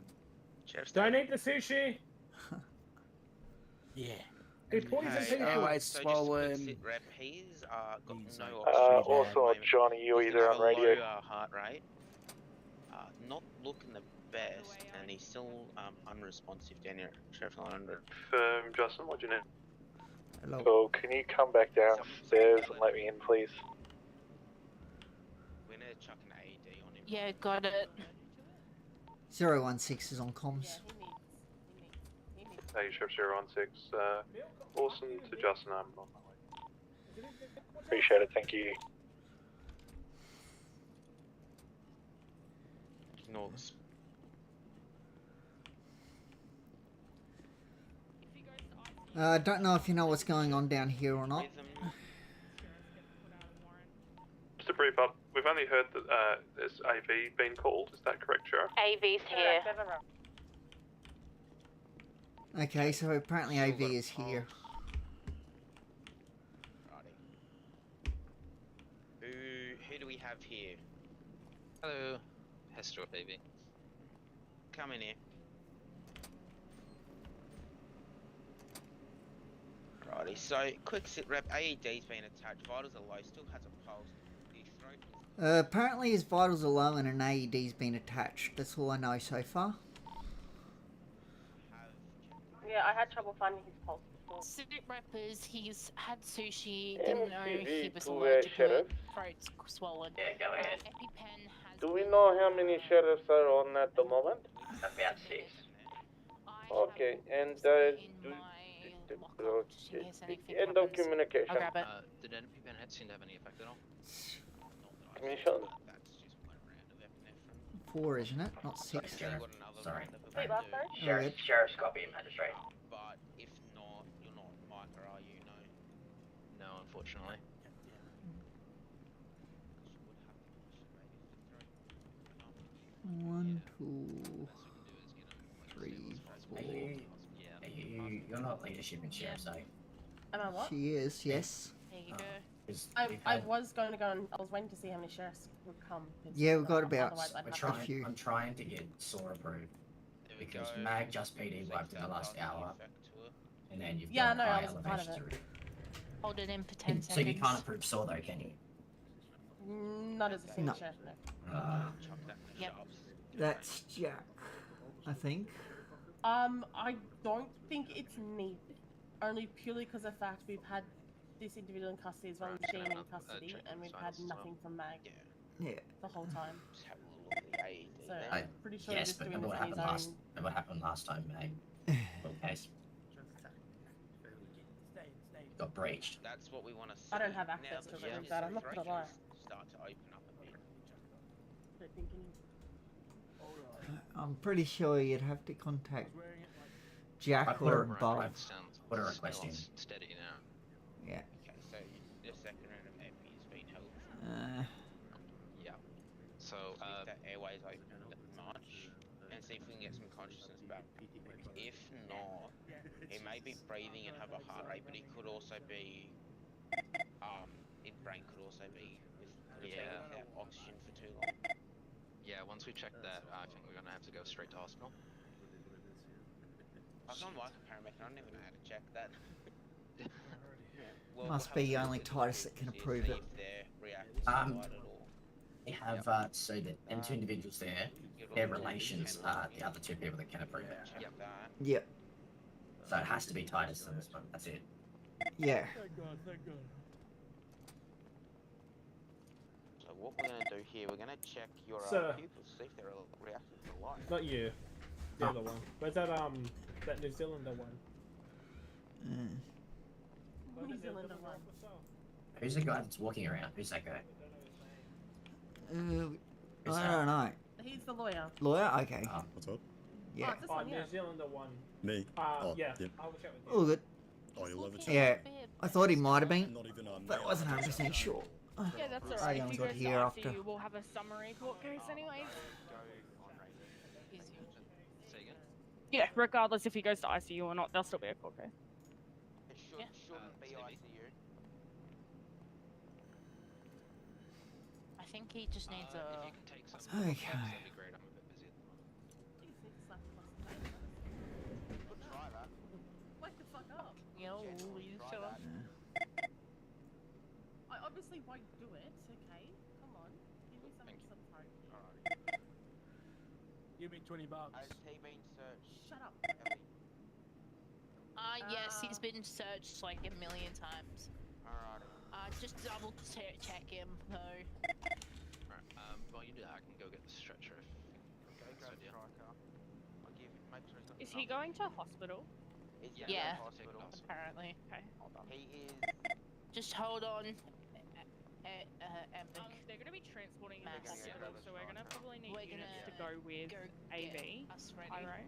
Don't eat the sushi. Yeah. It poisoned people. Airways So swollen. just a quick sit rep. He's got no Also, oxygen. Johnny, you're He's either gonna on have a radio. low heart rate. Not looking the best, and he's still unresponsive down here at Sheriff 900. Justin, what's your name? Hello. Cool, can you come back downstairs and let me in, please? We're gonna chuck an AED on him. Yeah, got it. 016 is on comms. Hey, Sheriff 016. Awesome to Justin, I'm on my way. Appreciate it, thank you. Ignore this. I don't know if you know what's going on down here or not. Just a brief up, we've only heard that there's AV been called, is that correct, Sheriff? AV's here. Okay, so apparently AV is here. Who do we have here? Hello, Hester baby. Come in here. Righty, so quick sit rep. AED's been attached. Vitals are low. Still has a pulse. His throat is... Apparently his vitals are low and an AED's been attached. That's all I know so far. Yeah, I had trouble finding his pulse before. Sit reppers, he's had sushi, didn't know he was MTV to allergic to sheriff. it, throat's swollen. Yeah, go ahead. EpiPen has Do we know how many sheriffs are on at the moment? About 6. Okay, and end of communication. I'll grab it. Did EpiPen head seem to have any effect at all? Commission. 4, isn't it? Not 6. Sorry. Wait, what, sorry? Sheriff's copy, magistrate. But if not, you're not Micah, are you? No. No, unfortunately. 1, 2, 3, 4. You're not leadership in sheriff's, are you? Am I what? She is, yes. There you go. I was going to go and I was waiting to see how many sheriffs would come. Yeah, we've got about otherwise I'd We're have trying, to- few. I'm trying to get SOAR approved. Because Mag just PD worked in the last hour. And then you've Yeah, got no, I high wasn't part of elevations it. to Hold it in for 10 So seconds. you can't approve SOAR though, can you? Not as a senior No. sheriff, no. Yep. That's Jack, I think. I don't think it's needed. Only purely because of the fact we've had this individual in custody as well as Jane in custody, and we've had nothing from Mag Yeah. the whole time. So I, I'm pretty sure yes, he's but doing remember this what on his happened last. own. Remember what happened last time, Mag? Little case got breached. That's what we want to see. I don't have Now access the to it like sheriff's that, I'm not gonna lie. situations start to open up a bit. So thinking, I'm pretty sure you'd have to contact Jack I put or a- Bob. Put a request in. Steady now. Yeah. Okay, so the second round of MP has been held. Yeah. So, If that airway's open much, and see if we can get some consciousness back. If not, he may be breathing and have a heart rate, but he could also be, his brain could also be without oxygen for too long. Yeah, once we check that, I think we're gonna have to go straight to hospital. I'm not like a paramedic, I don't even know how to check that. Must be only Titus that can approve it. They have so that them two individuals there, their relations are the other two people that can approve it. Yep. So it has to be Titus on this one. That's it. Yeah. Thank God, thank God. So what we're gonna do here, we're gonna check your Sir. pupils, see if they're reacting to light. Not you. The other one. Where's that that New Zealander one? New Zealander one. Who's the guy that's walking around? Who's that guy? I don't know. He's the lawyer. Lawyer? Okay. What's up? Yeah. Oh, it's this one, New yeah. Zealander one. Me? Yeah. yeah. I will check with you. All good. Oh, you'll have a Yeah. I thought he might have been, Not even but I wasn't 100% sure. Yeah, that's I alright. If only you got go to here after. ICU, we'll have a summary court case anyways. Say again? Yeah, regardless if he goes to ICU or not, there'll still be a court case. It shouldn't be ICU. I think he just needs a. If you can take some Okay. that'd be great. I'm a bit busy at the moment. Wake the fuck up. Yo, you sure? I obviously won't do it, okay? Come on. Give me some time. Give me $20. Has he been searched? Shut up. Yes, he's been searched like a million times. Alright. Just double check him though. Alright, while you do that, I can go get the stretcher if Go idea. striker. I'll give make sure he's got Is the he number. going to hospital? He's Yeah. going to Yeah. hospital. Apparently. Okay, hold on. He is. Just hold on. They're going to be transporting him Max. to hospital, so we're going to probably need We're units gonna to go with get AV. us ready. Pyro.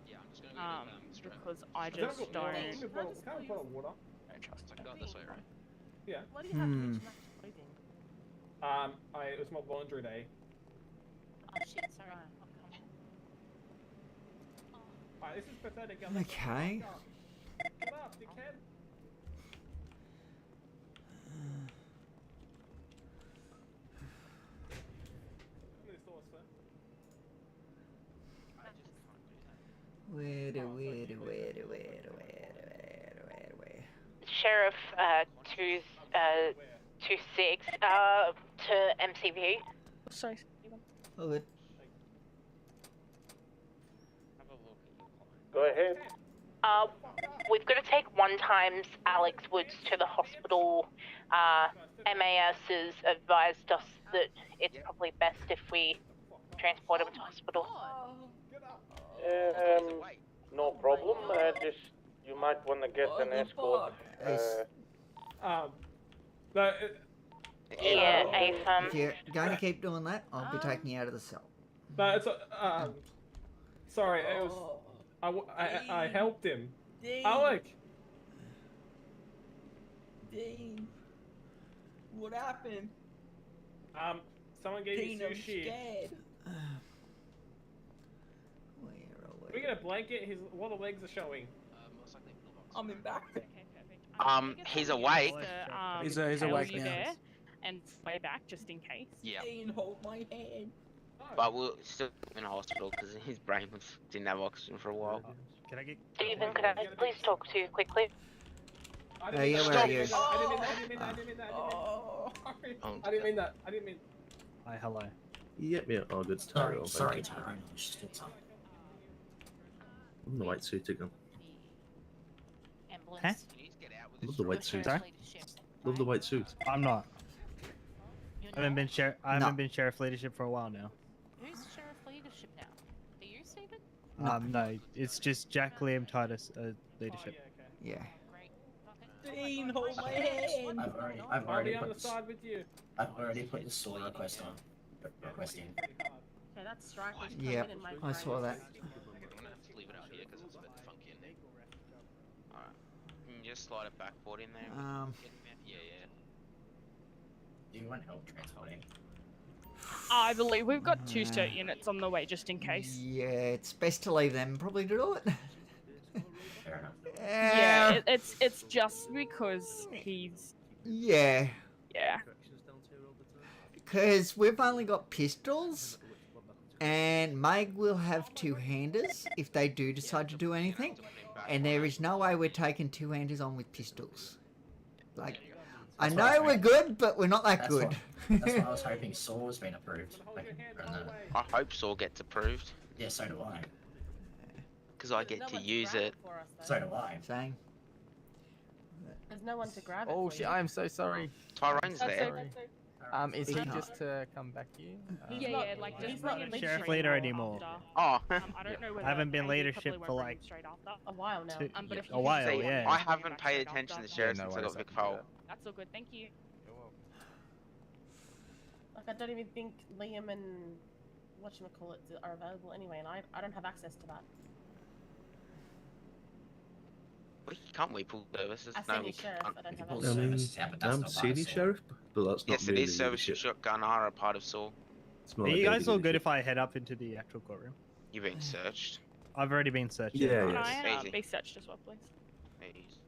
Yeah, I'm just gonna go get straight. Because I just don't. Can we put a water? Don't trust I him. can go this way, right? Yeah. Why do you have to mention that clothing? It was my voluntary day. Oh shit, sorry. Alright, this is pathetic. Okay. Get up, dickhead. Where? Sheriff 26 to MCV. Sorry. Oh, good. Go ahead. We've got to take 1x Alex Woods to the hospital. MAS has advised us that it's probably best if we transport him to hospital. No problem. Just you might want to get an escort. Yeah, AFM. If you're going to keep doing that, I'll be taking you out of the cell. No, it's sorry. It was I helped him. Dean. Alec. Dean. What happened? Someone gave Dean, you I'm sushi. scared. We get a blanket. What the legs are showing. I'm in back. He's awake. He's awake you now. there and way back just in case. Yeah. Dean, hold my hand. But we're still in the hospital because his brain didn't have oxygen for a while. Can I get? Stephen, could I please talk to you quickly? Yeah, where are you? I didn't mean that. I didn't mean. Hi, hello. You get me a good Sorry, towel. sorry, thank you. Tyrone. Just get some. I'm in the white suit again. Ambulance. Huh? Love the white suit. Sorry? Love the white suit. I'm not. I haven't been I No. haven't been sheriff leadership for a while now. Who's sheriff leadership now? Are you, Stephen? No, it's just Jack Liam Titus leadership. Yeah. Dean, hold my hand. I've I'll already be on put the side with you. I've already put the SOAR request on. Request in. Okay, that's strikers coming Yep, in my I saw that. I'm gonna have to leave it out here because it's a bit funky in there. Alright. Can you just slide it backboard in there? Yeah. Do you want help transporting? I believe we've got 2 cert units on the way just in case. Yeah, it's best to leave them probably to do it. Fair enough. Yeah, it's just because he's. Yeah. Yeah. Because we've only got pistols, and Meg will have 2-handers if they do decide to do anything, and there is no way we're taking 2-handers on with pistols. Like, I know we're good, but we're not that That's good. That's why I was hoping SOAR was being approved. Like, I hope Saw gets approved. yeah, so do I. Because I get to use it. So do I. Same. There's no one to grab it. Oh for shit, you. I'm so sorry. Tyrone's there. Is he He can't. just to come back here? Yeah, like just he's not bring him leadership straight Sheriff leader after. anymore. Oh. I don't know whether I haven't been AV leadership probably for won't bring like him straight after. A while now. But if a you while, See, yeah. I haven't paid attention to the sheriff no since I worries, got I Vic can do Fowl. that. That's all good. Thank you. Like, I don't even think Liam and whatchamacallit are available anyway, and I don't have access to that. Can't we pull services? I No, sent we you sheriff, can't. I don't have pull access. I mean, services, yeah, but that's I'm not part of CD SOAR. sheriff, but that's not Yes, it really is. Service and leadership. shotgun are a part of Saw. It's more Are like you guys daily all good leadership. if I head up into the actual courtroom? You're being searched. I've already been searched. Yeah, Can yes. I Easy. be searched as well, please? Please.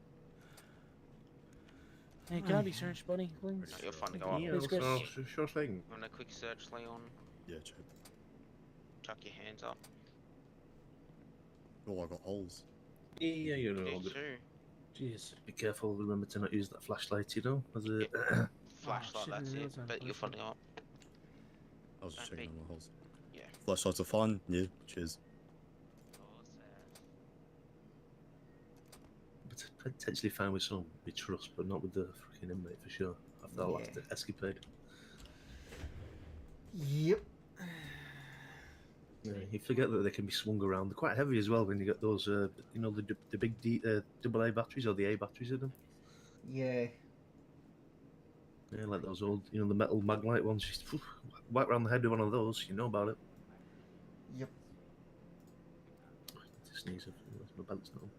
Hey, can I be searched, buddy, please? No, you're fine to go up. Yeah, Please, Chris. sure thing. You want a quick search, Leon? Yeah, check. Chuck your hands up. Oh, I got holes. Yeah, you know. Me But too. jeez, be careful. Remember to not use that flashlight. You know, as a Flashlight, shit, that's it it. is on But you're fine to go up. I was just Don't checking be- on my holes. Yeah. Flashlights are fine. Yeah, cheers. potentially fine with some we trust, but not with the freaking inmate for sure. After that last escapade. Yep. Yeah, you forget that they can be swung around. They're quite heavy as well when you get those, you know, the big double A batteries or the A batteries in them. Yeah. Yeah, like those old, you know, the metal maglite ones. Just whack around the head with one of those, you know about it. Yep. I need to sneeze. My belt's not on.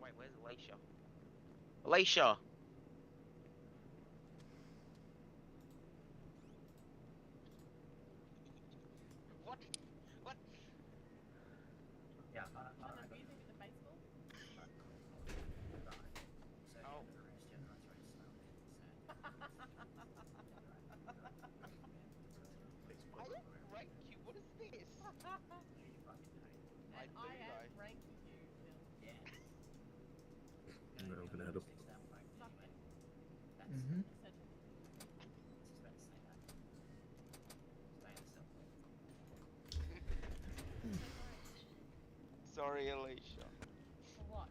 Wait, where's Alicia? Alicia! What? What? Yeah, Oh. I don't rank you. What is this? I do, though. ranking you, Phil. No, I'm gonna head up. Mm-hmm. Sorry, Alicia. For what?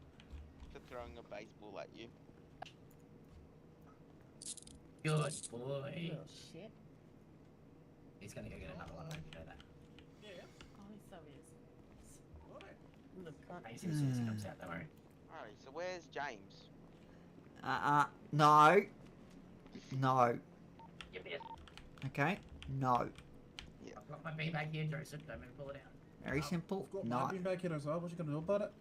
For throwing a baseball at you. Good boy. Little shit. He's gonna go get another one, I know that. Oh, he so is. Look, As soon as he comes out, don't worry. Alright, so where's James? No. No. Give me it. Okay. No. I've got my beanbag here, Joseph. Don't make me pull it out. Very simple. Got No. my beanbag here as well. What you gonna do about it?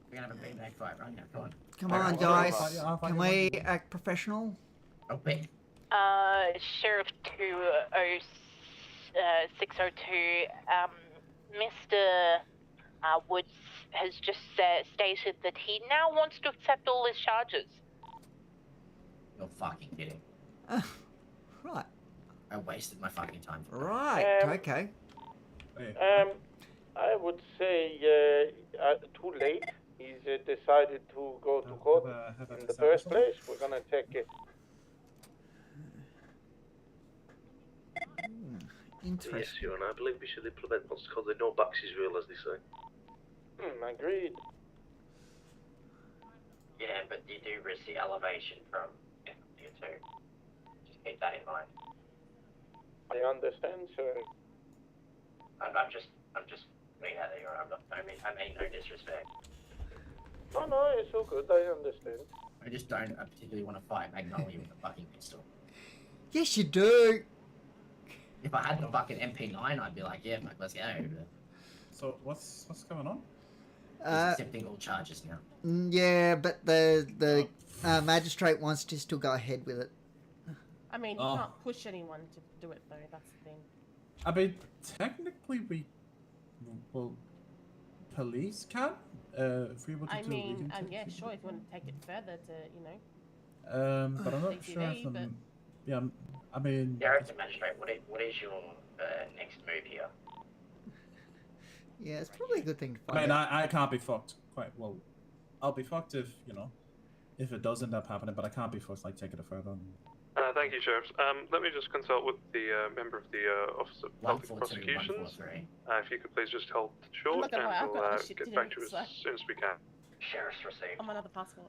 We're gonna have a beanbag fight right now. Come on. Come Alright, on, I'll guys. fight you, I'll fight Can you. we act professional? Okay. Sheriff 602, Mr. Woods has just stated that he now wants to accept all his charges. You're fucking kidding. Right. I wasted my fucking time. Right. Okay. I would say too late. He's decided to go to court in the first place. We're gonna take it. Interesting. Yes, you and I believe we should implement what's called the no backsies rule, as they say. Agreed. Yeah, but you do risk the elevation from you too. Just keep that in mind. I understand, sir. I'm just being out of here. I mean no disrespect. No, it's all good. I understand. I just don't particularly want to fight Magnolia with a fucking pistol. Yes, you do. If I had the fucking MP9, I'd be like, yeah, Mike, let's go. But So what's going on? he's accepting all charges now. Yeah, but the magistrate wants to still go ahead with it. I mean, you can't push anyone to do it, though. That's the thing. I mean, technically well, police can. If we were to I do mean, legal yeah, techniques. sure, if you want to take it further to, you know. But I'm not CCTV, sure if but- them. Yeah, I mean. Yeah, it's a magistrate. What is your next move here? Yeah, it's probably a good thing to I find mean, out. I can't be fucked quite well. I'll be fucked if, you know, if it does end up happening, but I can't be fucked, like, taking it further. Thank you, Sheriff. Let me just consult with the member of the Office of Public 142, Prosecutions. 143. If you could please just hold short, not gonna lie, I've and got we'll this shit get to back do, to you so- as soon as we can. Sheriff's received. On my other passport.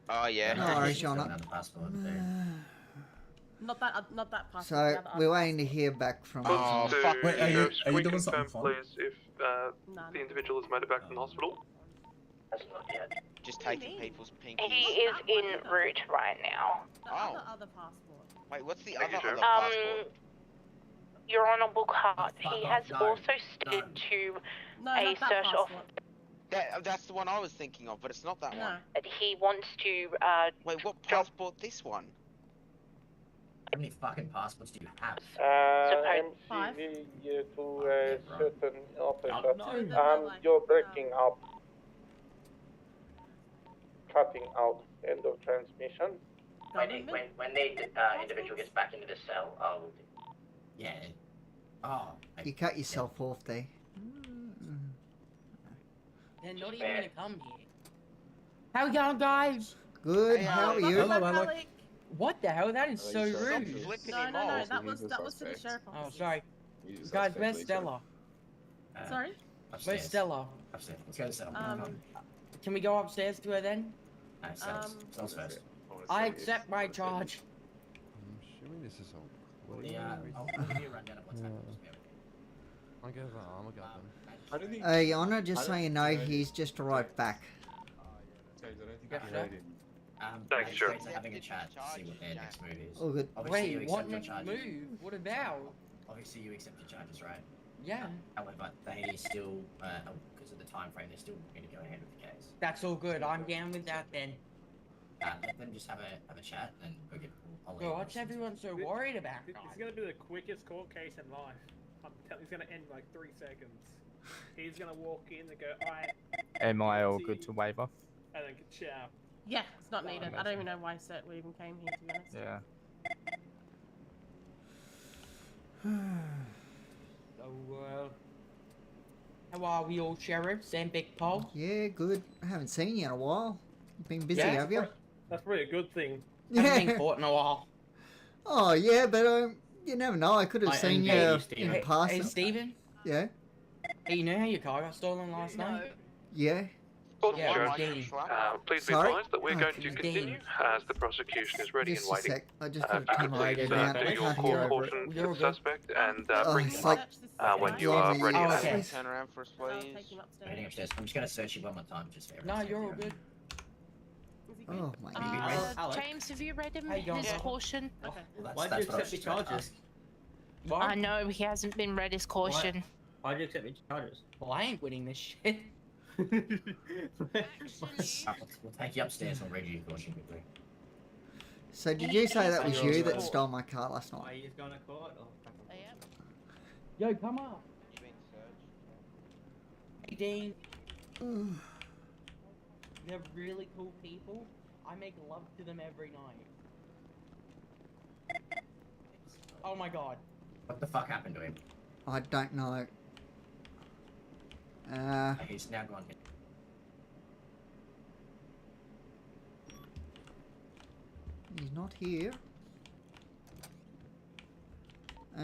Oh, yeah. No worries, Shauna. Another passport. Not that passport. So the other we're waiting to hear back from. Oh, fuck. Wait, are you Can we doing confirm, something fun? please, if the individual has made it back from the hospital? That's not yet. Just taking people's pinkies. He is en route right now. The Oh. other passport. Wait, what's the Thank you, other Sheriff. passport? Your Honourable Cart, fuck he off, has no, also no. stated to No, a not that search of passport. That's the one I was thinking of, but it's not that No. one. that he wants to Wait, what passport? This one? How many fucking passports do you have? MCV to a certain officer. You're breaking up. Cutting out. End of transmission. When the individual gets back into the cell, I'll... Yeah. Oh. You cut yourself off there. They're not even gonna come here. How you going, guys? Good. How are you? Hello, Alec. What the hell? That is so rude. No, that was to the sheriff Oh, office. sorry. Guys, where's Stella? Sorry? Where's Stella? Upstairs. Let's go to the cell. Can we go upstairs to her then? No, cells first. I accept my charge. I'm assuming this is all clear. Yeah, I'll give you a rundown of what's happened. I give that armor got them. Honor, just so you know, he's just arrived back. Thanks, sure. Having a chat to see what their next move is. Oh, good. Obviously, you Wait, accept what your next charges. move? What about? Obviously, you accept your charges, right? Yeah. However, they still, because of the time frame, they're still going to go ahead with the case. That's all good. I'm down with that then. Let them just have a chat and go get. Bro, what's everyone so worried about, It's guys? gonna be the quickest court case in life. I'm telling you, it's gonna end in like 3 seconds. He's gonna walk in and go, alright. Am I all good to waive off? And then ciao. Yeah, it's not needed. I don't even know why Cert even came here, to be honest. Yeah. So, how are we all, sheriffs and Big Paul? Yeah, good. I haven't seen you in a while. You've been busy, Yeah, have you? That's probably a good thing. Haven't been caught in a while. Oh, yeah, but you never know. I could have seen you in passing. Hey, Steven? Yeah? Hey, you know how your car got stolen last night? Yeah? Yeah, Please be Sorry? advised that we're going to continue as the prosecution is ready Just and a waiting. sec. I just got to turn my Please radio down. I do your can't hear court over it. caution to the suspect and Oh, bring it's him like... up when you are ready. Oh, okay. Turn around for us, please. Waiting upstairs. I'm just going to search you one more time, just for No, everyone's you're all safety, good. Oh, my God. James, have you read him How you going, his bro? caution? Okay. Why did you accept your charges? I know he hasn't been read his caution. Why did you accept your charges? Well, I ain't winning this shit. We'll take you upstairs and read you your caution quickly. So did you say that was you that stole my car last night? Are you going to court? Yo, come up. Hey, Dean. They're really cool people. I make love to them every night. Oh my god. What the fuck happened to him? I don't know. He's now gone. He's not here.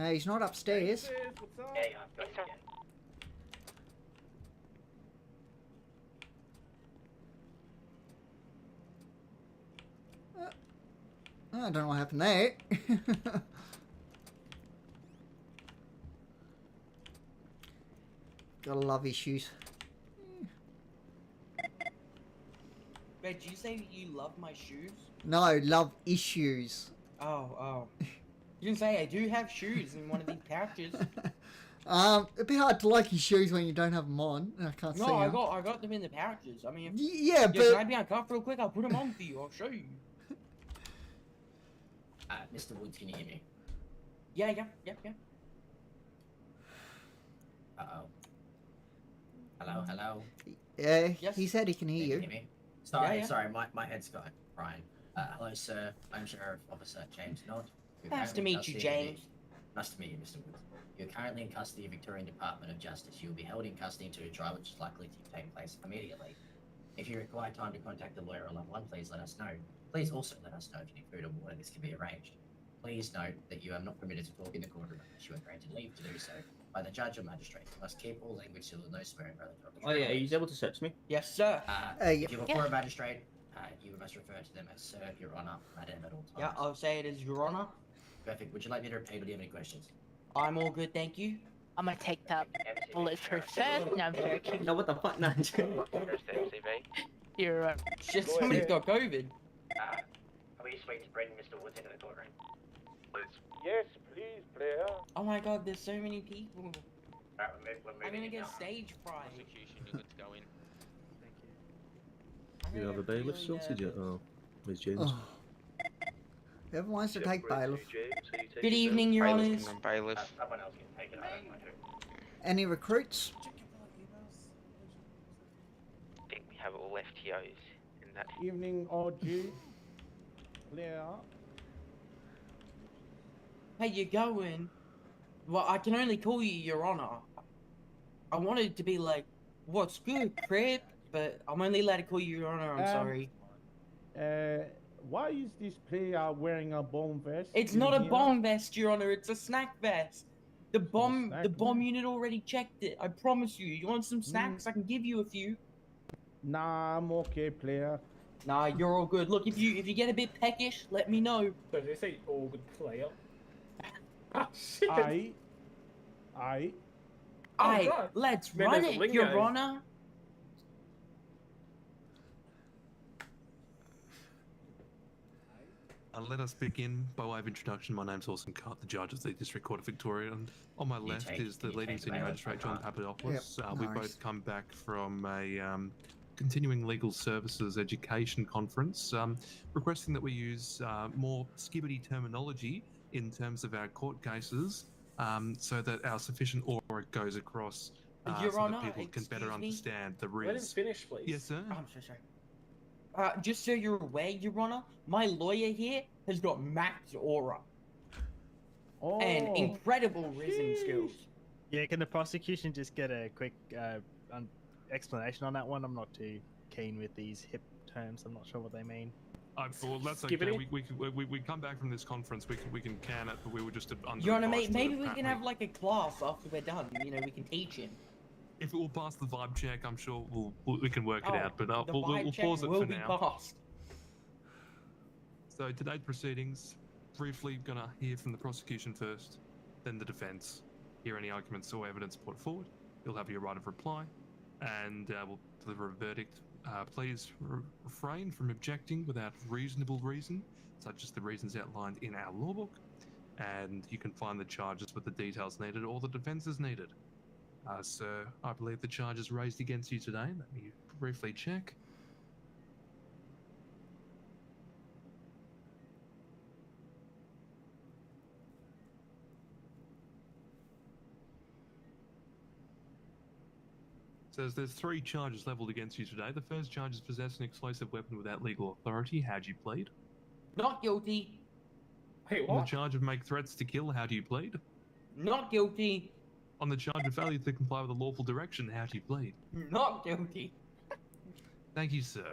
He's not upstairs. Yeah, I've got him again. I don't know what happened there. Gotta love issues. Wait, did you say that you love my shoes? No, love issues. Oh. You didn't say I do have shoes in one of these pouches. It'd be hard to like your shoes when you don't have them on. I can't see No, I them. got them in the pouches. I mean, Yeah, Can I but be uncomfortable quick? I'll put them on for you. I'll show you. Mr. Woods, can you hear me? Yeah. Uh-oh. Hello? yeah, he said he can hear you. Hear me? Sorry, Yeah. sorry, my head's going. Brian. Hello, sir. I'm Sheriff Officer James Nod. You're Nice to currently in meet you, custody of James. Nice to meet you, Mr. Woods. You're currently in custody of Victorian Department of Justice. You will be held in custody until a trial which is likely to take place immediately. If you require time to contact a lawyer or loved one, please let us know. Please also let us know if you need food or water. This can be arranged. Please note that you are not permitted to talk in the courtroom unless you are granted leave to do so by the judge or magistrate. You must keep all language civil, no swearing, brother. Oh yeah, are you able to search me? Yes, sir. If you're before a magistrate, you must refer to them as Sir, Your Honour, Madam at all times. Yeah, I'll say it as Your Honour. Perfect. Would you like me to repeat or do you have any questions? I'm all good, thank you. I'm gonna take that bulletproof first. No, I'm joking. No, what the fuck? No, I'm joking. You're Shit, somebody's got COVID. Are we sweet to bring Mr. Woods into the courtroom? Yes, please, player. Oh my god, there's so many people. Alright, we're I'm moving gonna in get now. stage fright. Prosecution, you're good to go in. Do you have a bailiff sorted yet? Oh, Miss James. Oh. Whoever wants to take bailiff. Good evening, Your Honors. Bailiff. Any recruits? I think we have all FTOs in that. Evening, RG. Clear. How you going? Well, I can only call you Your Honor. I wanted to be like, what's good, Crib? But I'm only allowed to call you Your Honor, I'm sorry. Why is this player wearing a bomb vest? It's in not a here? bomb vest, Your Honor, it's a snack vest. The bomb unit already checked it, I promise you. You want some snacks? I can give you a few. Nah, I'm okay, player. Nah, you're all good. Look, if you get a bit peckish, let me know. So did they say all good player? Ah, shit. Aye. Aye, let's Man, run there's it, lingo. Your Honor. Let us begin by way of introduction. My name's Orson Cart, the judge of the District Court of Victoria, and on my left is the leading senior magistrate, John Papadopoulos. Yep, We nice. both come back from a continuing legal services education conference, requesting that we use more skibbity terminology in terms of our court cases, so that our sufficient aura goes across, Your so Honor, that people can better excuse me? understand the Let him risk. finish, please. Yes, sir. I'm so sorry. Just so you're aware, Your Honor, my lawyer here has got max aura. And incredible reasoning skills. Yeah, can the prosecution just get a quick explanation on that one? I'm not too keen with these hip terms. I'm not sure what they mean. Well, that's okay. We come back from this conference. We can can it, but we were just under. Your Honor, advised that maybe we can apparently- have like a class after we're done. You know, we can teach him. If it will pass the vibe check, I'm sure we can work it out. But the we'll vibe check pause it will for be now. passed. So today's proceedings, briefly gonna hear from the prosecution first, then the defence. Hear any arguments or evidence put forward. You'll have your right of reply, and we'll deliver a verdict. Please refrain from objecting without reasonable reason, such as the reasons outlined in our law book, and you can find the charges with the details needed or the defence is needed. Sir, I believe the charges raised against you today. Let me briefly check. Says there's 3 charges leveled against you today. The first charge is possess an explosive weapon without legal authority. How'd you plead? Not guilty. Wait, On the charge of make threats to kill, how do you plead? Not guilty. On the charge of failure to comply with a lawful direction, how do you plead? Not guilty. Thank you, sir.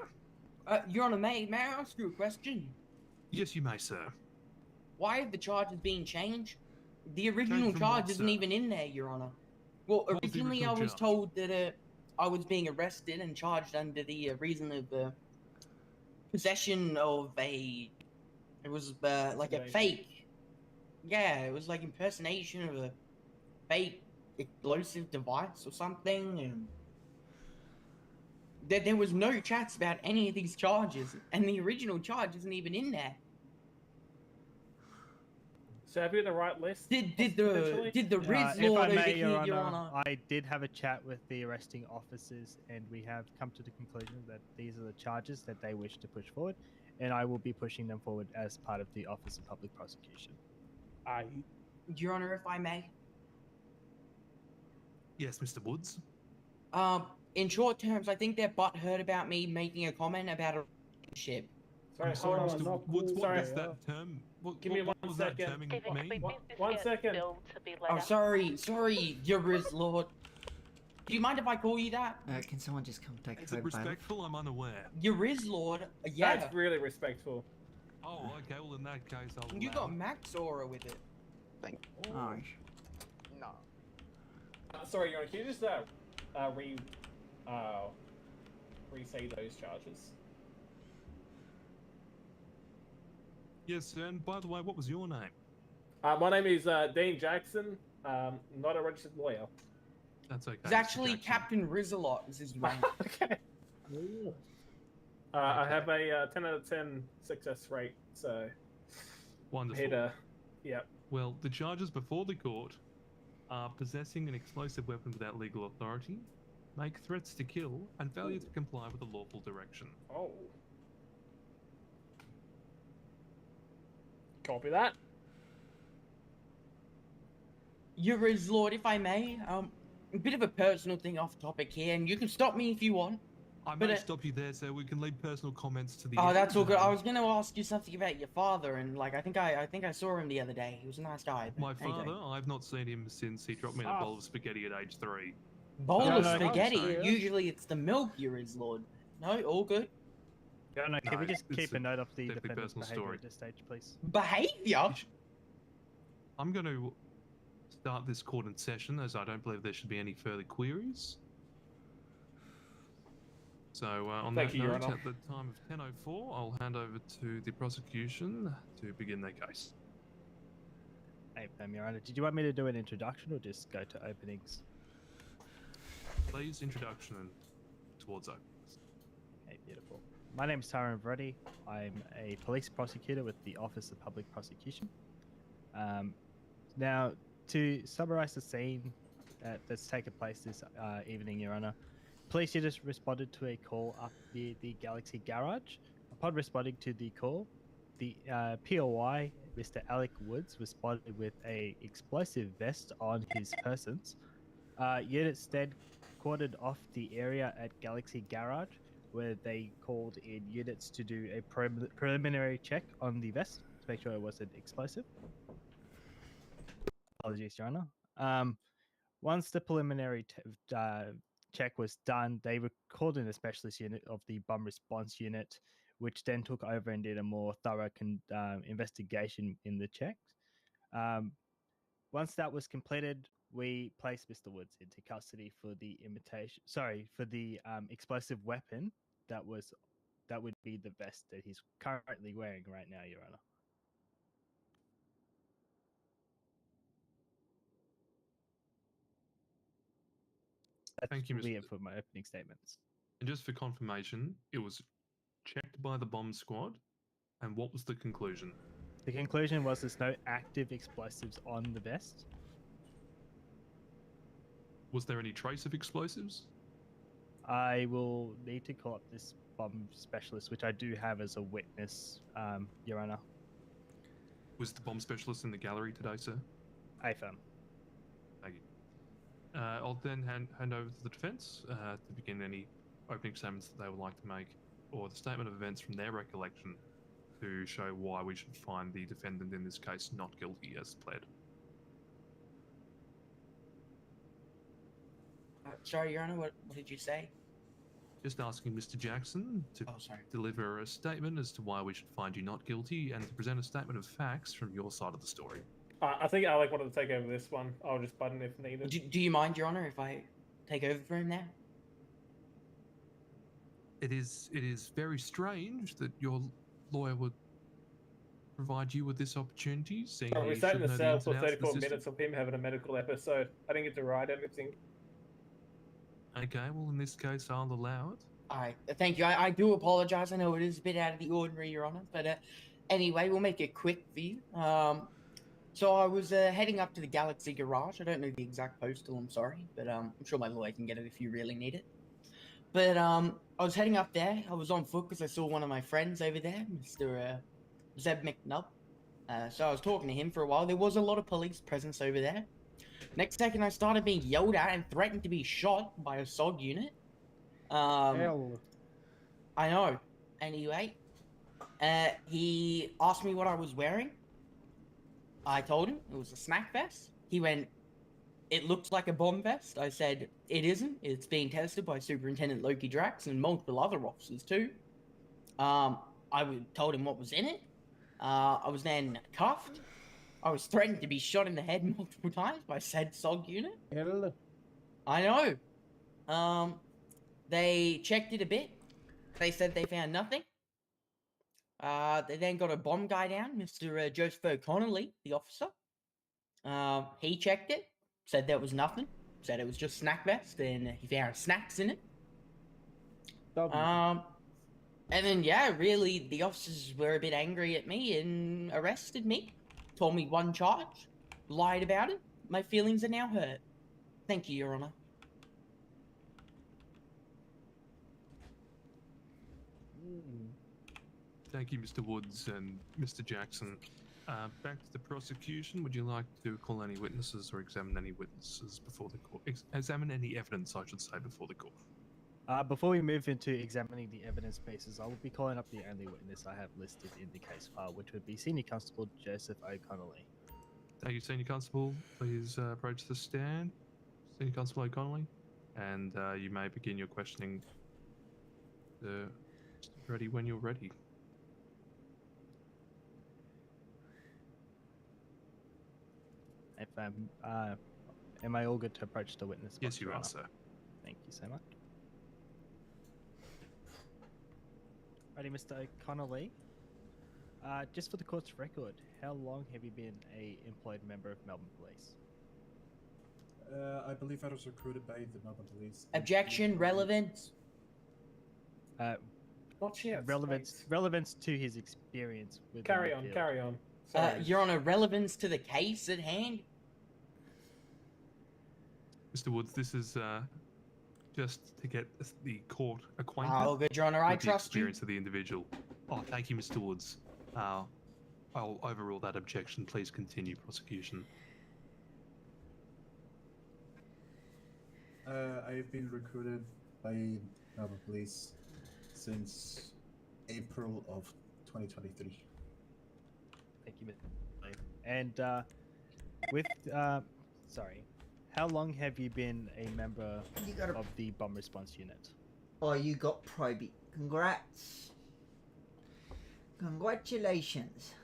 Your Honor, may I ask you a question? Yes, you may, sir. Why have the charges been changed? The original from charge what, isn't sir? even in there, Your Honor. Well, What was the originally I original was charge? told that I was being arrested and charged under the reason of possession of a... It was like a fake... Yeah, it was like impersonation of a fake explosive device or something, and... There was no chats about any of these charges, and the original charge isn't even in there. So have you in the right list? Did the Riz If Lord I over may, here, Your Honor? I did have a chat with the arresting officers, and we have come to the conclusion that these are the charges that they wish to push forward, and I will be pushing them forward as part of the Office of Public Prosecution. Your Honor, if I may. Yes, Mr. Woods. In short terms, I think they're butthurt about me making a comment about a relationship. Sorry, I'm sorry, hold Mr. on. Woods. What Sorry. does that term? Give me what one does that second. terming mean? One second. Oh, sorry, Your Riz Lord. Do you mind if I call you that? Can someone just come take Is it respectful? I'm unaware. Your Riz Lord? Yeah. That's really respectful. Oh, okay. Well, in that case, I'll. You got max aura with it. Oh. No. Sorry, Your Honor, can you just re-say those charges? Yes, sir. And by the way, what was your name? My name is Dane Jackson. Not a registered lawyer. That's okay. It's actually Captain Rizalot is his rank. Okay. I have a 10 out of 10 success rate, so... Wonderful. Yep. Well, the charges before the court are possessing an explosive weapon without legal authority, make threats to kill, and failure to comply with a lawful direction. Oh. Copy that. Your Lord, if I may, a bit of a personal thing off topic here, and you can stop me if you want. I But, may stop you there, sir. We can leave personal comments to the Oh, end. that's all good. I was gonna ask you something about your father, and like I think I saw him the other day. He was a nice guy. but My anyway. father, I've not seen him since he dropped me in a bowl of spaghetti at age 3. Bowl So, of no, spaghetti. sorry. Usually it's the milk, Your Lord. No, all good. Your Honor, can we No, just it's keep a a note of the definitely defendant's personal behavior story. at this stage, please? Behavior? I'm going to start this court in session, as I don't believe there should be any further queries. So, on Thank that you, Your note, Honor. at the time of 10:04, I'll hand over to the prosecution to begin their case. Hey, Your Honor, did you want me to do an introduction or just go to openings? Please, introduction and towards openings. Okay, beautiful. My name is Tyrone Vreddy. I'm a police prosecutor with the Office of Public Prosecution. Now, to summarize the scene that's taken place this evening, Your Honor, police units responded to a call up near the Galaxy Garage. Upon responding to the call, the POI, Mr. Alec Woods, responded with a explosive vest on his persons. Units then cordoned off the area at Galaxy Garage, where they called in units to do a preliminary check on the vest to make sure it wasn't explosive. Apologies, Your Honor. Once the preliminary check was done, they were called in a specialist unit of the bomb response unit, which then took over and did a more thorough investigation in the check. Once that was completed, we placed Mr. Woods into custody for the explosive weapon that would be the vest that he's currently wearing right now, Your Honor. Thank you, That'll be Mr. it for my opening statements. And just for confirmation, it was checked by the bomb squad, and what was the conclusion? The conclusion was there's no active explosives on the vest. Was there any trace of explosives? I will need to call up this bomb specialist, which I do have as a witness, Your Honor. Was the bomb specialist in the gallery today, sir? AFM. Thank you. I'll then hand over to the defence to begin any opening statements that they would like to make, or the statement of events from their recollection to show why we should find the defendant in this case not guilty as pled. Sorry, Your Honor, what did you say? Just asking Mr. Jackson to deliver a statement as to why we should find you not guilty and to present a statement of facts from your side of the story. I think Alec wanted to take over this one. I'll just button if needed. Do you mind, Your Honor, if I take over for him now? It is very strange that your lawyer would provide you with this opportunity, seeing We he sat should in know the the cell ins for and outs of the 34 system. minutes of him having a medical episode. I didn't get to write anything. Okay, well in this case I'll allow it. Alright, thank you. I do apologize. I know it is a bit out of the ordinary, Your Honor, but anyway, we'll make it quick for you. So I was heading up to the Galaxy Garage. I don't know the exact postal, I'm sorry, but I'm sure my lawyer can get it if you really need it. But I was heading up there. I was on foot because I saw one of my friends over there, Mr. Zeb McNubb. So I was talking to him for a while. There was a lot of police presence over there. Next second, I started being yelled at and threatened to be shot by a SOG unit. Hell. I know. Anyway, he asked me what I was wearing. I told him it was a snack vest. He went, "It looks like a bomb vest." I said, "It isn't. It's being tested by Superintendent Loki Drax and multiple other officers too." Told him what was in it. I was then cuffed. I was threatened to be shot in the head multiple times by said SOG unit. Hell. I know. They checked it a bit. They said they found nothing. They then got a bomb guy down, Mr. Joseph O'Connolly, the officer. He checked it, said there was nothing, said it was just snack vest, and he found snacks in it. And then, yeah, really, the officers were a bit angry at me and arrested me. Told me one charge, lied about it. My feelings are now hurt. Thank you, Your Honor. Thank you, Mr. Woods and Mr. Jackson. Back to the prosecution. Would you like to call any witnesses or examine any witnesses before the court? Examine any evidence, I should say, before the court. Before we move into examining the evidence bases, I will be calling up the only witness I have listed in the case file, which would be Senior Constable Joseph O'Connolly. Thank you, Senior Constable. Please approach the stand, Senior Constable O'Connolly, and you may begin your questioning. Ready when you're ready. If am I all good to approach the witness? Yes, box, you Your are, Honor? sir. Thank you so much. Righty, Mr. O'Connolly. Just for the court's record, how long have you been a employed member of Melbourne Police? I believe I was recruited by the Melbourne Police. Objection, relevance. Relevance to his experience with. Carry on, carry on. Your Honor, relevance to the case at hand. Mr. Woods, this is just to get the court acquainted. Oh, good, Your Honor. I with the trust you. experience of the individual. Oh, thank you, Mr. Woods. I'll overrule that objection. Please continue prosecution. I've been recruited by Melbourne Police since April of 2023. Thank you, Mr. And with sorry, how long have you been a member of the bomb response unit? Oh, you got probate. Congrats. Congratulations.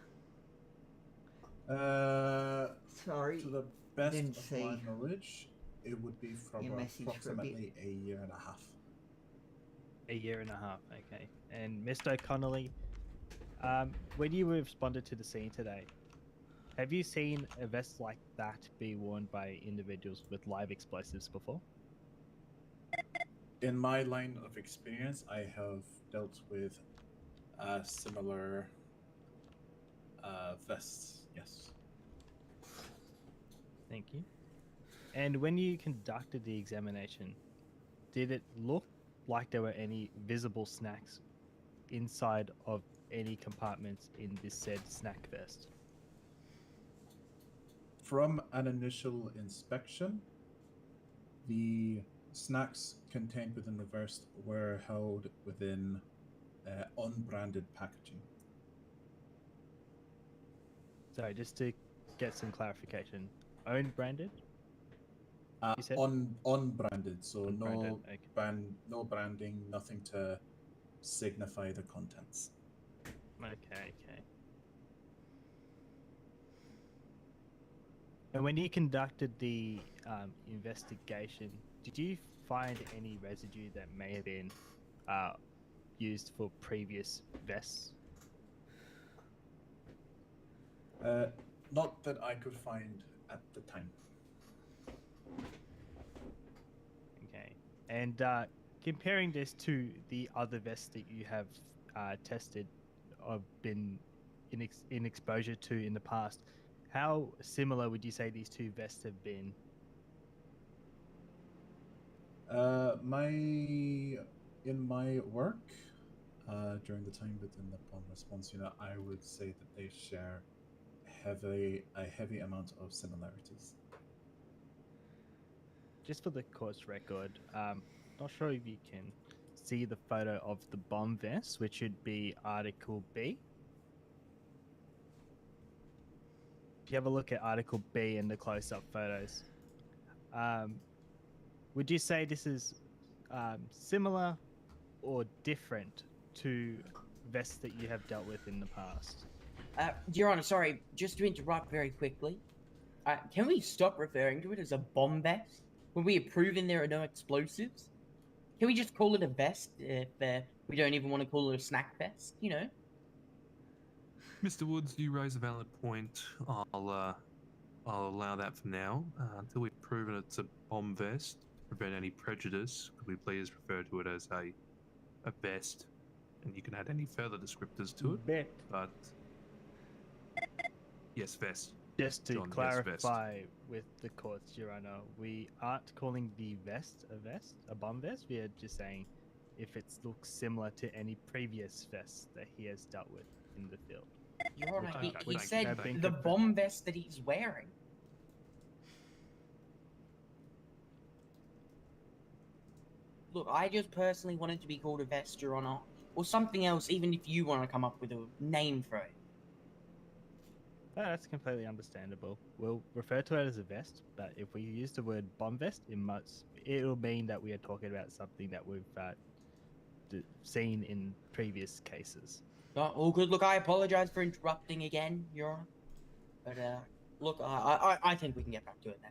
Sorry. To the best didn't of see my knowledge, it would be from your message for a approximately a year and a half. A year and a half, okay. And Mr. O'Connolly, when you responded to the scene today, have you seen a vest like that be worn by individuals with live explosives before? In my line of experience, I have dealt with similar vests, yes. Thank you. And when you conducted the examination, did it look like there were any visible snacks inside of any compartments in this said snack vest? From an initial inspection, the snacks contained within the vest were held within unbranded packaging. Sorry, just to get some clarification. Own branded? You said? Unbranded, so Unbranded, no okay. no branding, nothing to signify the contents. Okay. And when you conducted the investigation, did you find any residue that may have been used for previous vests? Not that I could find at the time. Okay. And comparing this to the other vests that you have tested or been in exposure to in the past, how similar would you say these two vests have been? In my work, during the time within the bomb response unit, I would say that they share a heavy amount of similarities. Just for the court's record, not sure if you can see the photo of the bomb vest, which should be Article B. If you have a look at Article B in the close-up photos, would you say this is similar or different to vests that you have dealt with in the past? Your Honor, sorry, just to interrupt very quickly. Can we stop referring to it as a bomb vest when we have proven there are no explosives? Can we just call it a vest if we don't even want to call it a snack vest, you know? Mr. Woods, you raise a valid point. I'll allow that for now. Until we've proven it's a bomb vest, to prevent any prejudice, could we please refer to it as a vest? And you can add any further descriptors to it. But yes, vest. Just to John, yes, clarify with the courts, Your Honor, we aren't calling the vest, a bomb vest. We are just saying if it looks similar to any previous vests that he has dealt with in the field. Your Honor, he Thank said you. the bomb vest that he's wearing. Look, I just personally wanted to be called a vest, Your Honor, or something else, even if you want to come up with a name for it. That's completely understandable. We'll refer to it as a vest, but if we use the word bomb vest, it'll mean that we are talking about something that we've seen in previous cases. All good. Look, I apologize for interrupting again, Your Honor. But, look, I think we can get back to it then.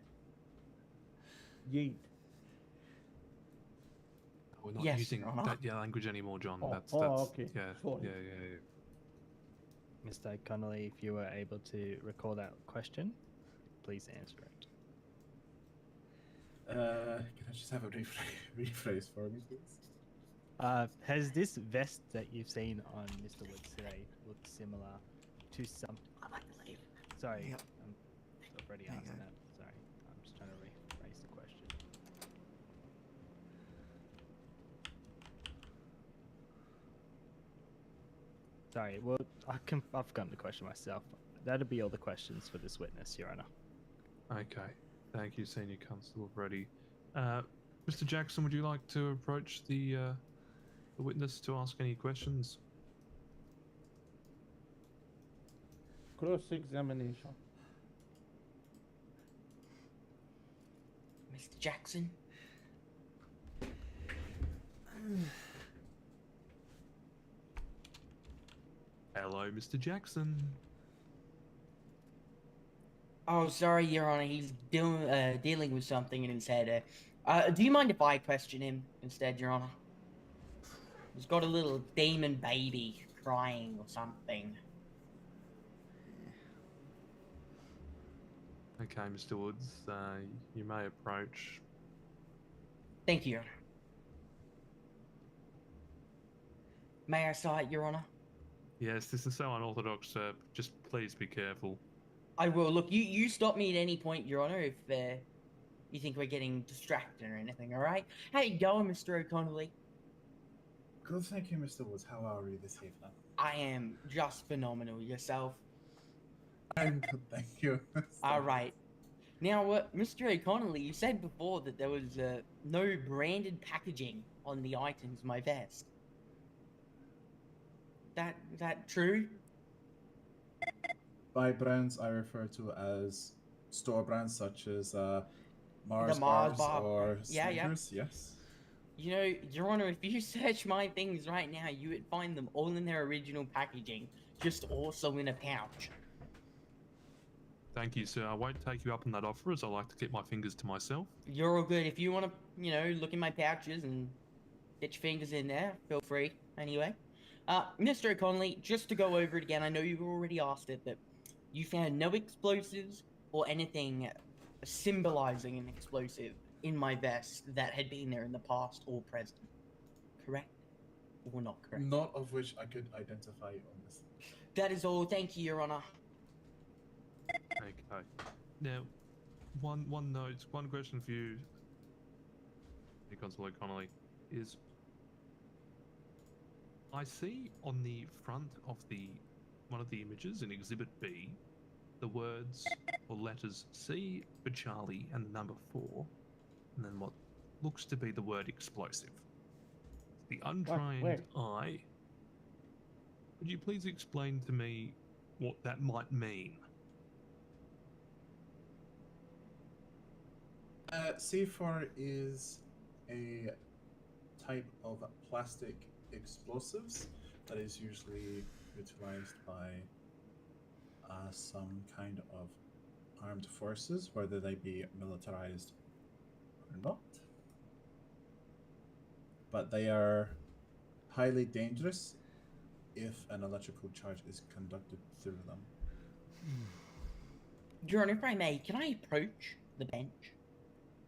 Yeet. We're not Yes, using Your Honor. that language anymore, John. Oh, That's okay. yeah, Sorry. yeah. Mr. Connolly, if you were able to recall that question, please answer it. Can I just have a rephrase for me, please? Has this vest that you've seen on Mr. Woods today looked similar to some? Sorry, Yep. I've already answered that. Sorry, I'm just trying to rephrase the question. Sorry, well, I've forgotten the question myself. That'll be all the questions for this witness, Your Honor. Okay. Thank you, Senior Constable Brady. Mr. Jackson, would you like to approach the witness to ask any questions? Cross-examination. Mr. Jackson? Hello, Mr. Jackson. Oh, sorry, Your Honor. He's dealing with something in his head. Do you mind if I question him instead, Your Honor? He's got a little demon baby crying or something. Okay, Mr. Woods, you may approach. Thank you, Your Honor. May I cite, Your Honor? Yes, this is so unorthodox, sir. Just please be careful. I will. Look, you stop me at any point, Your Honor, if you think we're getting distracted or anything, alright? How you going, Mr. O'Connolly? Good, thank you, Mr. Woods. How are you this evening? I am just phenomenal. Yourself? I'm good, thank you. Alright. Now, Mr. O'Connolly, you said before that there was no branded packaging on the items in my vest. That true? By brands, I refer to as store brands such as Mars The Mars bars bar. or Yeah, yeah. Snickers. Yes. You know, Your Honor, if you search my things right now, you would find them all in their original packaging, just also in a pouch. Thank you, sir. I won't take you up on that offer, as I like to keep my fingers to myself. You're all good. If you want to, look in my pouches and get your fingers in there, feel free. Anyway, Mr. O'Connolly, just to go over it again, I know you've already asked it, but you found no explosives or anything symbolizing an explosive in my vest that had been there in the past or present. Correct? Or not correct? Not of which I could identify on this. That is all. Thank you, Your Honor. Okay. Now, one question for you, Constable O'Connolly, is I see on the front of one of the images in Exhibit B the words or letters C for Charlie and the number 4, and then what looks to be the word explosive. The untrained eye. Could you please explain to me what that might mean? C4 is a type of plastic explosives that is usually utilized by some kind of armed forces, whether they be militarized or not. But they are highly dangerous if an electrical charge is conducted through them. Your Honor, if I may, can I approach the bench?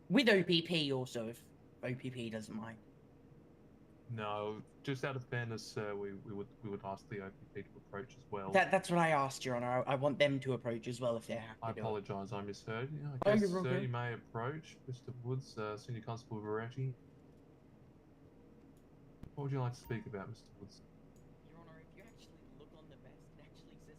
With OPP also, if OPP doesn't mind. No, just out of fairness, we would ask the OPP to approach as well. That's what I asked, Your Honor. I want them to approach as well if they're happy I to do it. apologise, I misheard. Yeah, Oh, I guess, you're sir, okay. you may approach Mr. Woods, Senior Constable Veretti. What would you like to speak about, Mr. Woods? Your Honor, if you actually look on the vest, it actually says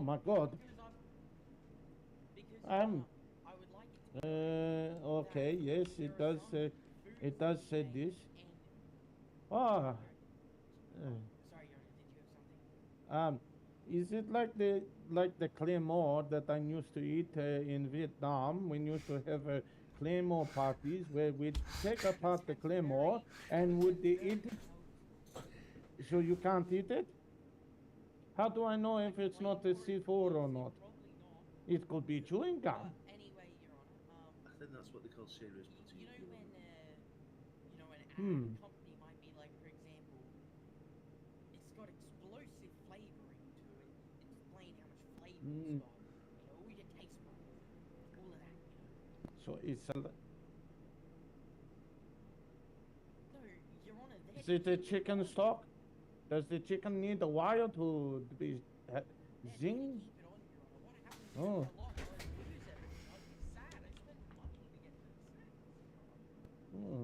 Oh my God. Okay, yes, it does say this. Ah. Is it like the claymore that I used to eat in Vietnam? We used to have claymore parties where we'd take apart the claymore and would eat it. So you can't eat it? How do I know if it's not a C4 or not? It could be chewing gum. I think that's what they call serious putty. Hmm. Company might be like, for example, it's got explosive flavoring to it. Explain how much flavor it's got. You know, all your taste buds, all of that. So it's a. No, Your Honor. Is it a chicken stock? Does the chicken need a wire to be zing? Oh. Hmm.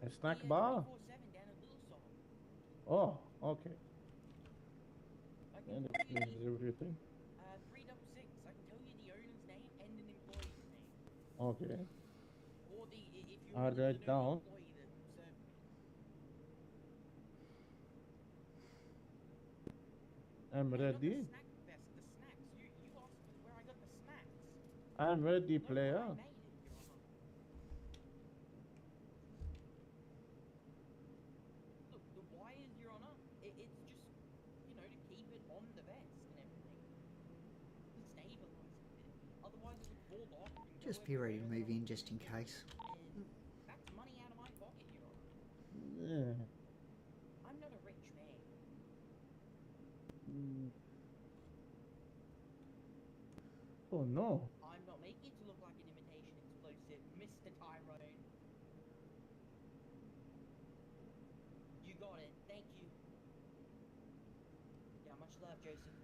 A snack bar? Oh, okay. That explains everything. 366. I can tell you the owner's name and an employee's name. Okay. Or the if you I'll write down. employee that served me. I'm ready. The snacks. You asked me where I got the snacks. I'm ready, player. I made it, Your Honor. Look, the wires, Your Honor, it's just, you know, to keep it on the vest and everything. To stabilize it. Otherwise it would fall off. And Just be ready to move in just in case. that's money out of my pocket, Your Honor. Yeah. I'm not a rich man. Oh no. I'm not making it to look like an imitation explosive, Mr. Tyrone. You got it. Thank you. Yeah, much love, Joseph.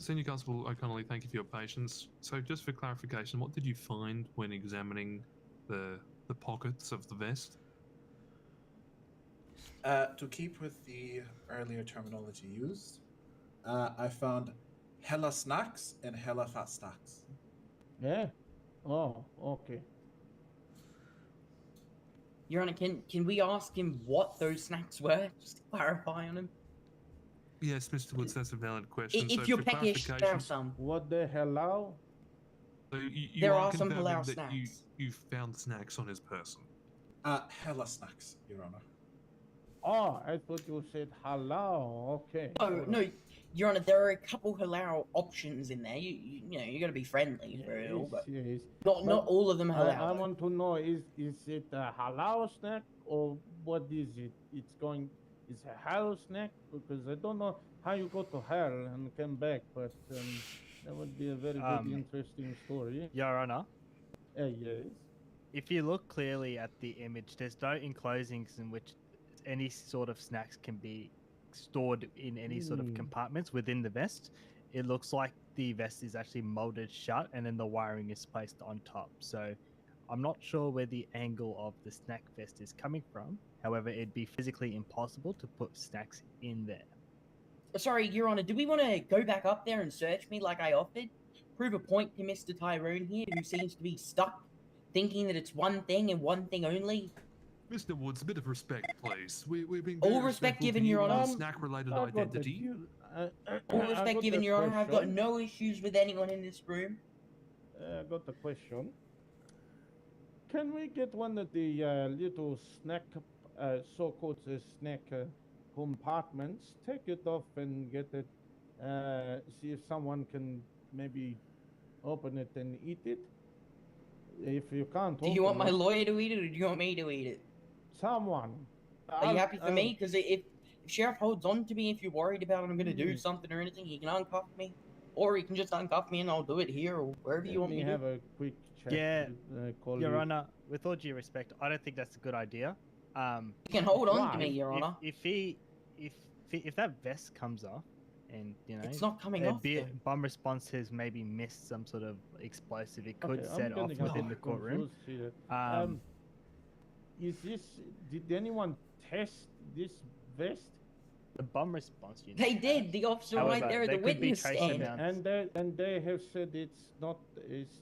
Senior Constable O'Connolly, thank you for your patience. So, just for clarification, what did you find when examining the pockets of the vest? To keep with the earlier terminology used, I found hella snacks and hella fat stacks. Yeah. Oh, okay. Your Honor, can we ask him what those snacks were? Just to clarify on him. Yes, Mr. Woods, that's a valid question. If so you're for peckish, there are clarification, some. What the hell? So you There are are some confirming halal that snacks. you found snacks on his person. Hella snacks, Your Honor. Oh, I thought you said halal. Okay. Oh, no, Your Honor, there are a couple halal options in there. You know, you gotta be friendly for it all, but Yes. not all of them I halal. though. want to know, is it a halal snack or what is it? It's a halal snack? Because I don't know how you go to hell and come back, but that would be a very good, interesting story. Your Honor. Yes. If you look clearly at the image, there's no enclosings in which any sort of snacks can be stored in any sort of compartments within the vest. It looks like the vest is actually molded shut and then the wiring is placed on top. So I'm not sure where the angle of the snack vest is coming from. However, it'd be physically impossible to put snacks in there. Sorry, Your Honor, do we want to go back up there and search me like I offered? Prove a point to Mr. Tyrone here, who seems to be stuck, thinking that it's one thing and one thing only. Mr. Woods, a bit of respect, please. We've been All very respect respectful given, to you Your on Honor. snack-related identity. All respect given, Your Honor. I've got no issues with anyone in this room. I got a question. Can we get one of the little snack, so-called snack compartments? Take it off and get it. See if someone can maybe open it and eat it. If you can't, Do you want open my it, lawyer to eat it, or do you want me to eat it? someone. Are you happy for me? Because if Sheriff holds on to me, if you're worried about I'm going to do something or anything, he can uncuff me. Or he can just uncuff me and I'll do it here or wherever you want me to. have a quick chat. Yeah, with, Your Honor, with all due respect, I don't think that's a good idea. You can hold on to me, Your If- Honor. If that vest comes off, and you know It's not coming off, though. Bomb response has maybe missed some sort of explosive. It could Okay, I'm set off getting a within bit the courtroom. confused here. Did anyone test this vest? The bomb response unit. They did. The officer right However, there at there the could be witness trace stand. amounts. And they have said it's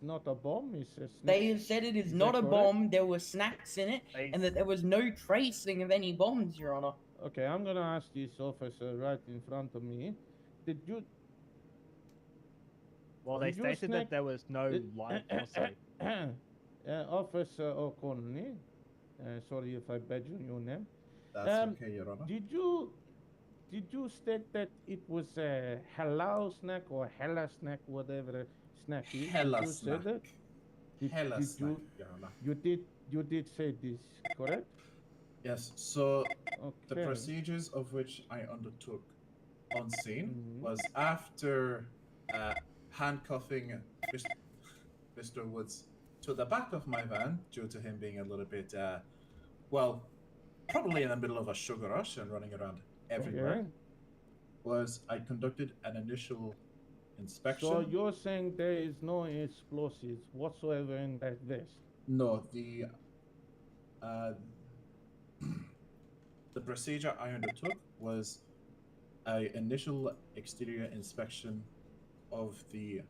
not a bomb. It's a snack. They have said it is not that a correct? bomb. There were snacks in it, and that there was no tracing of any bombs, Your Honor. Okay, I'm gonna ask this officer right in front of me. Did you? Well, they did you stated snack- that there was no live. Oh, sorry. Officer O'Connell, sorry if I badger your name. That's okay, Your Honor. Did you state that it was a halal snack or hella snack, whatever snack is? Hella Did you say snack. that? Hella did snack, you, Your Honor. you did say this, correct? Yes, so the Okay. procedures of which I undertook on scene Mhm. was after handcuffing Mr. Woods to the back of my van due to him being a little bit, well, probably in the middle of a sugar rush and running around everywhere, Okay. was I conducted an initial inspection. So you're saying there is no explosives whatsoever in that vest? No, the procedure I undertook was an initial exterior inspection of the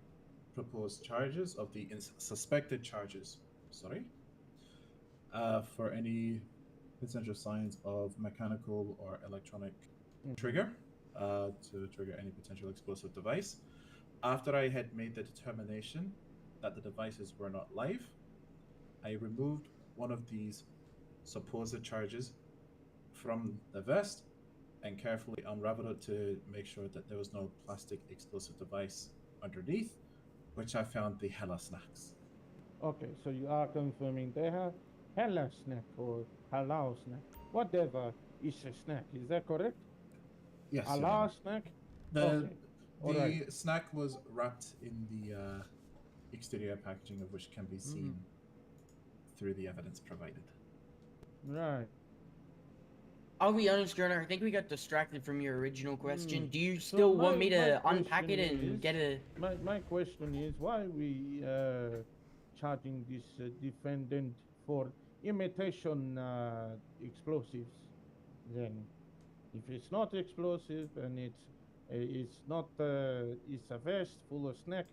proposed charges, of the suspected charges, sorry, for any potential signs of mechanical or electronic trigger, to trigger any potential explosive device. After I had made the determination that the devices were not live, I removed one of these supposed charges from the vest and carefully unraveled it to make sure that there was no plastic explosive device underneath, which I found the hella snacks. Okay, so you are confirming they have hella snack or halal snack, whatever is a snack. Is that correct? Yes, Your Halal Honor. snack. The Okay. Alright. snack was wrapped in the exterior packaging of which can be seen through the evidence provided. Right. I'll be honest, Your Honor, I think we got distracted from your original question. Mm. Do you So still my- want me my to unpack it question and is- get a... My question is why we charging this defendant for imitation explosives? Then, if it's not explosive and it's not it's a vest full of snack,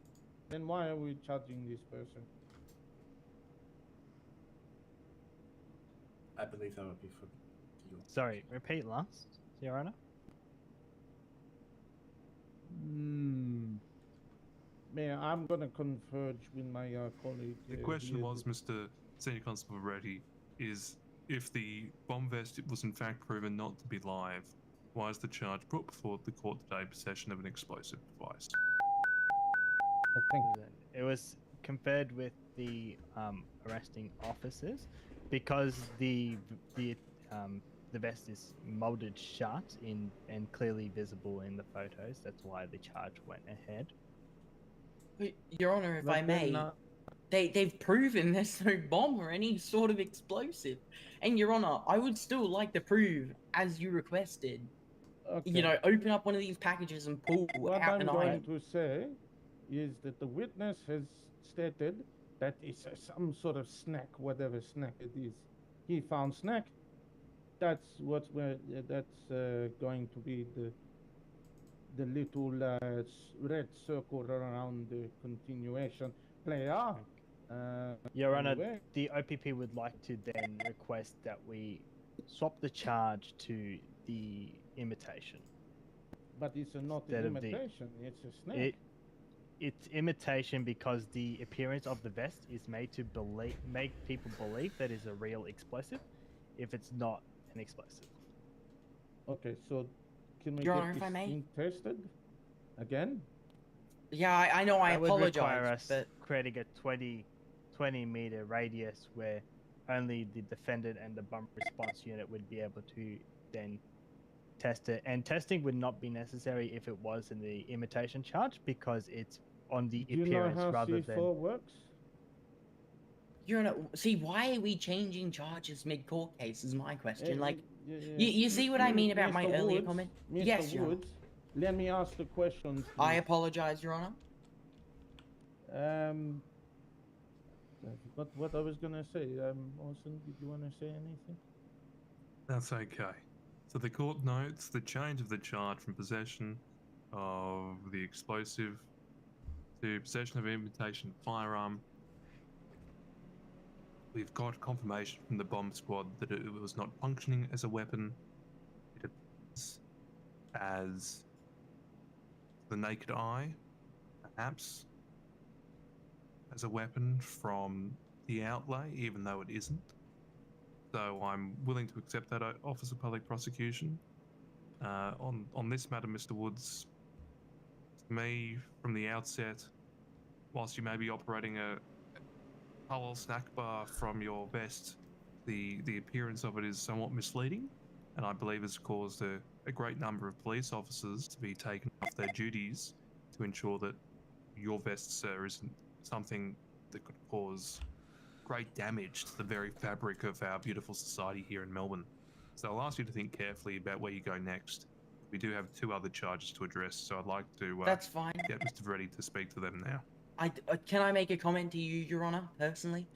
then why are we charging this person? I believe that would be for you. Sorry, repeat last, Your Honor. Man, I'm gonna converge with my colleague. The question here. was, Mr. Senior Constable Reddy, is if the bomb vest was in fact proven not to be live, why is the charge brought before the court today possession of an explosive device? I think it was conferred with the arresting officers because the vest is molded shut and clearly visible in the photos. That's why the charge went ahead. Your Honor, if But I then, may, they've proven there's no bomb or any sort of explosive. And Your Honor, I would still like to prove, as you requested, you know, open up one of these packages and pull What out I'm an going item. to say is that the witness has stated that it's some sort of snack, whatever snack it is. He found snack. That's going to be the little red circle around the continuation. Play on. Your Honor, anyway. the OPP would like to then request that we swap the charge to the imitation. But it's not Instead an of the- imitation. It's a snack. It's imitation because the appearance of the vest is made to make people believe that it's a real explosive, if it's not an explosive. Okay, so can we Your get Honor, if this I may? thing tested again? Yeah, I know, I That would require apologize, us but creating a 20 meter radius where only the defendant and the bomb response unit would be able to then test it. And testing would not be necessary if it was in the imitation charge because it's on the Do you know appearance how rather C4 than. works? Your Honor, see, why are we changing charges mid-court case is my question. Eh, Like, yeah, you see what I mean about my Mr. earlier Woods, comment? Mr. Yes, Your Honor. Woods, let me ask the questions. I please. apologize, Your Honor. I forgot what I was gonna say. Austin, did you want to say anything? That's okay. So the court notes the change of the charge from possession of the explosive to possession of an imitation firearm. We've got confirmation from the bomb squad that it was not functioning as a weapon. It appears as the naked eye, perhaps as a weapon from the outlay, even though it isn't. So I'm willing to accept that, Officer Public Prosecution. On this matter, Mr. Woods, to me, from the outset, whilst you may be operating a halal snack bar from your vest, the appearance of it is somewhat misleading, and I believe has caused a great number of police officers to be taken off their duties to ensure that your vest, sir, isn't something that could cause great damage to the very fabric of our beautiful society here in Melbourne. So I'll ask you to think carefully about where you go next. We do have 2 other charges to address, so I'd like to That's fine. get Mr. Veretti to speak to them now. Can I make a comment to you, Your Honor, personally?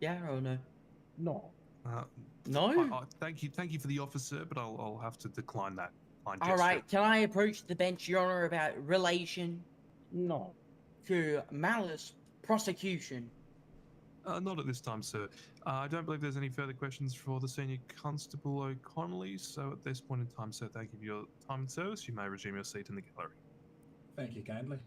Yeah or no? No. No? Thank you for the offer, sir, but I'll have to decline that. All right, can I approach the bench, Your Honor, about relation? No. To malice prosecution? Not at this time, sir. I don't believe there's any further questions for the Senior Constable O'Connelly, so at this point in time, sir, thank you for your time and service. You may resume your seat in the gallery. Thank you kindly.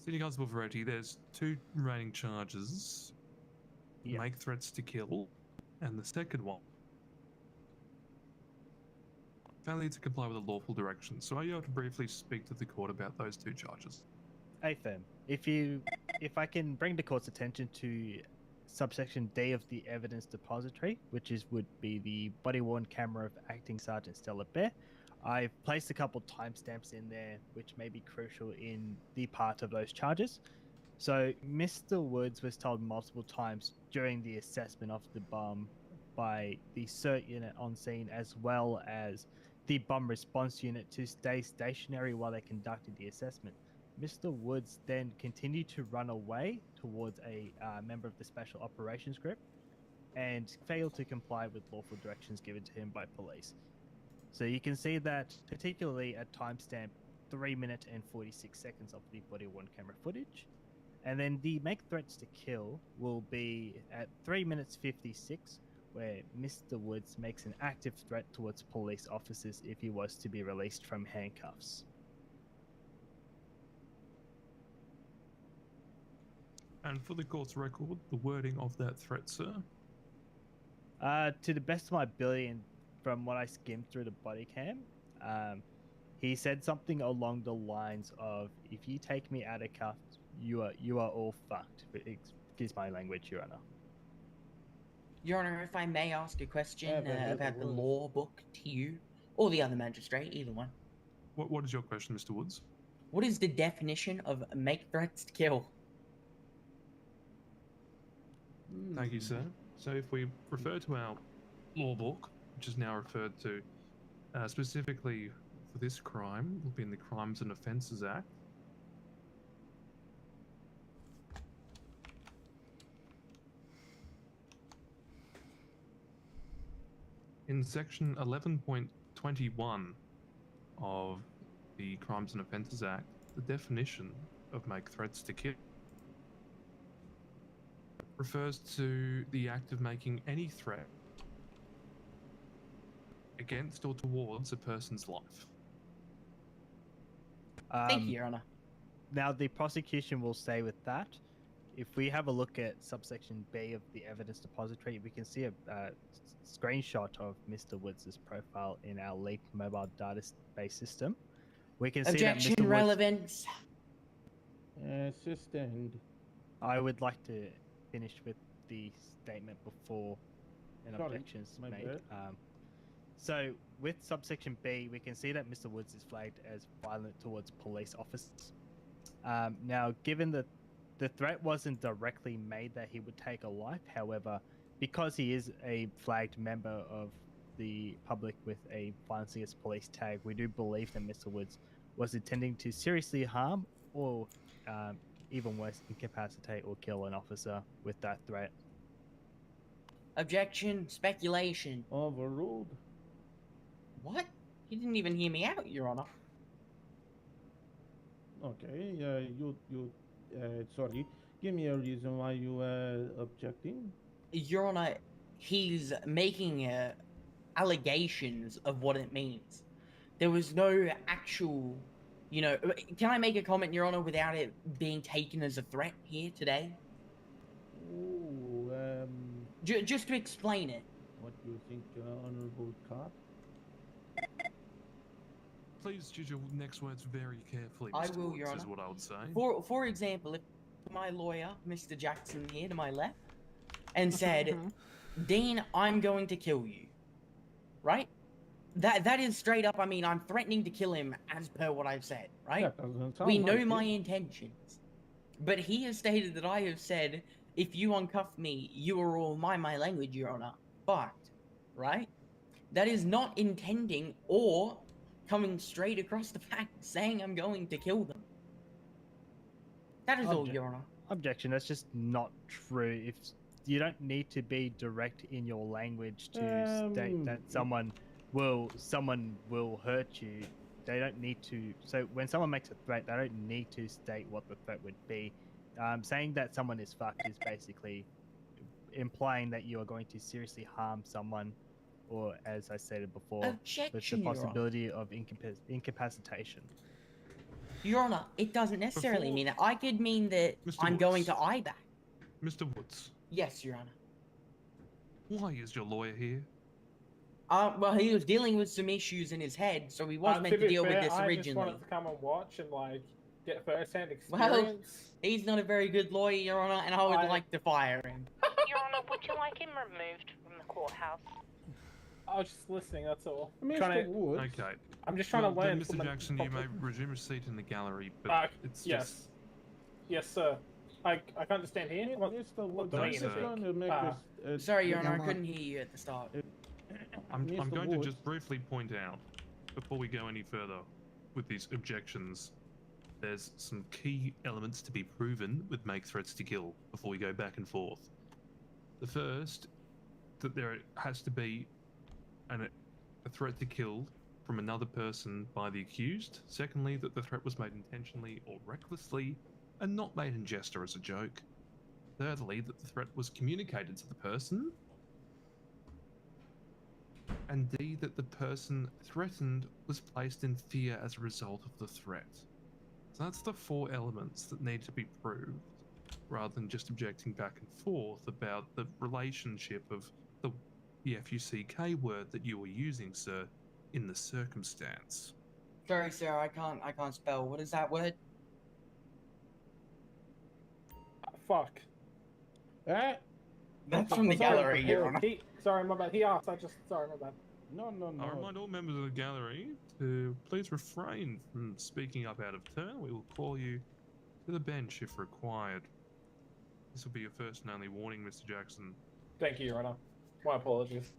Senior Constable Veretti, there's 2 remaining charges. Make threats to kill, and the second one, failure to comply with a lawful direction. So are you able to briefly speak to the court about those 2 charges? Firm, if I can bring the court's attention to subsection D of the evidence depository, which would be the body-worn camera of Acting Sergeant Stella Bear. I've placed a couple timestamps in there, which may be crucial in the part of those charges. So Mr. Woods was told multiple times during the assessment of the bomb by the CERT unit on scene, as well as the bomb response unit, to stay stationary while they conducted the assessment. Mr. Woods then continued to run away towards a member of the Special Operations Group and failed to comply with lawful directions given to him by police. So you can see that, particularly at timestamp 3 minutes and 46 seconds of the body-worn camera footage. And then the make threats to kill will be at 3 minutes 56, where Mr. Woods makes an active threat towards police officers if he was to be released from handcuffs. And for the court's record, the wording of that threat, sir? To the best of my ability, and from what I skimmed through the body cam, he said something along the lines of, "If you take me out of cuffs, you are all fucked." Excuse my language, Your Honor. Your Honor, if I may ask a question about the law book to you, or the other magistrate, either one. What is your question, Mr. Woods? What is the definition of make threats to kill? Thank you, sir. So if we refer to our law book, which is now referred to specifically for this crime, will be in the Crimes and Offences Act. In section 11.21 of the Crimes and Offences Act, the definition of make threats to kill refers to the act of making any threat against or towards a person's life. Thank you, Your Honor. Now, the prosecution will say with that, if we have a look at subsection B of the evidence depository, we can see a screenshot of Mr. Woods' profile in our Leap mobile database system. We can see that Objection, Mr. Woods... relevance. Sustained. I would like to finish with the statement before an Sorry, objection is my made. bad. So, with subsection B, we can see that Mr. Woods is flagged as violent towards police officers. Now, given that the threat wasn't directly made that he would take a life, however, because he is a flagged member of the public with a violence against police tag, we do believe that Mr. Woods was intending to seriously harm or, even worse, incapacitate or kill an officer with that threat. Objection, speculation. Overruled. What? You didn't even hear me out, Your Honor. Okay, sorry. Give me a reason why you objecting. Your Honor, he's making allegations of what it means. There was no actual, you know. Can I make a comment, Your Honor, without it being taken as a threat here today? Ooh, just to explain it. What do you think, Honorable Cop? Please choose your next words very carefully, I Mr. will, Woods, Your Honor. is what I would say. For example, if my lawyer, Mr. Jackson here to my left, and said, Dean, I'm going to kill you. Right? That is straight up, I mean, I'm threatening to kill him as per what I've said, right? That doesn't sound We know like my it. intentions. But he has stated that I have said, if you uncuff me, you are all my language, Your Honor. But, right? That is not intending or coming straight across the fact saying I'm going to kill them. That is all, Your Honor. Objection. That's just not true. If you don't need to be direct in your language to state that someone will hurt you. They don't need to. So when someone makes a threat, they don't need to state what the threat would be. Saying that someone is fucked is basically implying that you are going to seriously harm someone, or as I stated before, with the Objection, Your Honor. possibility of incapacitation. Your Honor, it doesn't necessarily mean that. I could mean that I'm going to IBAC. Mr. Woods, Yes, Your Honor. why is your lawyer here? Well, he was dealing with some issues in his head, so he was meant to deal with this I just originally. wanted to come and watch and like get first-hand Well, experience. he's not a very good lawyer, Your Honor, and I would like to fire him. Your Honor, would you like him removed from the courthouse? I was just listening. That's all. Mr. Trying to- Woods. Okay. I'm just trying Well, to learn. then, from Mr. the Jackson, you may public. resume your seat in the gallery, but it's yes. just... Yes, sir. I can't understand here. Mr. Woods, No, I'm sir. just going to make this. Sorry, Your Honor, I couldn't hear you at the start. I'm Mr. going Woods. to just briefly point out, before we go any further with these objections, there's some key elements to be proven with make threats to kill before we go back and forth. The first, that there has to be a threat to kill from another person by the accused. Secondly, that the threat was made intentionally or recklessly and not made in jest or as a joke. Thirdly, that the threat was communicated to the person. And D, that the person threatened was placed in fear as a result of the threat. So that's the 4 elements that need to be proved, rather than just objecting back and forth about the relationship of the F-U-C-K word that you were using, sir, in the circumstance. Sorry, sir, I can't spell. What is that word? Fuck. That's from the gallery, Your Honor. Sorry, my bad. He asked. Sorry, my bad. No. I remind all members of the gallery to please refrain from speaking up out of turn. We will call you to the bench if required. This will be your first and only warning, Mr. Jackson. Thank you, Your Honor. My apologies.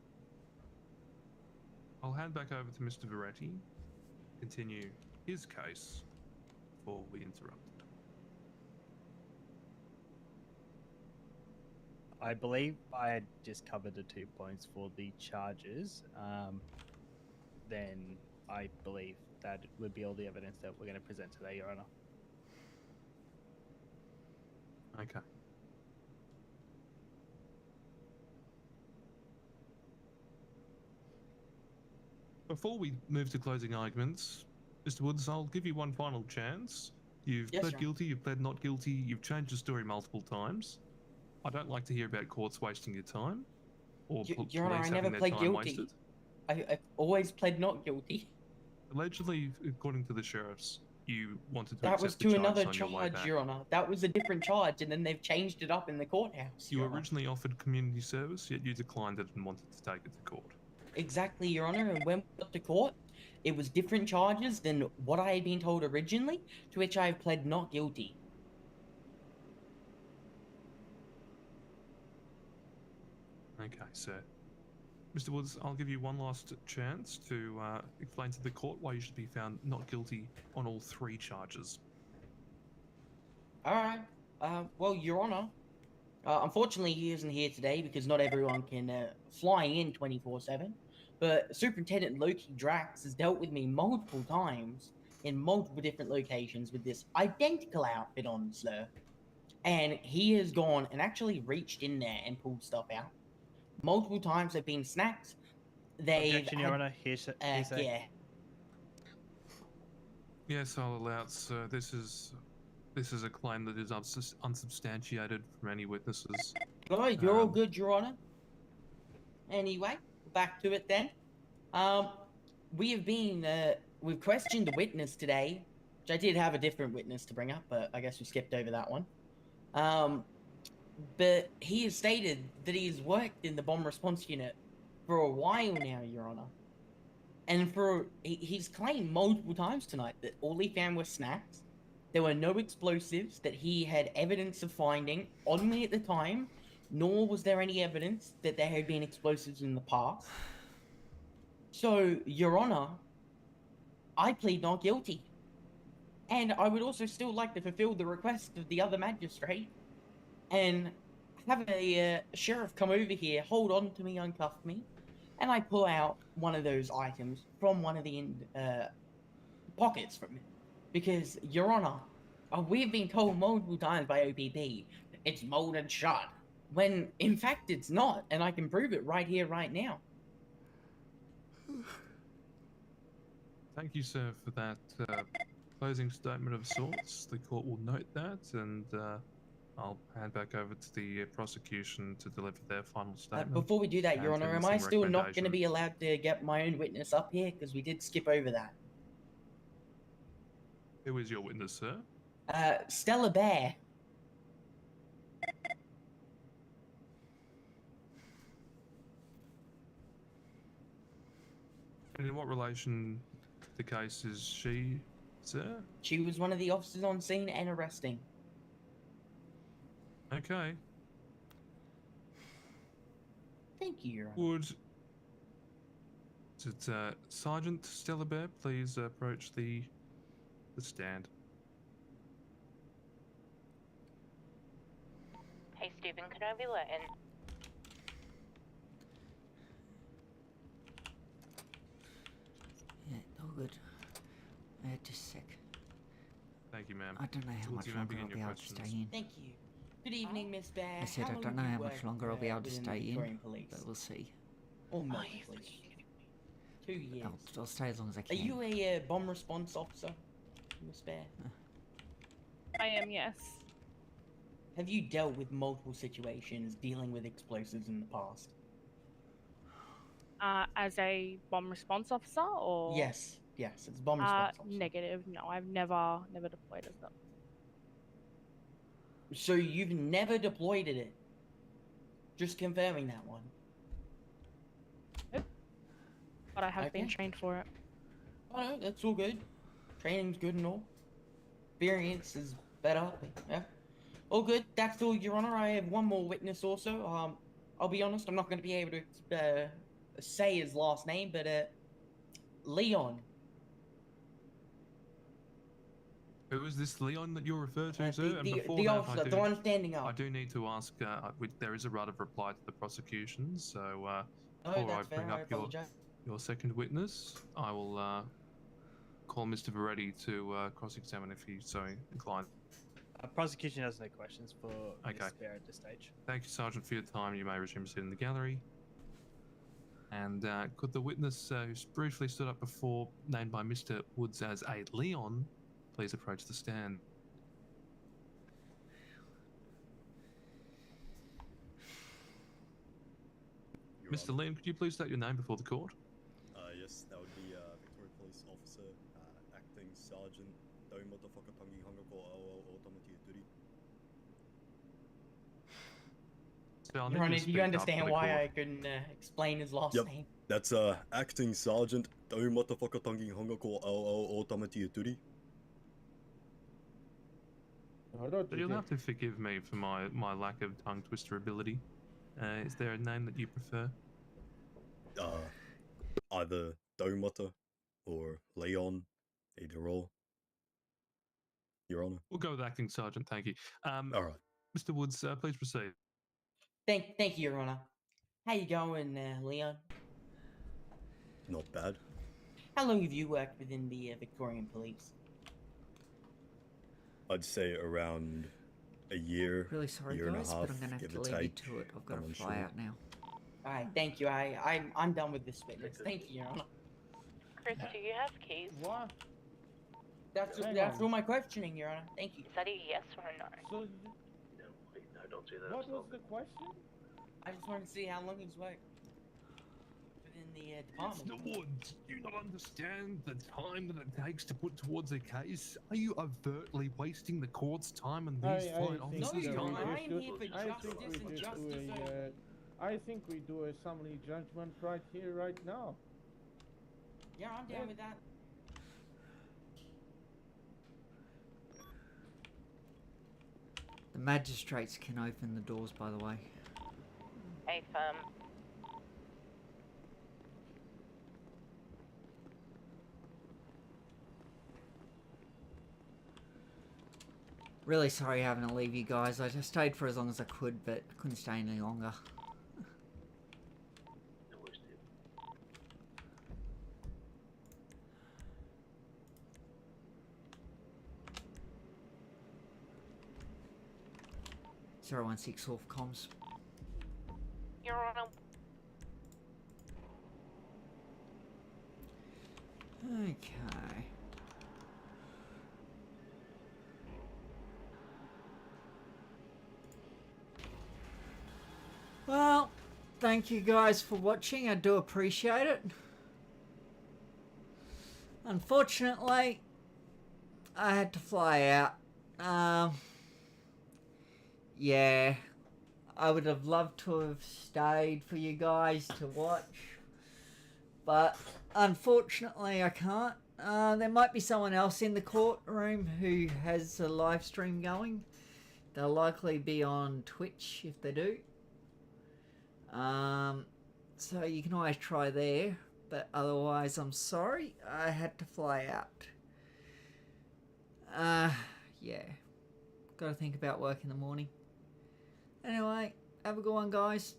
I'll hand back over to Mr. Veretti, continue his case before we interrupt. I believe I had just covered the 2 points for the charges. Then I believe that would be all the evidence that we're going to present today, Your Honor. Okay. Before we move to closing arguments, Mr. Woods, I'll give you one final chance. You've Yes, pled sir. guilty, you've pled not guilty, you've changed the story multiple times. I don't like to hear about courts wasting your time, or Your Honor, police I never having their pled time guilty. wasted. I've always pled not guilty. Allegedly, according to the sheriffs, you wanted to That accept was the to charge another on your way charge, back. Your Honor. That was a different charge, and then they've changed it up in the courthouse. You Your Honor. originally offered community service, yet you declined it and wanted to take it to court. Exactly, Your Honor. And when we got to court, it was different charges than what I had been told originally, to which I have pled not guilty. Okay, sir. Mr. Woods, I'll give you one last chance to explain to the court why you should be found not guilty on all 3 charges. Alright. Well, Your Honor, unfortunately he isn't here today because not everyone can fly in 24/7. But Superintendent Loki Drax has dealt with me multiple times in multiple different locations with this identical outfit on, sir. And he has gone and actually reached in there and pulled stuff out. Multiple times they've been snacks. They've Objection, Your Honor. Hearsay. yeah. Yes, I'll allow it, sir. This is a claim that is unsubstantiated from any witnesses. Alright, you're all good, Your Honor. Anyway, back to it then. We've questioned the witness today, which I did have a different witness to bring up, but I guess we skipped over that one. But he has stated that he's worked in the bomb response unit for a while now, Your Honor. And he's claimed multiple times tonight that all he found was snacks. There were no explosives that he had evidence of finding on me at the time, nor was there any evidence that there had been explosives in the past. So, Your Honor, I plead not guilty. And I would also still like to fulfill the request of the other magistrate and have a sheriff come over here, hold on to me, uncuff me, and I pull out one of those items from one of the pockets from it. Because, Your Honor, we've been told multiple times by OPP, it's molded shut, when in fact it's not, and I can prove it right here, right now. Thank you, sir, for that closing statement of sorts. The court will note that, and I'll hand back over to the prosecution to deliver their final statement. Before we do that, Your and Honor, am I sentencing still not going to recommendation. be allowed to get my own witness up here? Because we did skip over that. Who is your witness, sir? Stella Bear. And in what relation to the case is she, sir? She was one of the officers on scene and arresting. Okay. Thank you, Your Honor. Would Sergeant Stella Bear please approach the stand? Hey, Stephen, could I be let in? Yeah, all good. Just a sec. Thank you, ma'am. I don't know how Would much you longer begin I'll your be able to questions? stay in. Thank you. Good evening, Miss Bear. I said I don't know how much longer I'll be able to stay in, but we'll see. Or Melbourne Police. 2 years. I'll stay as long as I Are can. you a bomb response officer, Miss Bear? I am, yes. Have you dealt with multiple situations dealing with explosives in the past? As a bomb response officer, or Yes, it's bomb response officer. negative. No, I've never deployed as that. So you've never deployed in it? Just confirming that one. But I have been Okay. trained for it. Oh no, that's all good. Training's good and all. Experience is better. Yeah. All good. That's all, Your Honor. I have one more witness also. I'll be honest, I'm not going to be able to say his last name, but Leon. Who is this Leon that you refer to, sir? And The before that, officer, the one standing up. I do need to ask. There is a right of reply to the prosecution, so Oh, before I that's bring fair. I up your apologize. second witness, I will call Mr. Veretti to cross-examine if he's so inclined. Prosecution has no questions for Okay. Miss Bear at this stage. Thank you, Sergeant, for your time. You may resume seat in the gallery. And could the witness who's briefly stood up before, named by Mr. Woods as a Leon, please approach the stand? Mr. Leon, could you please state your name before the court? Yes, that would be Victoria Police Officer, Acting Sergeant, Dau Motherfucker Tangi Hanga Ko Ao Automati Duri. Your Honor, do you understand why I couldn't explain his last name? That's Acting Sergeant, Dau Motherfucker Tangi Hanga Ko Ao Automati Duri. So you'll have to forgive me for my lack of tongue twister ability. Is there a name that you prefer? Either Domata or Leon, either or. Your Honor. We'll go with acting sergeant. Thank you. All right. Mr. Woods, please proceed. Thank you, Your Honor. How you going, Leon? Not bad. How long have you worked within the Victorian Police? I'd say around a year. Really sorry, year guys, and a half, but I'm gonna have give to or leave you take. to it. I've got I'm to fly unsure. out now. All right, thank you. I'm done with this witness. Thank you, Your Honor. Chris, do you have keys? What? That's all my questioning, Your Honor. Thank you. Is that a yes or a no? So, No, don't do that. what was the question? I just wanted to see how long he's worked within the department. Mr. Woods, do you not understand the time that it takes to put towards a case? Are you overtly wasting the court's time and these fine officers' time? I think we do a summary judgment right here, right now. Yeah, I'm down with that. The magistrates can open the doors, by the way. Hey, firm. Really sorry having to leave you guys. I just stayed for as long as I could, but I couldn't stay any longer. Zero 016 off comms. Your Honor. Okay. Well, thank you guys for watching. I do appreciate it. Unfortunately, I had to fly out. Yeah, I would have loved to have stayed for you guys to watch, but unfortunately I can't. There might be someone else in the courtroom who has a live stream going. They'll likely be on Twitch if they do. So you can always try there, but otherwise I'm sorry, I had to fly out. Yeah, gotta think about work in the morning. Anyway, have a good one, guys.